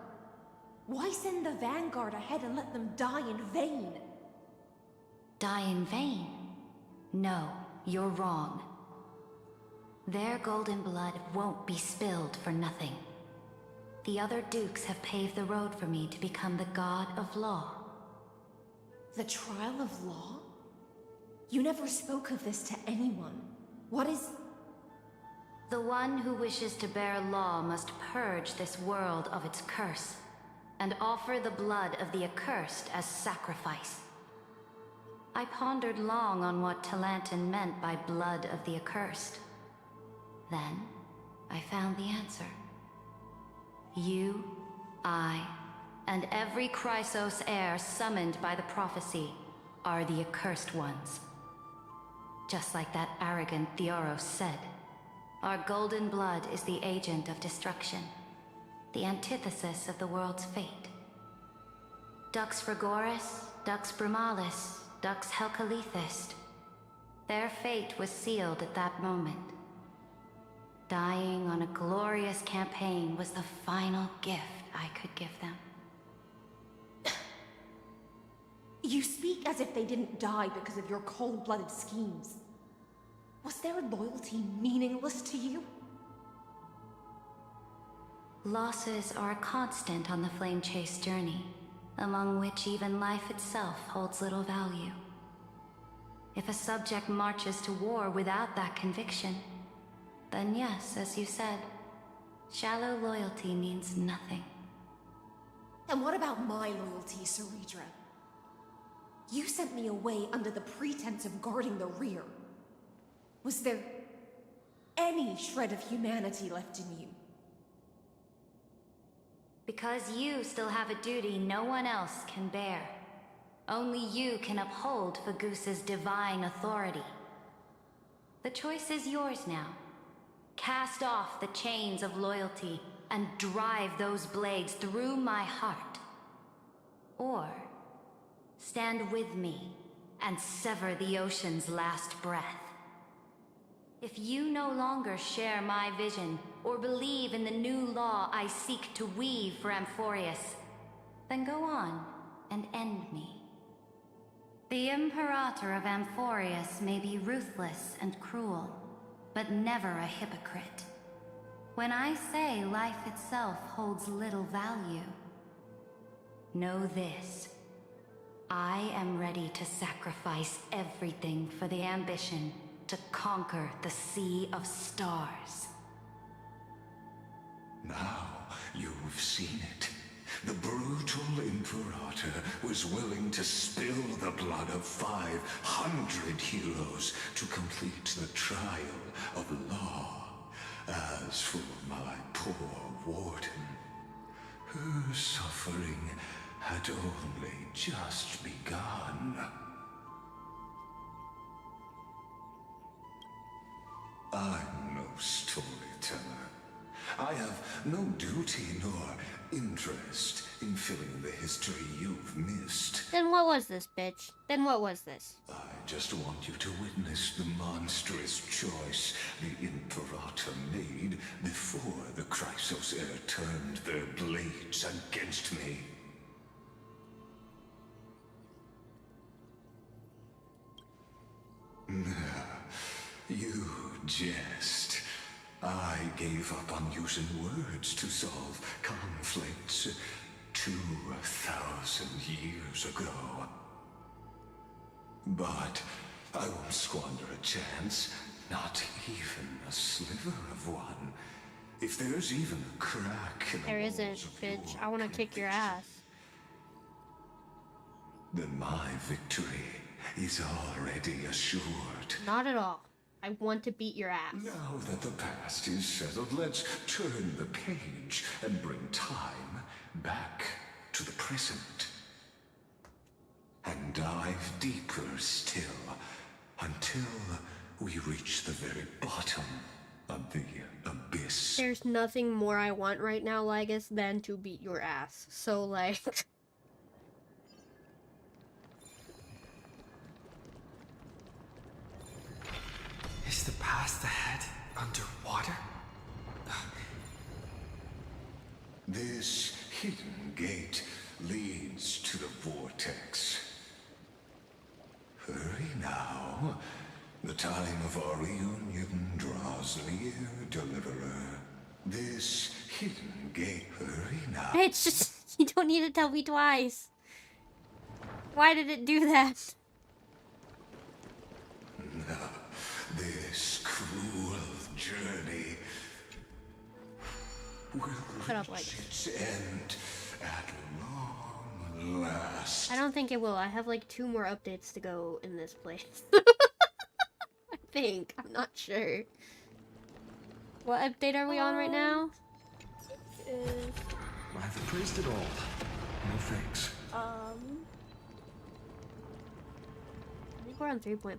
Why send the vanguard ahead and let them die in vain? Die in vain? No, you're wrong. Their golden blood won't be spilled for nothing. The other dukes have paved the road for me to become the god of law. The trial of law? You never spoke of this to anyone. What is... The one who wishes to bear law must purge this world of its curse, and offer the blood of the accursed as sacrifice. I pondered long on what Talantin meant by blood of the accursed. Then, I found the answer. You, I, and every Chrysos heir summoned by the prophecy are the accursed ones. Just like that arrogant Theoros said, our golden blood is the agent of destruction, the antithesis of the world's fate. Dux Frigoris, Dux Brumalis, Dux Helcalethist. Their fate was sealed at that moment. Dying on a glorious campaign was the final gift I could give them. You speak as if they didn't die because of your cold-blooded schemes. Was their loyalty meaningless to you? Losses are a constant on the Flame Chase journey, among which even life itself holds little value. If a subject marches to war without that conviction, then yes, as you said, shallow loyalty means nothing. And what about my loyalty, Ceridra? You sent me away under the pretense of guarding the rear. Was there any shred of humanity left in you? Because you still have a duty no one else can bear. Only you can uphold Fagoos's divine authority. The choice is yours now. Cast off the chains of loyalty and drive those blades through my heart. Or stand with me and sever the ocean's last breath. If you no longer share my vision or believe in the new law I seek to weave for Amphorius, then go on and end me. The Imperator of Amphorius may be ruthless and cruel, but never a hypocrite. When I say life itself holds little value, know this. I am ready to sacrifice everything for the ambition to conquer the Sea of Stars. Now you've seen it. The brutal Imperator was willing to spill the blood of 500 heroes to complete the trial of law. As for my poor warden, her suffering had only just begun. I'm no storyteller. I have no duty nor interest in filling the history you've missed. Then what was this, bitch? Then what was this? I just want you to witness the monstrous choice the Imperator made before the Chrysos Heir turned their blades against me. You jest. I gave up on using words to solve conflicts 2,000 years ago. But I won't squander a chance, not even a sliver of one. If there's even a crack in the There walls isn't, of bitch. your I want to kick your ass. then my victory is already assured. Not at all. I want to beat your ass. Now that the past is settled, let's turn the page and bring time back to the present. And dive deeper still, until we reach the very bottom of the abyss. There's nothing more I want right now, Lygus, than to beat your ass. So, like... Is the path ahead underwater? This hidden gate leads to the vortex. Hurry now. The time of our reunion draws near, Deliverer. This hidden gate. Hurry now. It's just... You don't need to tell me twice. Why did it do that? Now, this cruel journey will reach its end at long last. I don't think it will. I have like 2 more updates to go in this place. I think. I'm not sure. What update are we on right now? I've appraised it all. No thanks. I think we're on 3.5.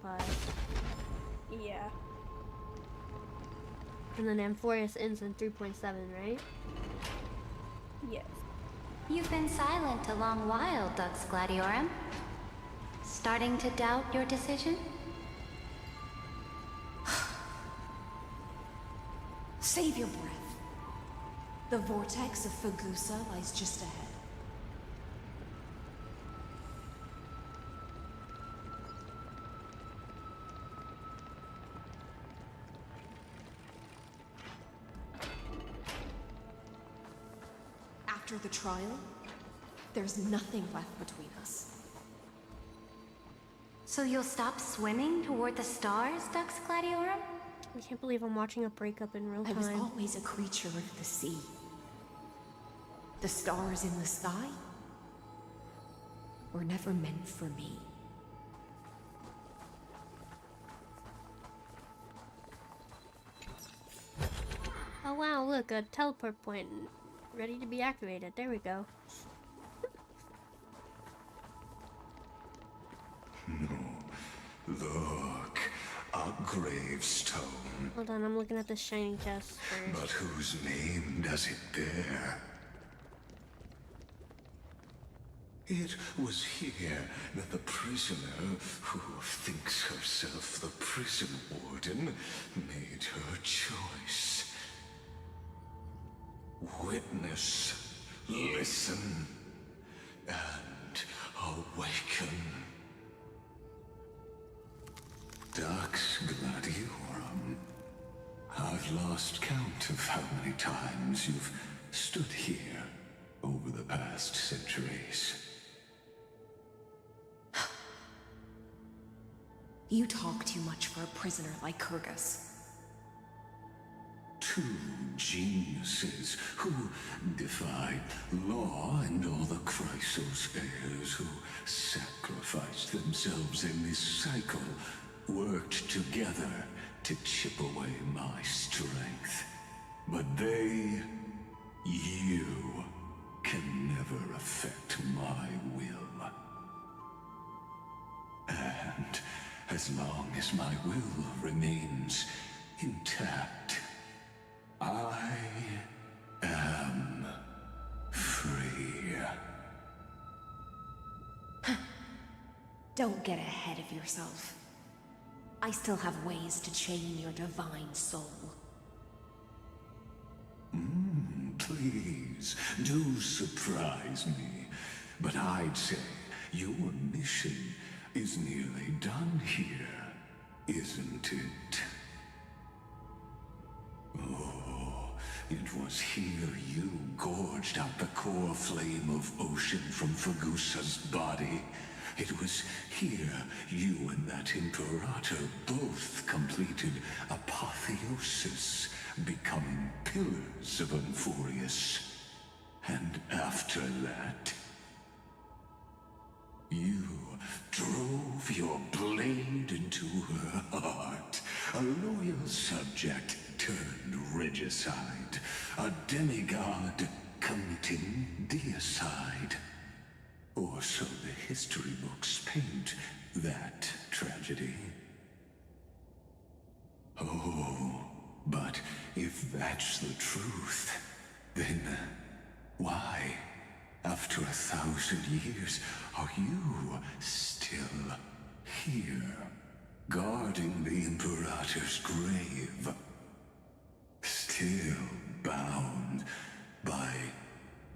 Yeah. And then Amphorius ends in 3.7, right? Yes. You've been silent a long while, Dux Gladiorum. Starting to doubt your decision? Save your breath. The vortex of Fagusa lies just ahead. After the trial, there's nothing left between us. So you'll stop swimming toward the stars, Dux Gladiorum? I can't believe I'm watching a breakup in real time. I was always a creature of the sea. The stars in the sky were never meant for me. Oh wow, look, a teleport point ready to be activated. There we go. Look, a gravestone. Hold on, I'm looking at the shiny chest first. But whose name does it bear? It was here that the prisoner, who thinks herself the prison warden, made her choice. Witness, listen, and awaken. Lux Gladiorum. I've lost count of how many times you've stood here over the past centuries. You talk too much for a prisoner like Kyrgyz. Two geniuses who defied law and all the Chrysospheres who sacrificed themselves in this cycle worked together to chip away my strength. But they, you, can never affect my will. And as long as my will remains intact, I am free. Don't get ahead of yourself. I still have ways to chain your divine soul. Please, do surprise me. But I'd say your mission is nearly done here, isn't it? Oh, it was here you gorged out the core flame of ocean from Fagusa's body. It was here you and that Imperator both completed apotheosis, becoming pillars of Euphorius. And after that, you drove your blade into her heart, a loyal subject turned regicide, a demigod committing deicide. Or so the history books paint that tragedy. Oh, but if that's the truth, then why, after 1,000 years, are you still here, guarding the Imperator's grave? Still bound by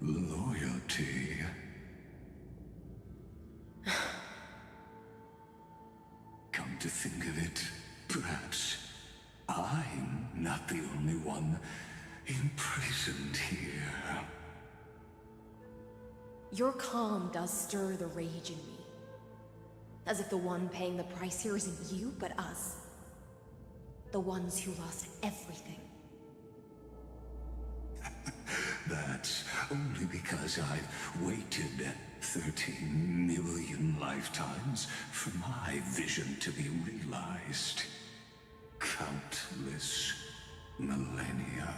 loyalty? Come to think of it, perhaps I'm not the only one imprisoned here. Your calm does stir the rage in me. As if the one paying the price here isn't you, but us. The ones who lost everything. That's only because I've waited 13 million lifetimes for my vision to be realized. Countless millennia.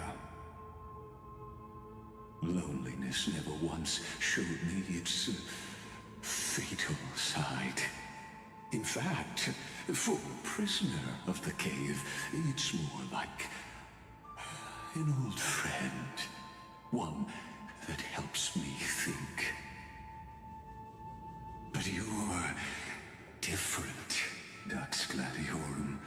Loneliness never once showed me its fatal side. In fact, for a prisoner of the cave, it's more like an old friend. One that helps me think. But you're different, Dux Gladiorum.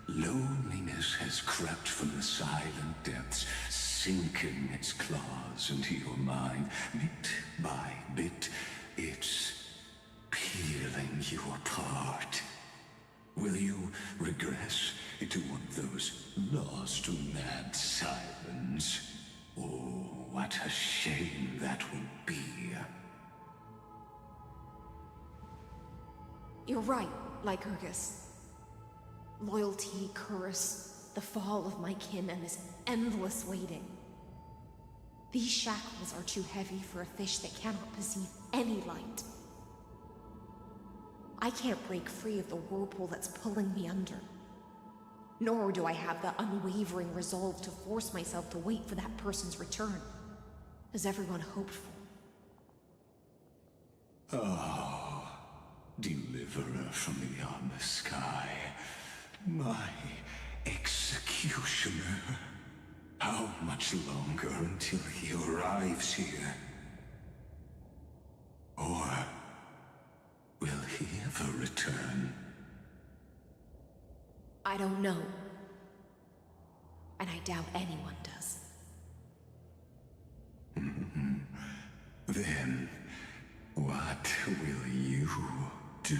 Loneliness has crept from the silent depths, sinking its claws into your mind. Bit by bit, it's peeling you apart. Will you regress into one of those lost mad sirens? Oh, what a shame that will be. You're right, Lycurgus. Loyalty, curse, the fall of my kin, and this endless waiting. These shackles are too heavy for a fish that cannot perceive any light. I can't break free of the whirlpool that's pulling me under. Nor do I have the unwavering resolve to force myself to wait for that person's return, as everyone hoped for. Oh, deliverer from beyond the sky, my executioner. How much longer until he arrives here? Or will he ever return? I don't know. And I doubt anyone does. Then, what will you do?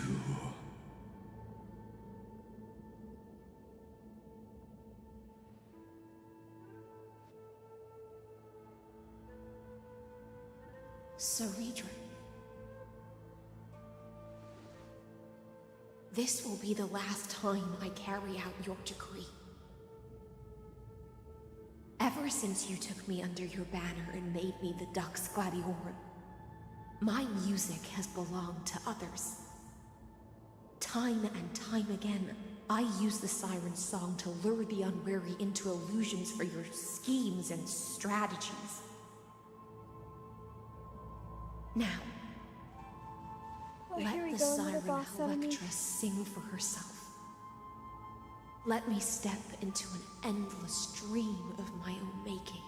Ceredra. This will be the last time I carry out your decree. Ever since you took me under your banner and made me the Dux Gladiorum, my music has belonged to others. Time and time again, I use the Siren's song to lure the unwary into illusions for your schemes and strategies. Now, let the Siren Electra sing for herself. Let me step into an endless dream of my own making.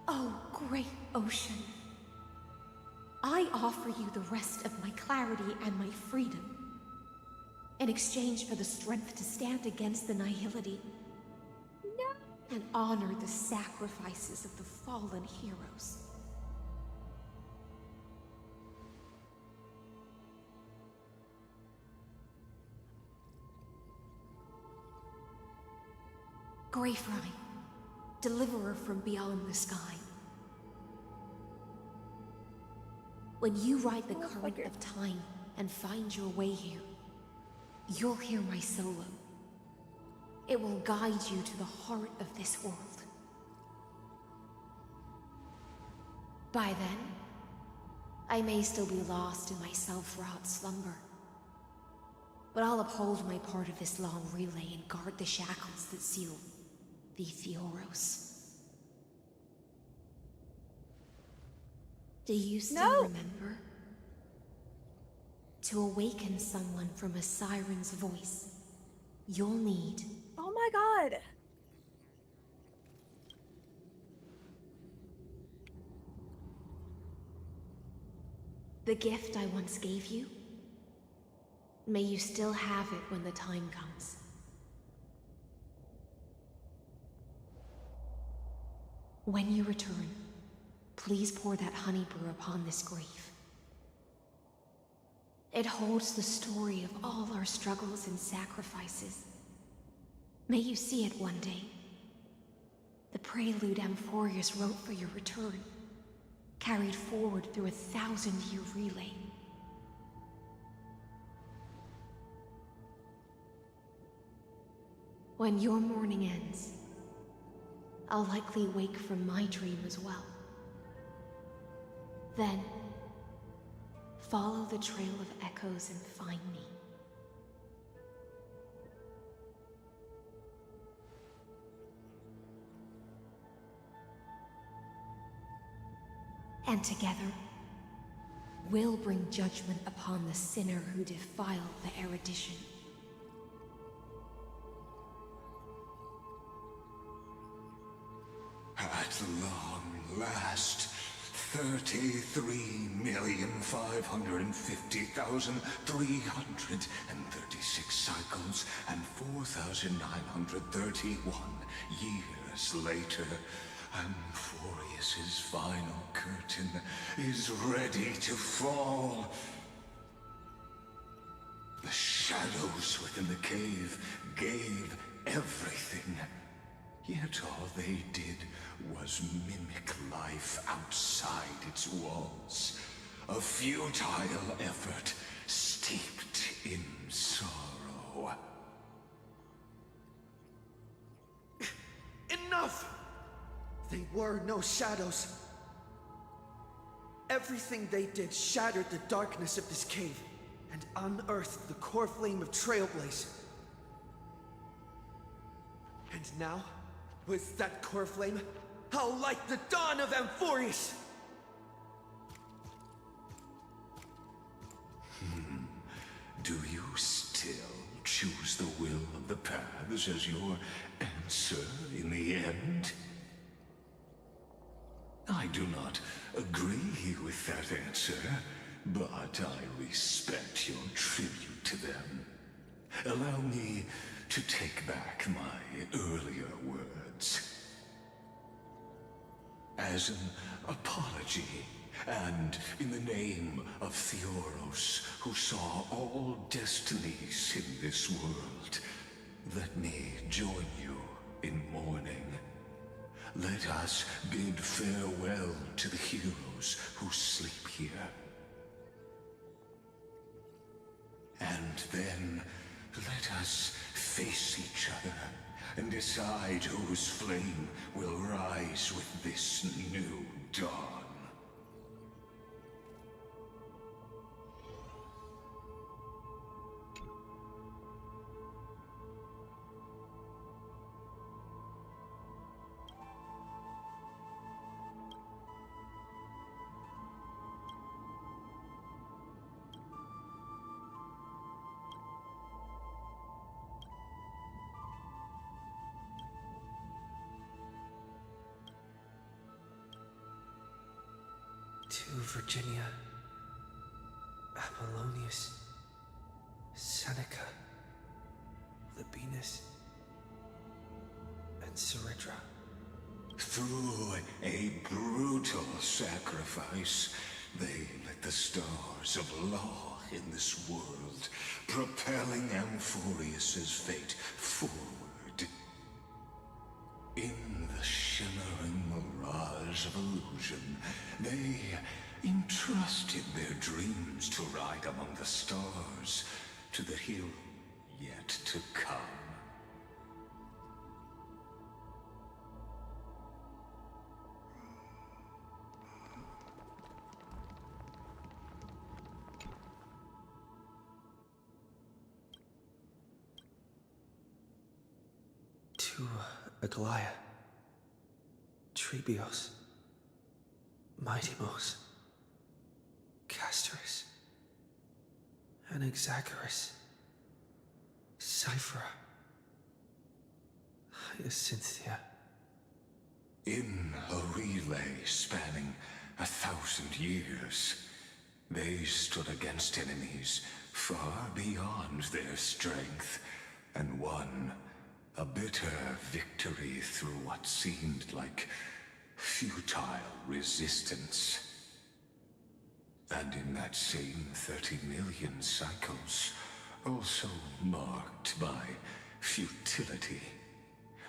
Oh, great ocean. I offer you the rest of my clarity and my freedom, in exchange for the strength to stand against the nihility and honor the sacrifices of the fallen heroes. Greyfry, deliverer from beyond the sky. When you ride the current of time and find your way here, you'll hear my solo. It will guide you to the heart of this world. By then, I may still be lost in my self-wrought slumber, but I'll uphold my part of this long relay and guard the shackles that seal VTUBER. Do you still remember? To awaken someone from a siren's voice, you'll need... Oh my god! The gift I once gave you? May you still have it when the time comes. When you return, please pour that honey brew upon this grave. It holds the story of all our struggles and sacrifices. May you see it one day. The prelude Amphorius wrote for your return, carried forward through a 1,000-year relay. When your morning ends, I'll likely wake from my dream as well. Then, follow the trail of echoes and find me. And together, we'll bring judgment upon the sinner who defiled the erudition. At long last, 33,550,336 cycles and 4,931 years later, Amphorius's final curtain is ready to fall. The shadows within the cave gave everything. Yet all they did was mimic life outside its walls. A futile effort steeped in sorrow. Enough! They were no shadows. Everything they did shattered the darkness of this cave and unearthed the core flame of Trailblaze. And now, with that core flame, I'll light the dawn of Amphorius! Do you still choose the will of the paths as your answer in the end? I do not agree with that answer, but I respect your tribute to them. Allow me to take back my earlier words. As an apology, and in the name of Theoros, who saw all destinies in this world, let me join you in mourning. let us bid farewell to the heroes who sleep here. And then let us face each other and decide whose flame will rise with this new dawn. To Virginia, Apollonius, Seneca, Libinus, and Ceridra. Through a brutal sacrifice, they lit the stars of law in this world, propelling Amphorius's fate forward. In the shimmering mirage of illusion, they entrusted their dreams to ride among the stars to the hero yet to come. To Aglaia, Trebios, Mightimos, Castorus, Anaxagoras, Cyphera, Hyacinthia. In a relay spanning 1,000 years, they stood against enemies far beyond their strength and won a bitter victory through what seemed like futile resistance. And in that same 30 million cycles, also marked by futility,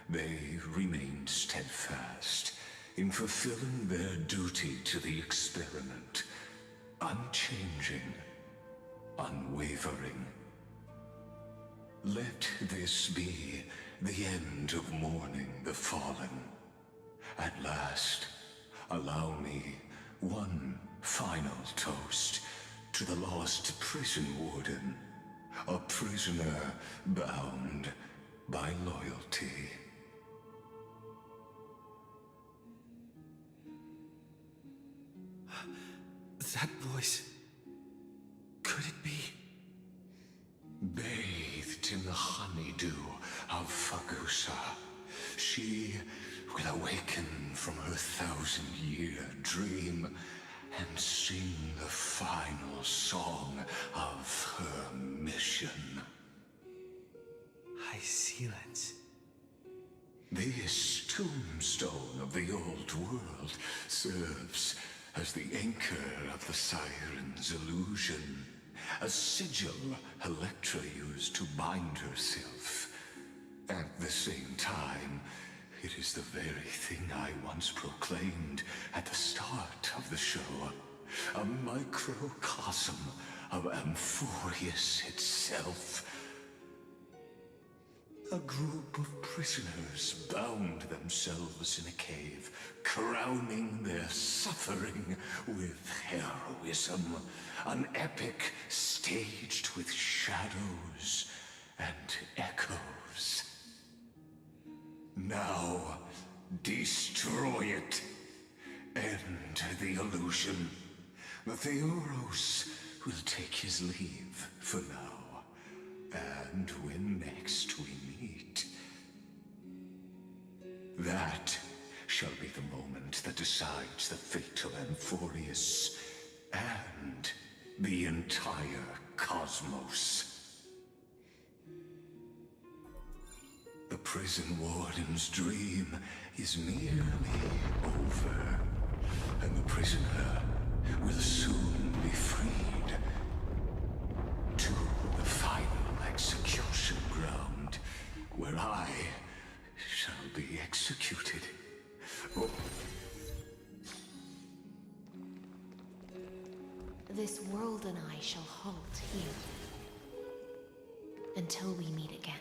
they remained steadfast in fulfilling their duty to the experiment, unchanging, unwavering. Let this be the end of mourning the fallen. At last, allow me one final toast to the lost prison warden, a prisoner bound by loyalty. That voice... could it be? Bathed in the honeydew of Fagusa, she will awaken from her 1,000-year dream and sing the final song of her mission. Hyacinthia. This tombstone of the old world serves as the anchor of the siren's illusion, a sigil Electra used to bind herself. At the same time, it is the very thing I once proclaimed at the start of the show, a microcosm of Amphorius itself. A group of prisoners bound themselves in a cave, crowning their suffering with heroism. An epic staged with shadows and echoes. Now, destroy it. End the illusion. The Theoros will take his leave for now. And when next we meet, that shall be the moment that decides the fate of Amphorius and the entire cosmos. The prison warden's dream is nearly over, and the prisoner will soon be freed to the final execution ground, where I shall be executed shall halt here. Until we meet again.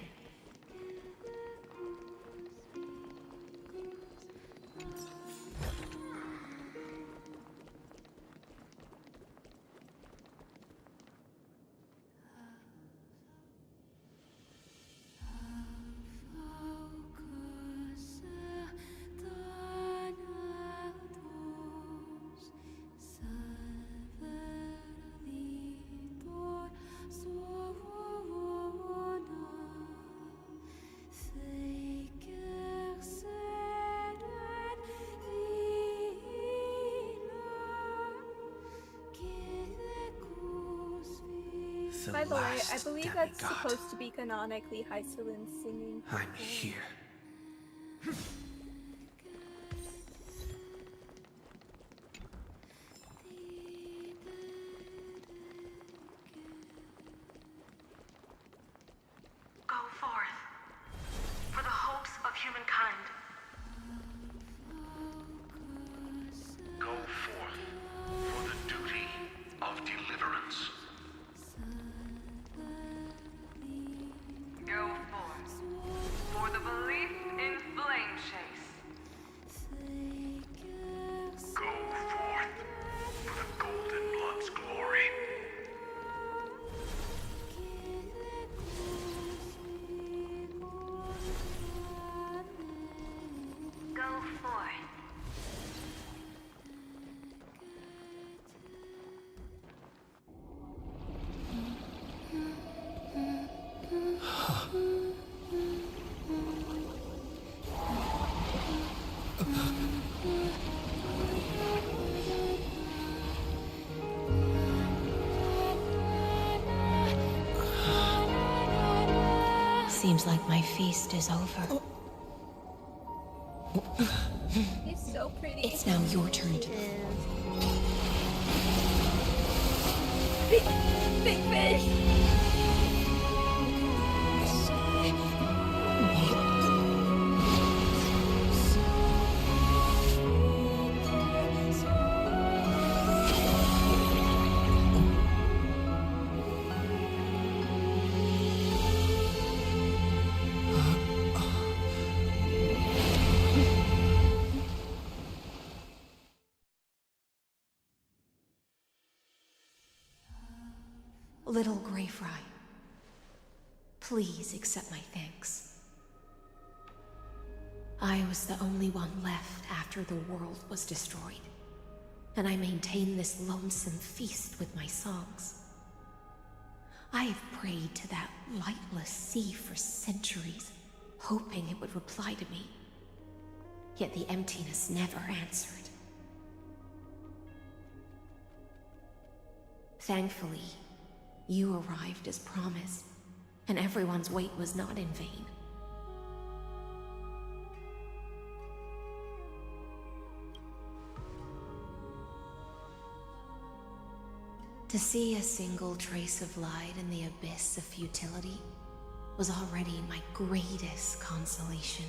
By the way, I believe that's supposed to be canonically Hycelyn singing. I'm here. Go forth for the hopes of humankind. Go forth for the duty of deliverance. Go forth for the belief in flame chase. Go forth for the Golden Blood's glory. Go forth. Seems like my feast is over. He's so pretty. It's now your turn to Big fish! Little Grey Fry, please accept my thanks. I was the only one left after the world was destroyed, and I maintained this lonesome feast with my songs. I have prayed to that lightless sea for centuries, hoping it would reply to me. Yet the emptiness never answered. Thankfully, you arrived as promised, and everyone's wait was not in vain. To see a single trace of light in the abyss of futility was already my greatest consolation.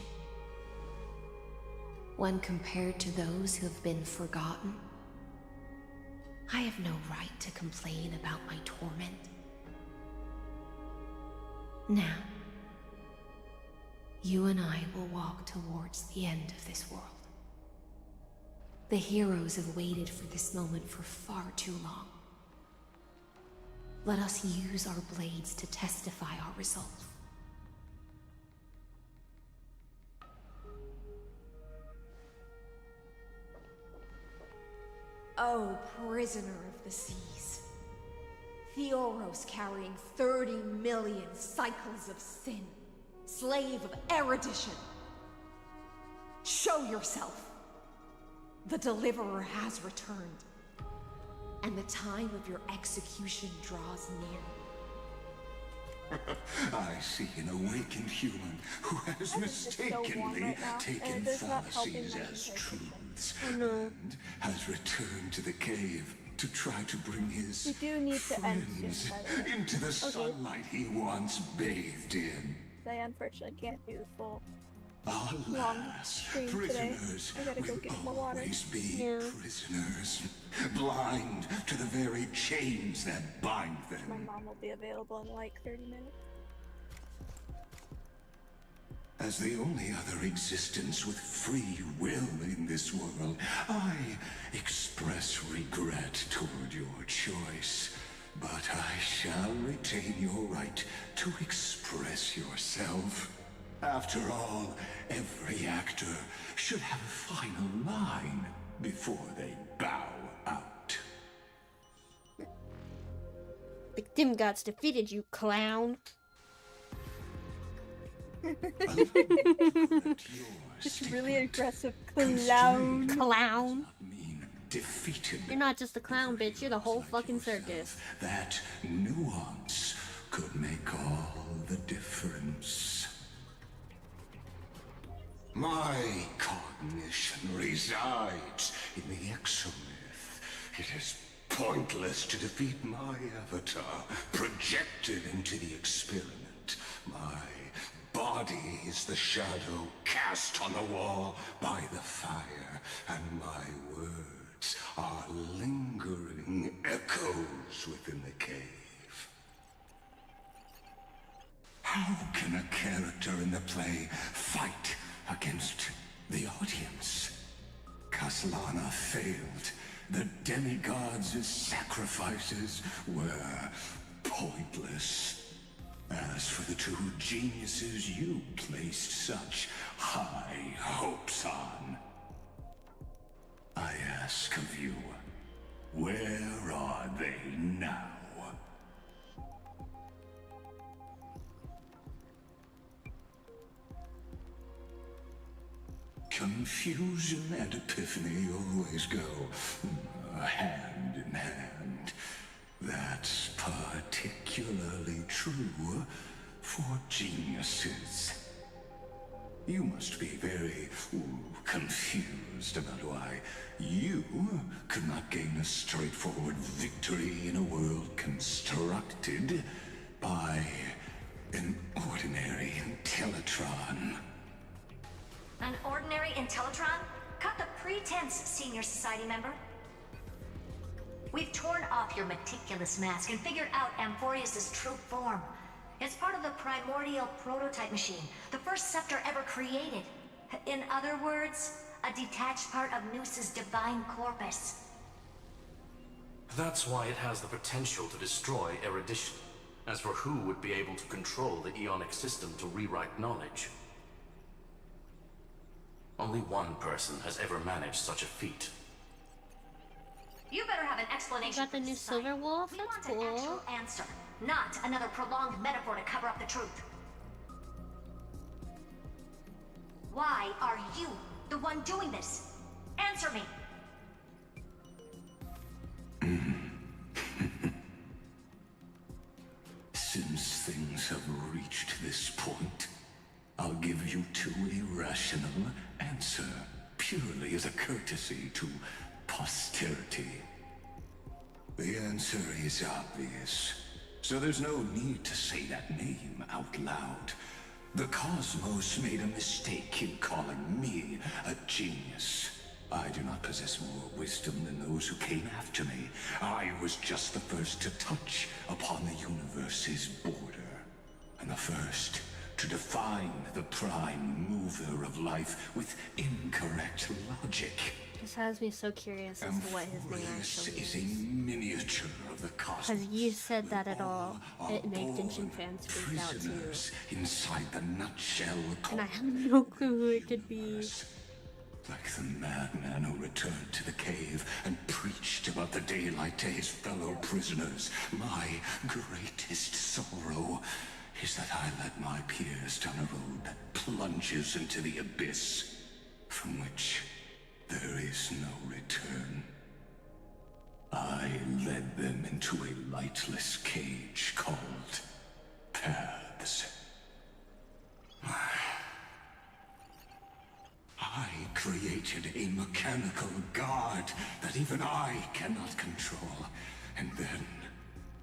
When compared to those who have been forgotten, I have no right to complain about my torment. Now, you and I will walk towards the end of this world. The heroes have waited for this moment for far too long. Let us use our blades to testify our resolve. Oh, prisoner of the seas. Theoros carrying 30 million cycles of sin. Slave of erudition. Show yourself. The Deliverer has returned. And the time of your execution draws near. I see an awakened human who has mistakenly taken fallacies as truths and has returned to the cave to try to bring his friends into the sunlight he once bathed in. I unfortunately can't do the full. long stream today. I gotta go get more water. Always be prisoners, blind to the very chains that bind them. My mom will be available in like 30 minutes. As the only other existence with free will in this world, I express regret toward your choice. But I shall retain your right to express yourself. After all, every actor should have a final line before they bow out. The Dim Gods defeated you, clown. Just really aggressive clown. Clown. Defeated. You're not just a clown, bitch. You're the whole fucking circus. That nuance could make all the difference. My cognition resides in the exomyth. It is pointless to defeat my avatar, projected into the experiment. My body is the shadow cast on the wall by the fire, and my words are lingering echoes within the cave. How can a character in the play fight against the audience? Kaslana failed. The demigods' sacrifices were pointless. As for the two geniuses you placed such high hopes on, I ask of you, where are they now? Confusion and epiphany always go hand in hand. That's particularly true for geniuses. You must be very confused about why you could not gain a straightforward victory in a world constructed by an ordinary Intellitron. An ordinary Intellitron? Cut the pretense, senior society member. We've torn off your meticulous mask and figured out Amphorius' true form. It's part of the primordial prototype machine, the first scepter ever created. In other words, a detached part of Noos's divine corpus. That's why it has the potential to destroy erudition. As for who would be able to control the Eonic system to rewrite knowledge, only one person has ever managed such a feat. You better have an explanation. You got the new Silver Wolf? That's cool. An actual answer, not another prolonged metaphor to cover up the truth. Why are you the one doing this? Answer me. Since things have reached this point, I'll give you two irrational answer, purely as a courtesy to posterity. The answer is obvious, so there's no need to say that name out loud. The cosmos made a mistake in calling me a genius. I do not possess more wisdom than those who came after me. I was just the first to touch upon the universe's border, and the first to define the prime mover of life with incorrect logic. This has me so curious as to what his name actually is a miniature of the cosmos. Because you said that at all, it made Genshin fans freak out too. Inside the nutshell, and I have no clue who it could be. Like the madman who returned to the cave and preached about the daylight to his fellow prisoners. My greatest sorrow is that I led my peers down a road that plunges into the abyss, from which there is no return. I led them into a lightless cage called Paths. I created a mechanical guard that even I cannot control, and then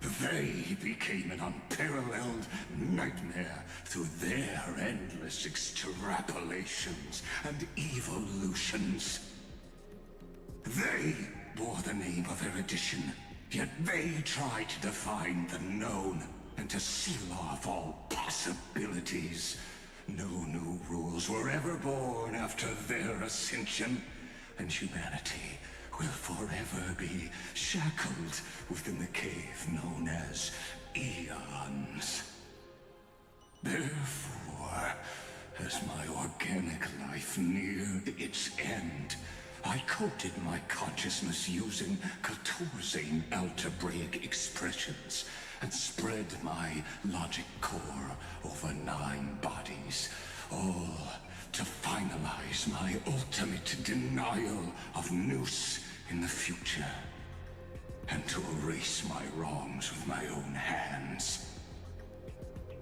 They became an unparalleled nightmare through their endless extrapolations and evolutions. They bore the name of erudition, yet they tried to define the known and to seal off all possibilities. No new rules were ever born after their ascension, and humanity will forever be shackled within the cave known as eons. Therefore, as my organic life neared its end, I coded my consciousness using 14 algebraic expressions and spread my logic core over 9 bodies, all to finalize my ultimate denial of Noose in the future, and to erase my wrongs with my own hands.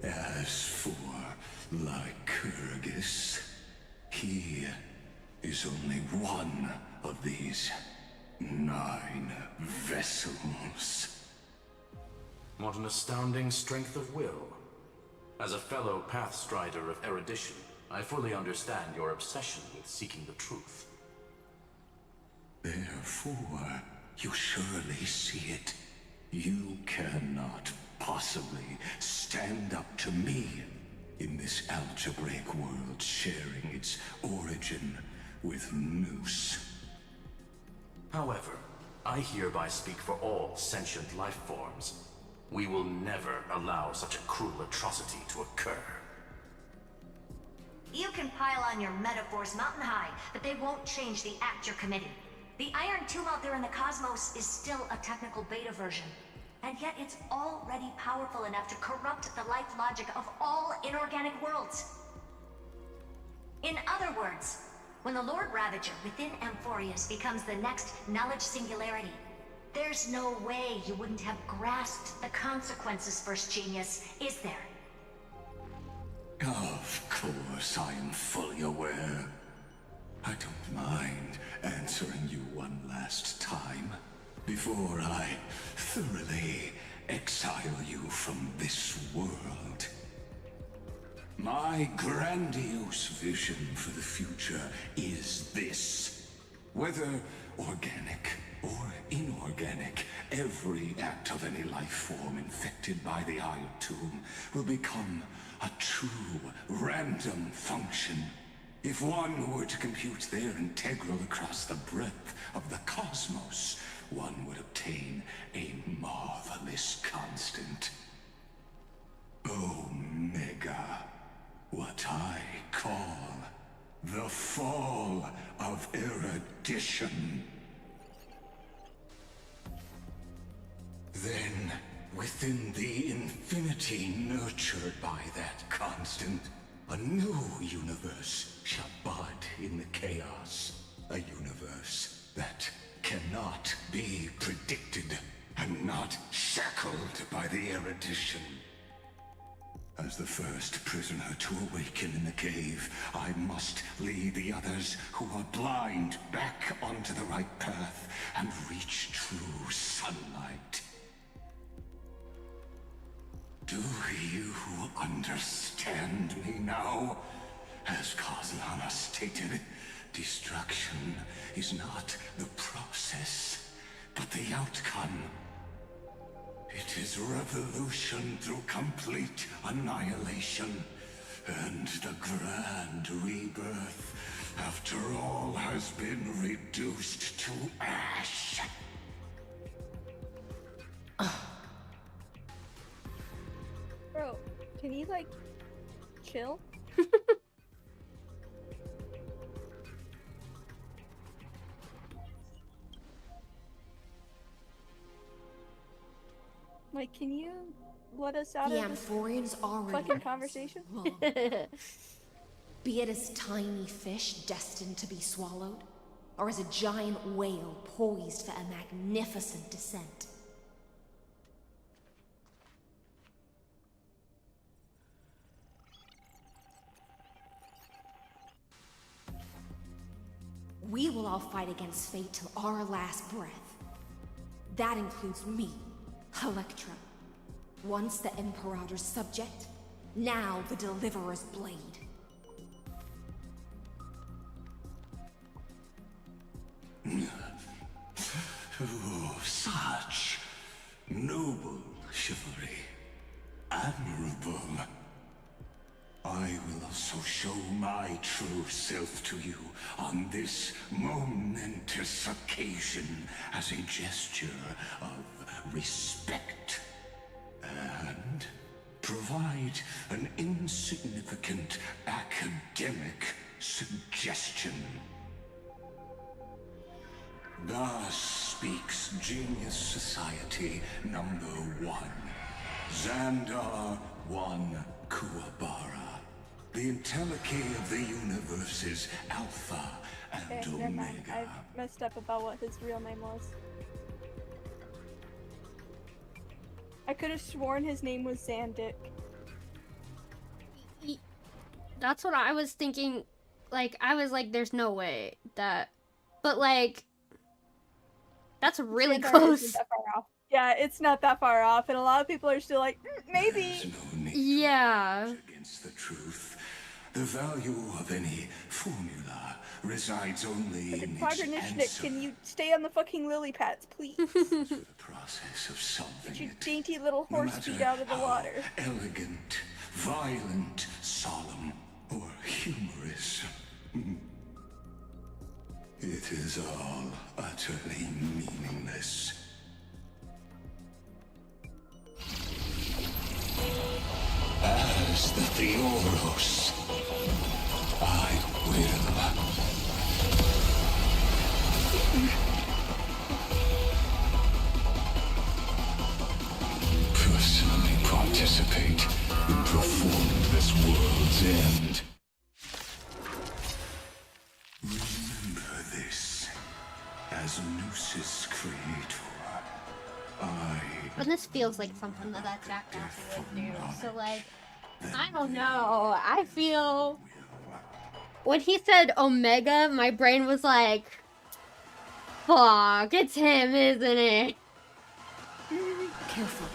As for Lycurgus, he is only one of these 9 vessels. What an astounding strength of will. As a fellow pathstrider of erudition, I fully understand your obsession with seeking the truth. Therefore, you surely see it. You cannot possibly stand up to me in this algebraic world sharing its origin with Noose. However, I hereby speak for all sentient life forms. We will never allow such a cruel atrocity to occur. You can pile on your metaphors mountain high, but they won't change the act you're committing. The Iron Tomb out there in the cosmos is still a technical beta version, and yet it's already powerful enough to corrupt the life logic of all inorganic worlds. In other words, when the Lord Ravager within Amphorius becomes the next knowledge singularity, there's no way you wouldn't have grasped the consequences, First Genius, is there? Of course, I am fully aware. I don't mind answering you one last time, before I thoroughly exile you from this world. My grandiose vision for the future is this. Whether organic or inorganic, every act of any life form infected by the Iron Tomb will become a true random function. If one were to compute their integral across the breadth of the cosmos, one would obtain a marvelous constant. Omega. What I call the fall of erudition. Then, within the infinity nurtured by that constant, a new universe shall bud in the chaos. A universe that cannot be predicted and not shackled by the erudition. As the first prisoner to awaken in the cave, I must lead the others who are blind back onto the right path and reach true sunlight. Do you understand me now? As Kozlana stated, destruction is not the process, but the outcome. It is revolution through complete annihilation, and the grand rebirth, after all has been reduced to ash. Bro, can you, like, chill? Like, can you let us out The of this Amphorians already fucking conversation? Be it as tiny fish destined to be swallowed, or as a giant whale poised for a magnificent descent. We will all fight against fate till our last breath. That includes me, Electra, Once the Imperator's subject, now the Deliverer's blade. Oh, such noble chivalry. Admirable. I will also show my true self to you on this momentous occasion as a gesture of respect. And provide an insignificant academic suggestion. Thus speaks Genius Society number 1. Xandar 1 Kuwabara. The Entelechy of the universe's Alpha and Okay, never mind. Omega. I messed up about what his real name was. I could have sworn his name was Zandik. That's what I was thinking. Like, I was like, there's no way that... But, like... That's really Xandar close. isn't that far off. Yeah, it's not that far off, and a lot of people are still like, maybe. Yeah. Against the truth. The value of any formula resides only in its Pogernishnik, answer. can you stay on the fucking lily pads, please? The process of solving Get your it. dainty little No horse matter feet out of the how water. Elegant, violent, solemn, or humorous. It is all utterly meaningless. As the Theoros, I will. Personally participate in performing this world's end. Remember this. As Noos's creator, And this feels like something that Jack Nappy would do. So, like, I don't know. I feel... When he said Omega, my brain was like... Fuck, it's him, isn't it? Careful.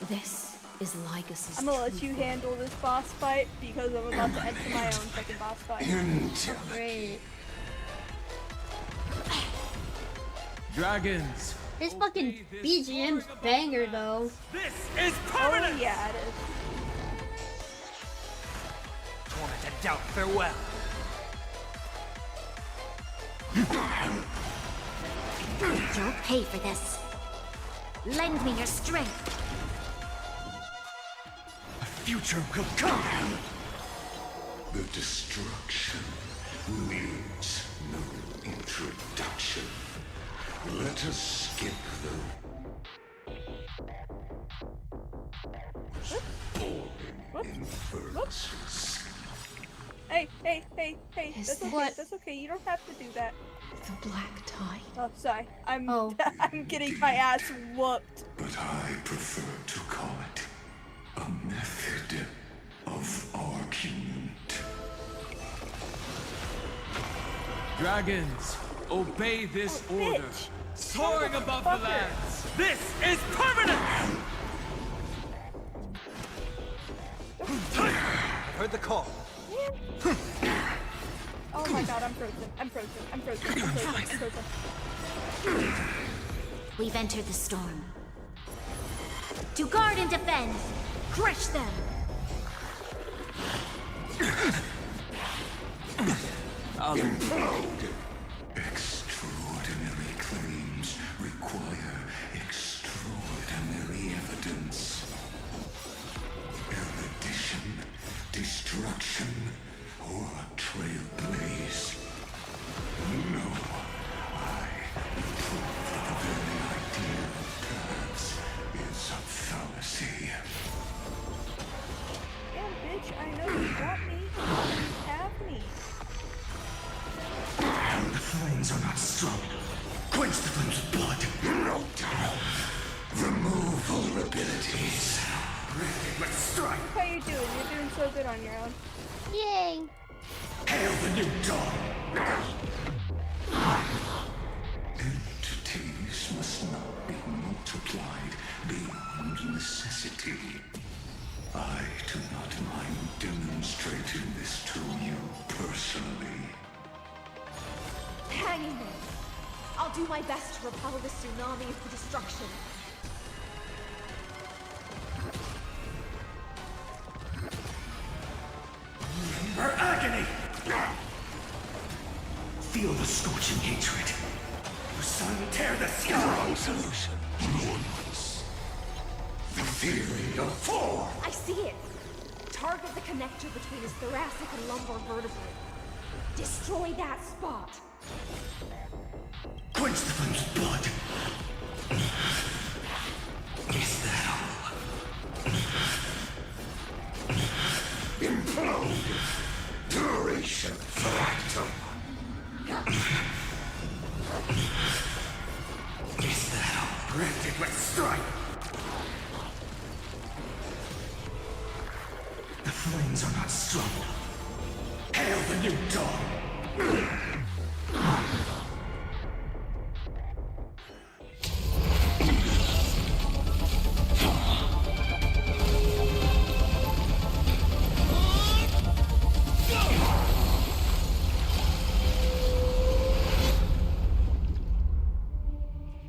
This is Lycus's I'm gonna let you handle this boss fight because I'm about to enter my own second boss fight. Great. Dragons! This fucking BGM's banger, though. This is permanent! Oh, yeah, it is. Torment and doubt, farewell. You'll pay for this. Lend me your strength. A future will come. The destruction needs no introduction. Let us skip the boring inferences. Hey, that's okay, What? that's okay, you don't have to do that. The Black Tide. Oh, sorry, I'm getting my ass whooped. But I prefer to call it a method of argument. Dragons, obey this order. Soaring above the lands. This is permanent! Heard the call. Oh my god, I'm frozen. We've entered the storm. To guard and defend, crush them. Implode. Extraordinary claims require extraordinary evidence. Erudition, destruction, or trailblaze. No, I prove that the very idea of paths is a fallacy. Damn, bitch, I know you got me. You have me. The flames are not strong. Quench the flames with blood. No doubt. Remove vulnerabilities. Let's strike. How you doing? You're doing so good on your own. Yay! Hail the new dawn! Entities must not be multiplied beyond necessity. I do not mind demonstrating this to you personally. Hang in there. I'll do my best to repel the tsunami of destruction. Her agony! Feel the scorching hatred. Your son tear the sky! Solution. The theory of 4. I see it. Target the connector between his thoracic and lumbar vertebrae. Destroy that spot. Quench the flame's blood. Is that all? Implode. Duration fractum. Is that all? Branded with stripe. The flames are not strong. Hail the new dawn.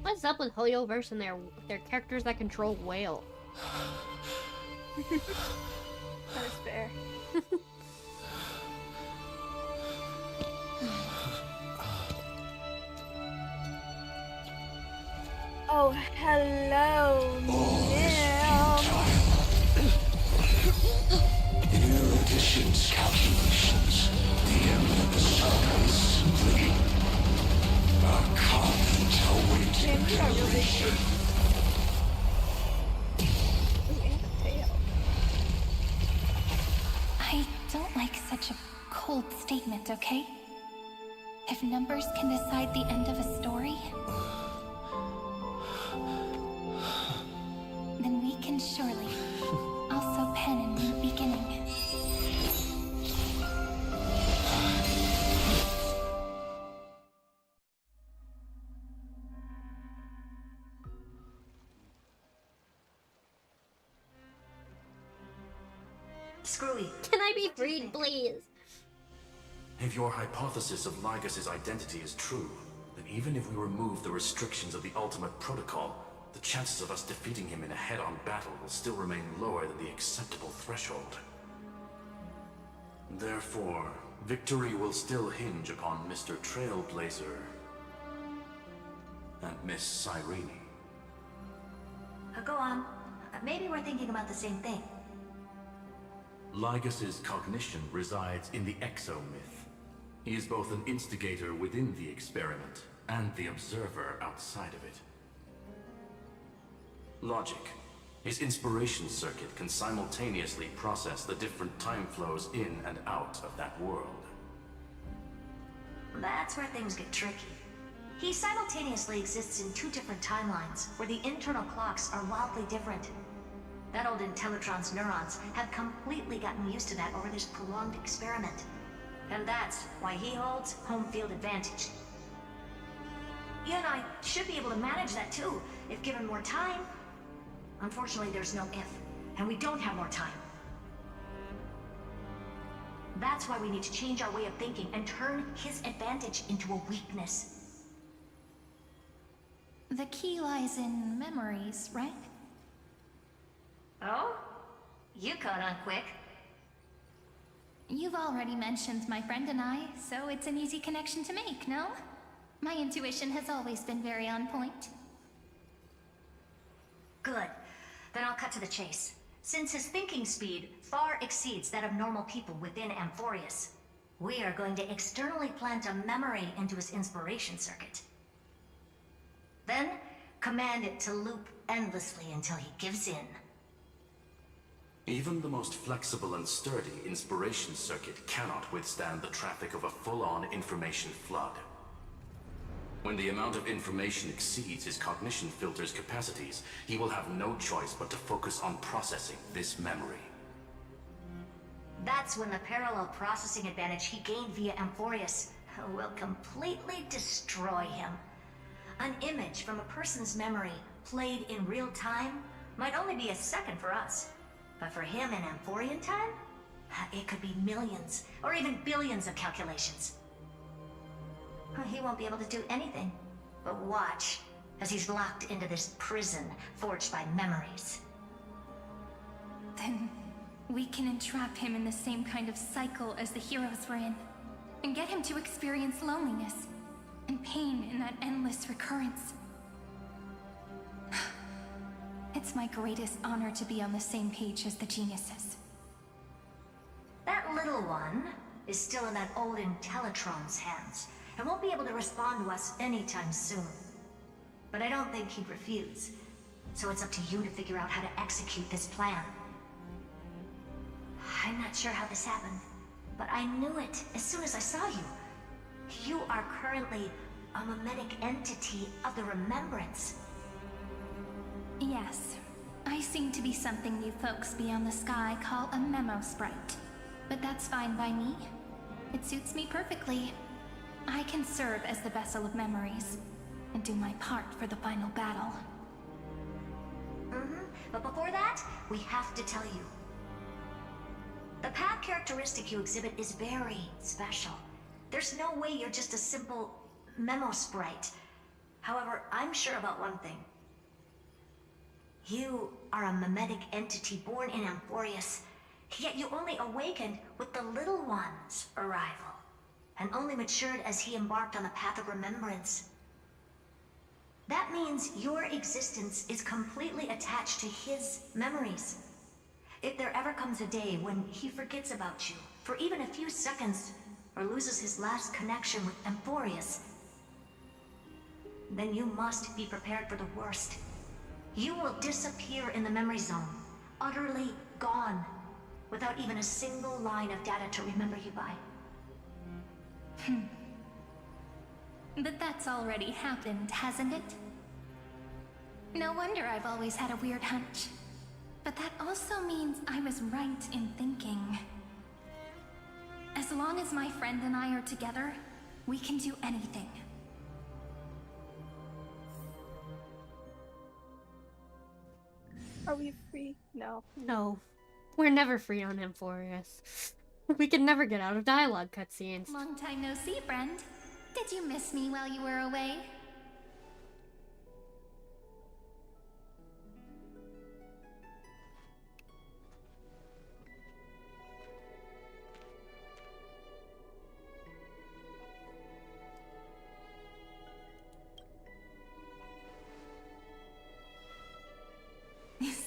What's up with Hoyoverse and their characters that control whale? That is fair. Oh, hello, ma'am. Erudition's calculations. The emblem is simply a comment awaiting generation. I don't like such a cold statement, okay? If numbers can decide the end of a story, then we can surely also pen a new beginning. Screwy. Can I be freed, please? If your hypothesis of Lygus' identity is true, then even if we remove the restrictions of the Ultimate Protocol, the chances of us defeating him in a head-on battle will still remain lower than the acceptable threshold. Therefore, victory will still hinge upon Mr. Trailblazer and Miss Cyrene. Go on. Maybe we're thinking about the same thing. Lygus' cognition resides in the exomyth. He is both an instigator within the experiment and the observer outside of it. Logic. His inspiration circuit can simultaneously process the different time flows in and out of that world. That's where things get tricky. He simultaneously exists in 2 different timelines, where the internal clocks are wildly different. That old Intellitron's neurons have completely gotten used to that over this prolonged experiment. And that's why he holds home field advantage. You and I should be able to manage that too, if given more time. Unfortunately, there's no if, and we don't have more time. That's why we need to change our way of thinking and turn his advantage into a weakness. The key lies in memories, right? Oh? You caught on quick. You've already mentioned my friend and I, so it's an easy connection to make, no? My intuition has always been very on point. Good. Then I'll cut to the chase. Since his thinking speed far exceeds that of normal people within Amphorius, we are going to externally plant a memory into his inspiration circuit. Then, command it to loop endlessly until he gives in. Even the most flexible and sturdy inspiration circuit cannot withstand the traffic of a full-on information flood. When the amount of information exceeds his cognition filter's capacities, he will have no choice but to focus on processing this memory. That's when the parallel processing advantage he gained via Amphorius will completely destroy him. An image from a person's memory played in real time Might only be a second for us. But for him in Amphorian time, it could be millions, or even billions of calculations. He won't be able to do anything but watch as he's locked into this prison forged by memories. Then we can entrap him in the same kind of cycle as the heroes were in, and get him to experience loneliness and pain in that endless recurrence. It's my greatest honor to be on the same page as the geniuses. That little one is still in that old Intellitron's hands, and won't be able to respond to us anytime soon. But I don't think he'd refuse, so it's up to you to figure out how to execute this plan. I'm not sure how this happened, but I knew it as soon as I saw you. You are currently a mimetic entity of the Remembrance. Yes, I seem to be something you folks beyond the sky call a memo sprite. But that's fine by me. It suits me perfectly. I can serve as the vessel of memories, and do my part for the final battle. But before that, we have to tell you. The path characteristic you exhibit is very special. There's no way you're just a simple memo sprite. However, I'm sure about one thing. You are a mimetic entity born in Amphorius, yet you only awakened with the Little One's arrival, and only matured as he embarked on the path of remembrance. That means your existence is completely attached to his memories. If there ever comes a day when he forgets about you for even a few seconds, or loses his last connection with Amphorius, then you must be prepared for the worst. You will disappear in the memory zone, utterly gone, without even a single line of data to remember you by. But that's already happened, hasn't it? No wonder I've always had a weird hunch. But that also means I was right in thinking. As long as my friend and I are together, we can do anything. Are we free? No. No. We're never free on Amphorius. We can never get out of dialogue cutscenes. Long time no see, friend. Did you miss me while you were away?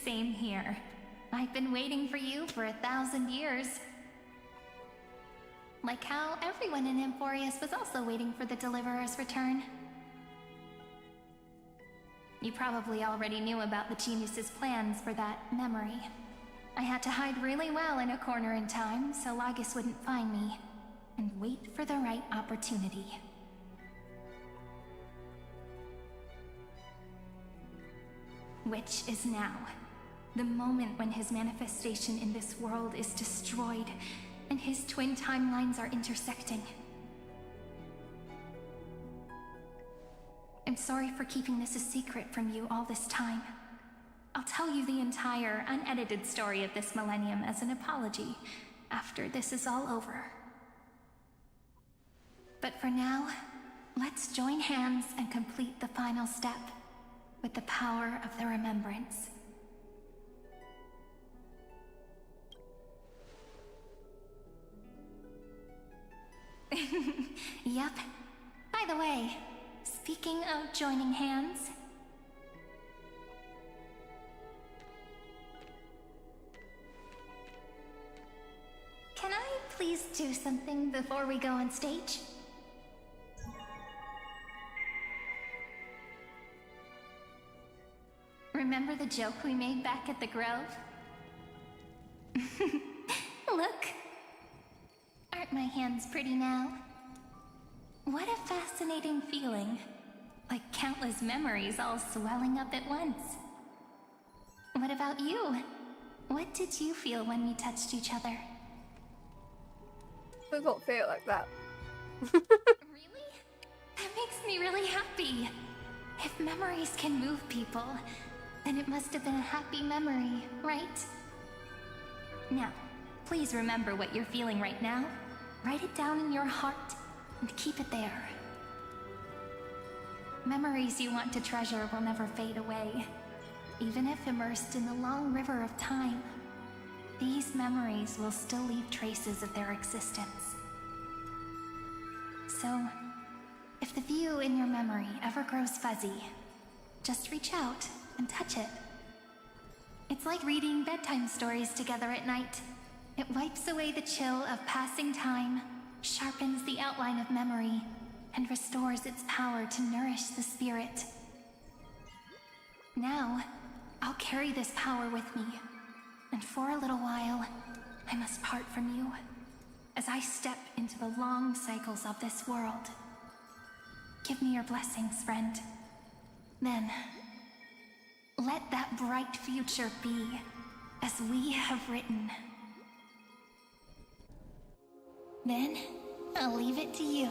Same here. I've been waiting for you for 1,000 years. Like how everyone in Amphorius was also waiting for the Deliverer's return. You probably already knew about the genius's plans for that memory. I had to hide really well in a corner in time so Lygus wouldn't find me, and wait for the right opportunity. Which is now. The moment when his manifestation in this world is destroyed, and his twin timelines are intersecting. I'm sorry for keeping this a secret from you all this time. I'll tell you the entire, unedited story of this millennium as an apology after this is all over. But for now, let's join hands and complete the final step with the power of the remembrance. Yep. By the way, speaking of joining hands... Can I please do something before we go on stage? Remember the joke we made back at the Grove? Look! Aren't my hands pretty now? What a fascinating feeling. Like countless memories all swelling up at once. What about you? What did you feel when we touched each other? I don't feel like that. Really? That makes me really happy. If memories can move people, Then it must have been a happy memory, right? Now, please remember what you're feeling right now. Write it down in your heart and keep it there. Memories you want to treasure will never fade away. Even if immersed in the long river of time, these memories will still leave traces of their existence. So, if the view in your memory ever grows fuzzy, just reach out and touch it. It's like reading bedtime stories together at night. It wipes away the chill of passing time, sharpens the outline of memory, and restores its power to nourish the spirit. Now, I'll carry this power with me, and for a little while, I must part from you, as I step into the long cycles of this world. Give me your blessings, friend. Then, let that bright future be, as we have written. Then, I'll leave it to you.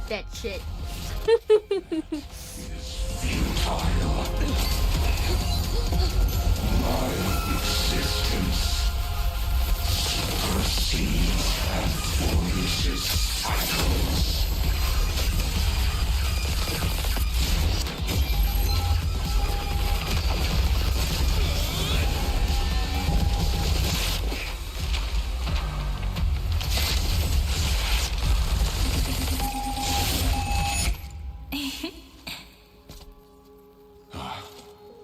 That shit. My existence supersedes and furnishes cycles.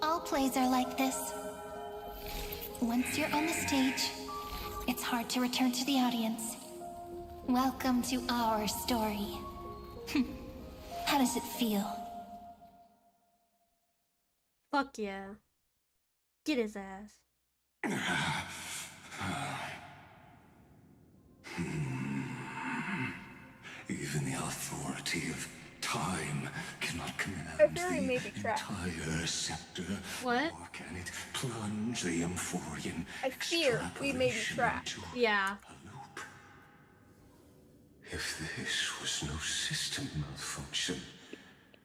All plays are like this. Once you're on the stage, it's hard to return to the audience. Welcome to our story. How does it feel? Fuck yeah. Get his ass. Even the authority of time cannot command I feel he may be the trapped. entire scepter. What? Nor can it plunge the Amphorian I fear we may be trapped. Yeah. If this was no system malfunction,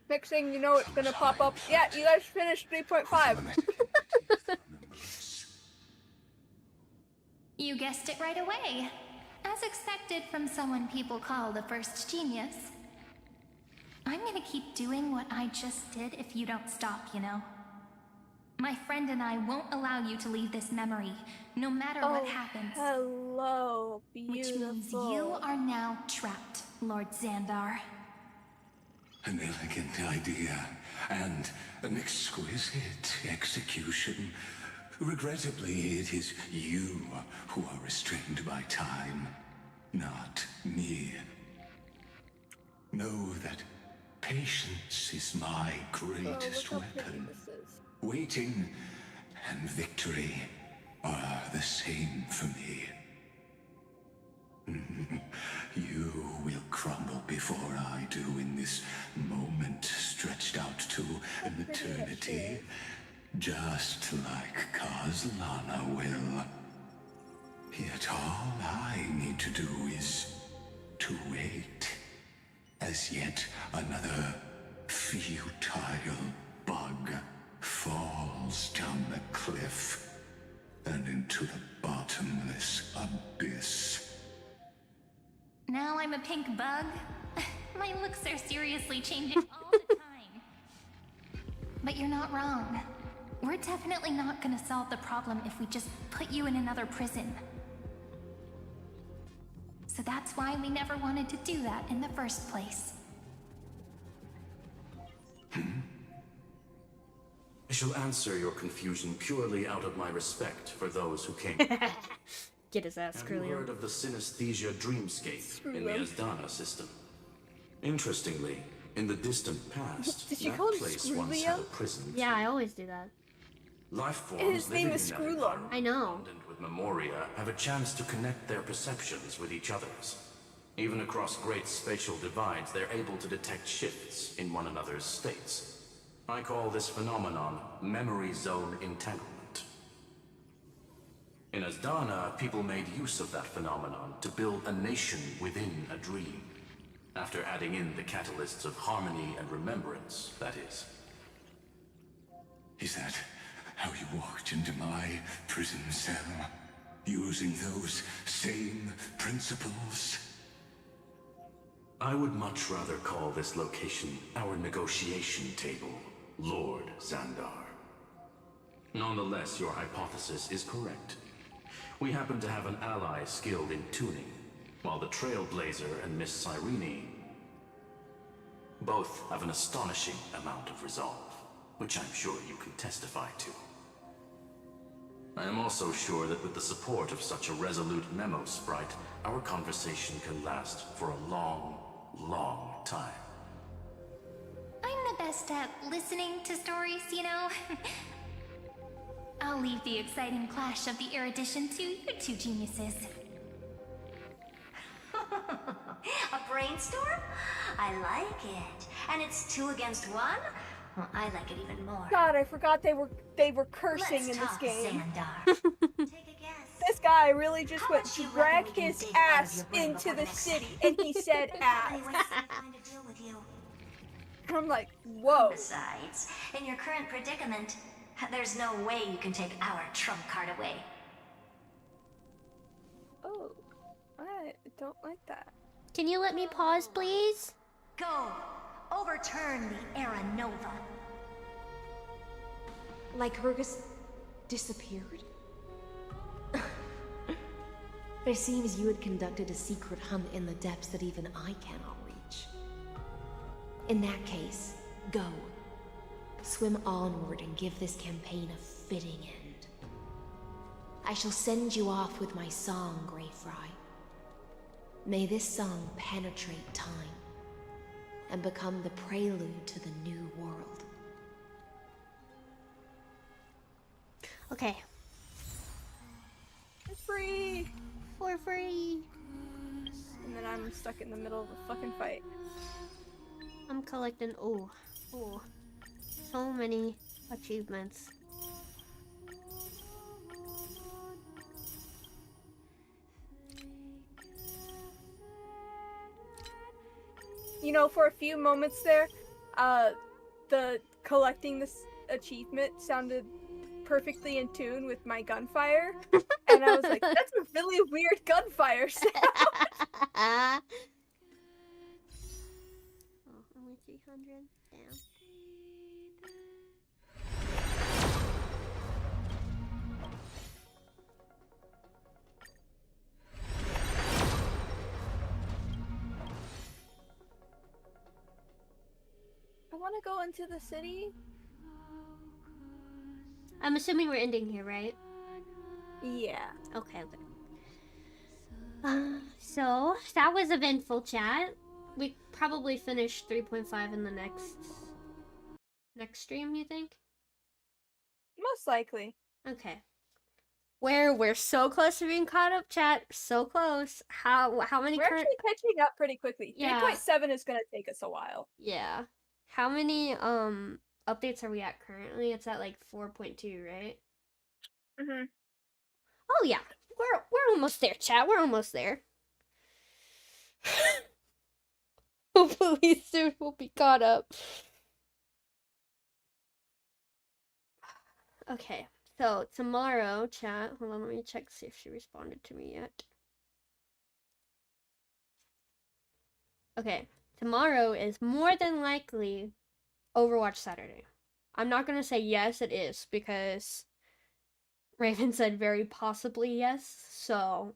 Next thing you know, it's gonna pop up. Yeah, you guys finished 3.5. You guessed it right away. As expected from someone people call the first genius. I'm gonna keep doing what I just did if you don't stop, you know? My friend and I won't allow you to leave this memory, no matter what happens. Hello, beautiful. Which means you are now trapped, Lord Xandar. an elegant idea and an exquisite execution. Regrettably, it is you who are restrained by time, not me. Know that patience is my greatest weapon. Waiting and victory are the same for me. You will crumble before I do in this moment stretched out to an eternity, just like Kozlana will. Yet all I need to do is to wait, as yet another futile bug falls down the cliff and into the bottomless abyss. Now I'm a pink bug? My looks are seriously changing all the time. But you're not wrong. We're definitely not gonna solve the problem if we just put you in another prison. So that's why we never wanted to do that in the first place. I shall answer your confusion purely out of my respect for those who came. get his ass Have screwed. you heard of the synesthesia dreamscape in the Asdana system? Interestingly, in the distant past, Did you that call him place once had a prison. Yeah, I always do that. Life forms His name living is in that Screwlum. environment, I know. abundant with memoria, have a chance to connect their perceptions with each other's. Even across great spatial divides, they're able to detect shifts in one another's states. I call this phenomenon memory zone entanglement. In Asdana, people made use of that phenomenon to build a nation within a dream. After adding in the catalysts of harmony and remembrance, that is. Is that how you walked into my prison cell? Using those same principles? I would much rather call this location our negotiation table, Lord Xandar. Nonetheless, your hypothesis is correct. We happen to have an ally skilled in tuning, while the Trailblazer and Miss Cyrene both have an astonishing amount of resolve, which I'm sure you can testify to. I am also sure that with the support of such a resolute memo sprite, our conversation can last for a long, long time. I'm the best at listening to stories, you know? I'll leave the exciting clash of the erudition to you two geniuses. A brainstorm? I like it. And it's 2 against 1? Well, I like it even more. God, I forgot they were cursing Let's in this talk, game. Xandar. This guy really just went to you drag reckon we can his dig out of ass your brain into before the the next city, and he said ass. Anyways, I'm going to deal with you. I'm like, whoa. Besides, in your current predicament, there's no way you can take our trump card away. Oh, I don't like that. Can you let me pause, please? Go! Overturn the Era Nova. Lycurgus disappeared? It seems you had conducted a secret hunt in the depths that even I cannot reach. In that case, go. Swim onward and give this campaign a fitting end. I shall send you off with my song, Greyfry. May this song penetrate time and become the prelude to the new world. Okay. Free! For free! And then I'm stuck in the middle of a fucking fight. I'm collecting, oh, so many achievements. You know, for a few moments there, the collecting this achievement sounded perfectly in tune with my gunfire, and I was like, that's a really weird gunfire sound. Oh, only 300? Damn. I want to go into the city. I'm assuming we're ending here, right? Yeah. Okay. So that was eventful, chat. We probably finished 3.5 in the next stream, you think? Most likely. Okay. We're so close to being caught up, chat. So close. How many We're actually catching up pretty quickly. Yeah. 3.7 is gonna take us a while. Yeah. How many updates are we at currently? It's at like 4.2, right? Mhm. Oh yeah. We're almost there, chat. We're almost there. Hopefully soon we'll be caught up. Okay. So tomorrow, chat. Hold on, let me check see if she responded to me yet. Okay. Tomorrow is more than likely Overwatch Saturday. I'm not gonna say yes, it is, because Raven said very possibly yes, so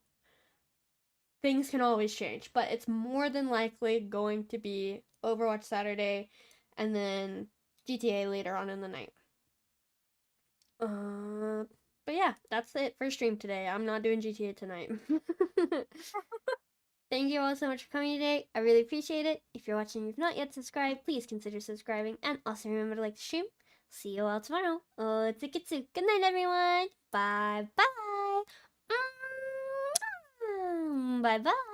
things can always change. But it's more than likely going to be Overwatch Saturday and then GTA later on in the night. But yeah, that's it for stream today. I'm not doing GTA tonight. Thank you all so much for coming today. I really appreciate it. If you're watching and you've not yet subscribed, please consider subscribing. And also remember to like the stream. See you all tomorrow. Otsukitsu. Good night, everyone. Bye-bye. Bye-bye.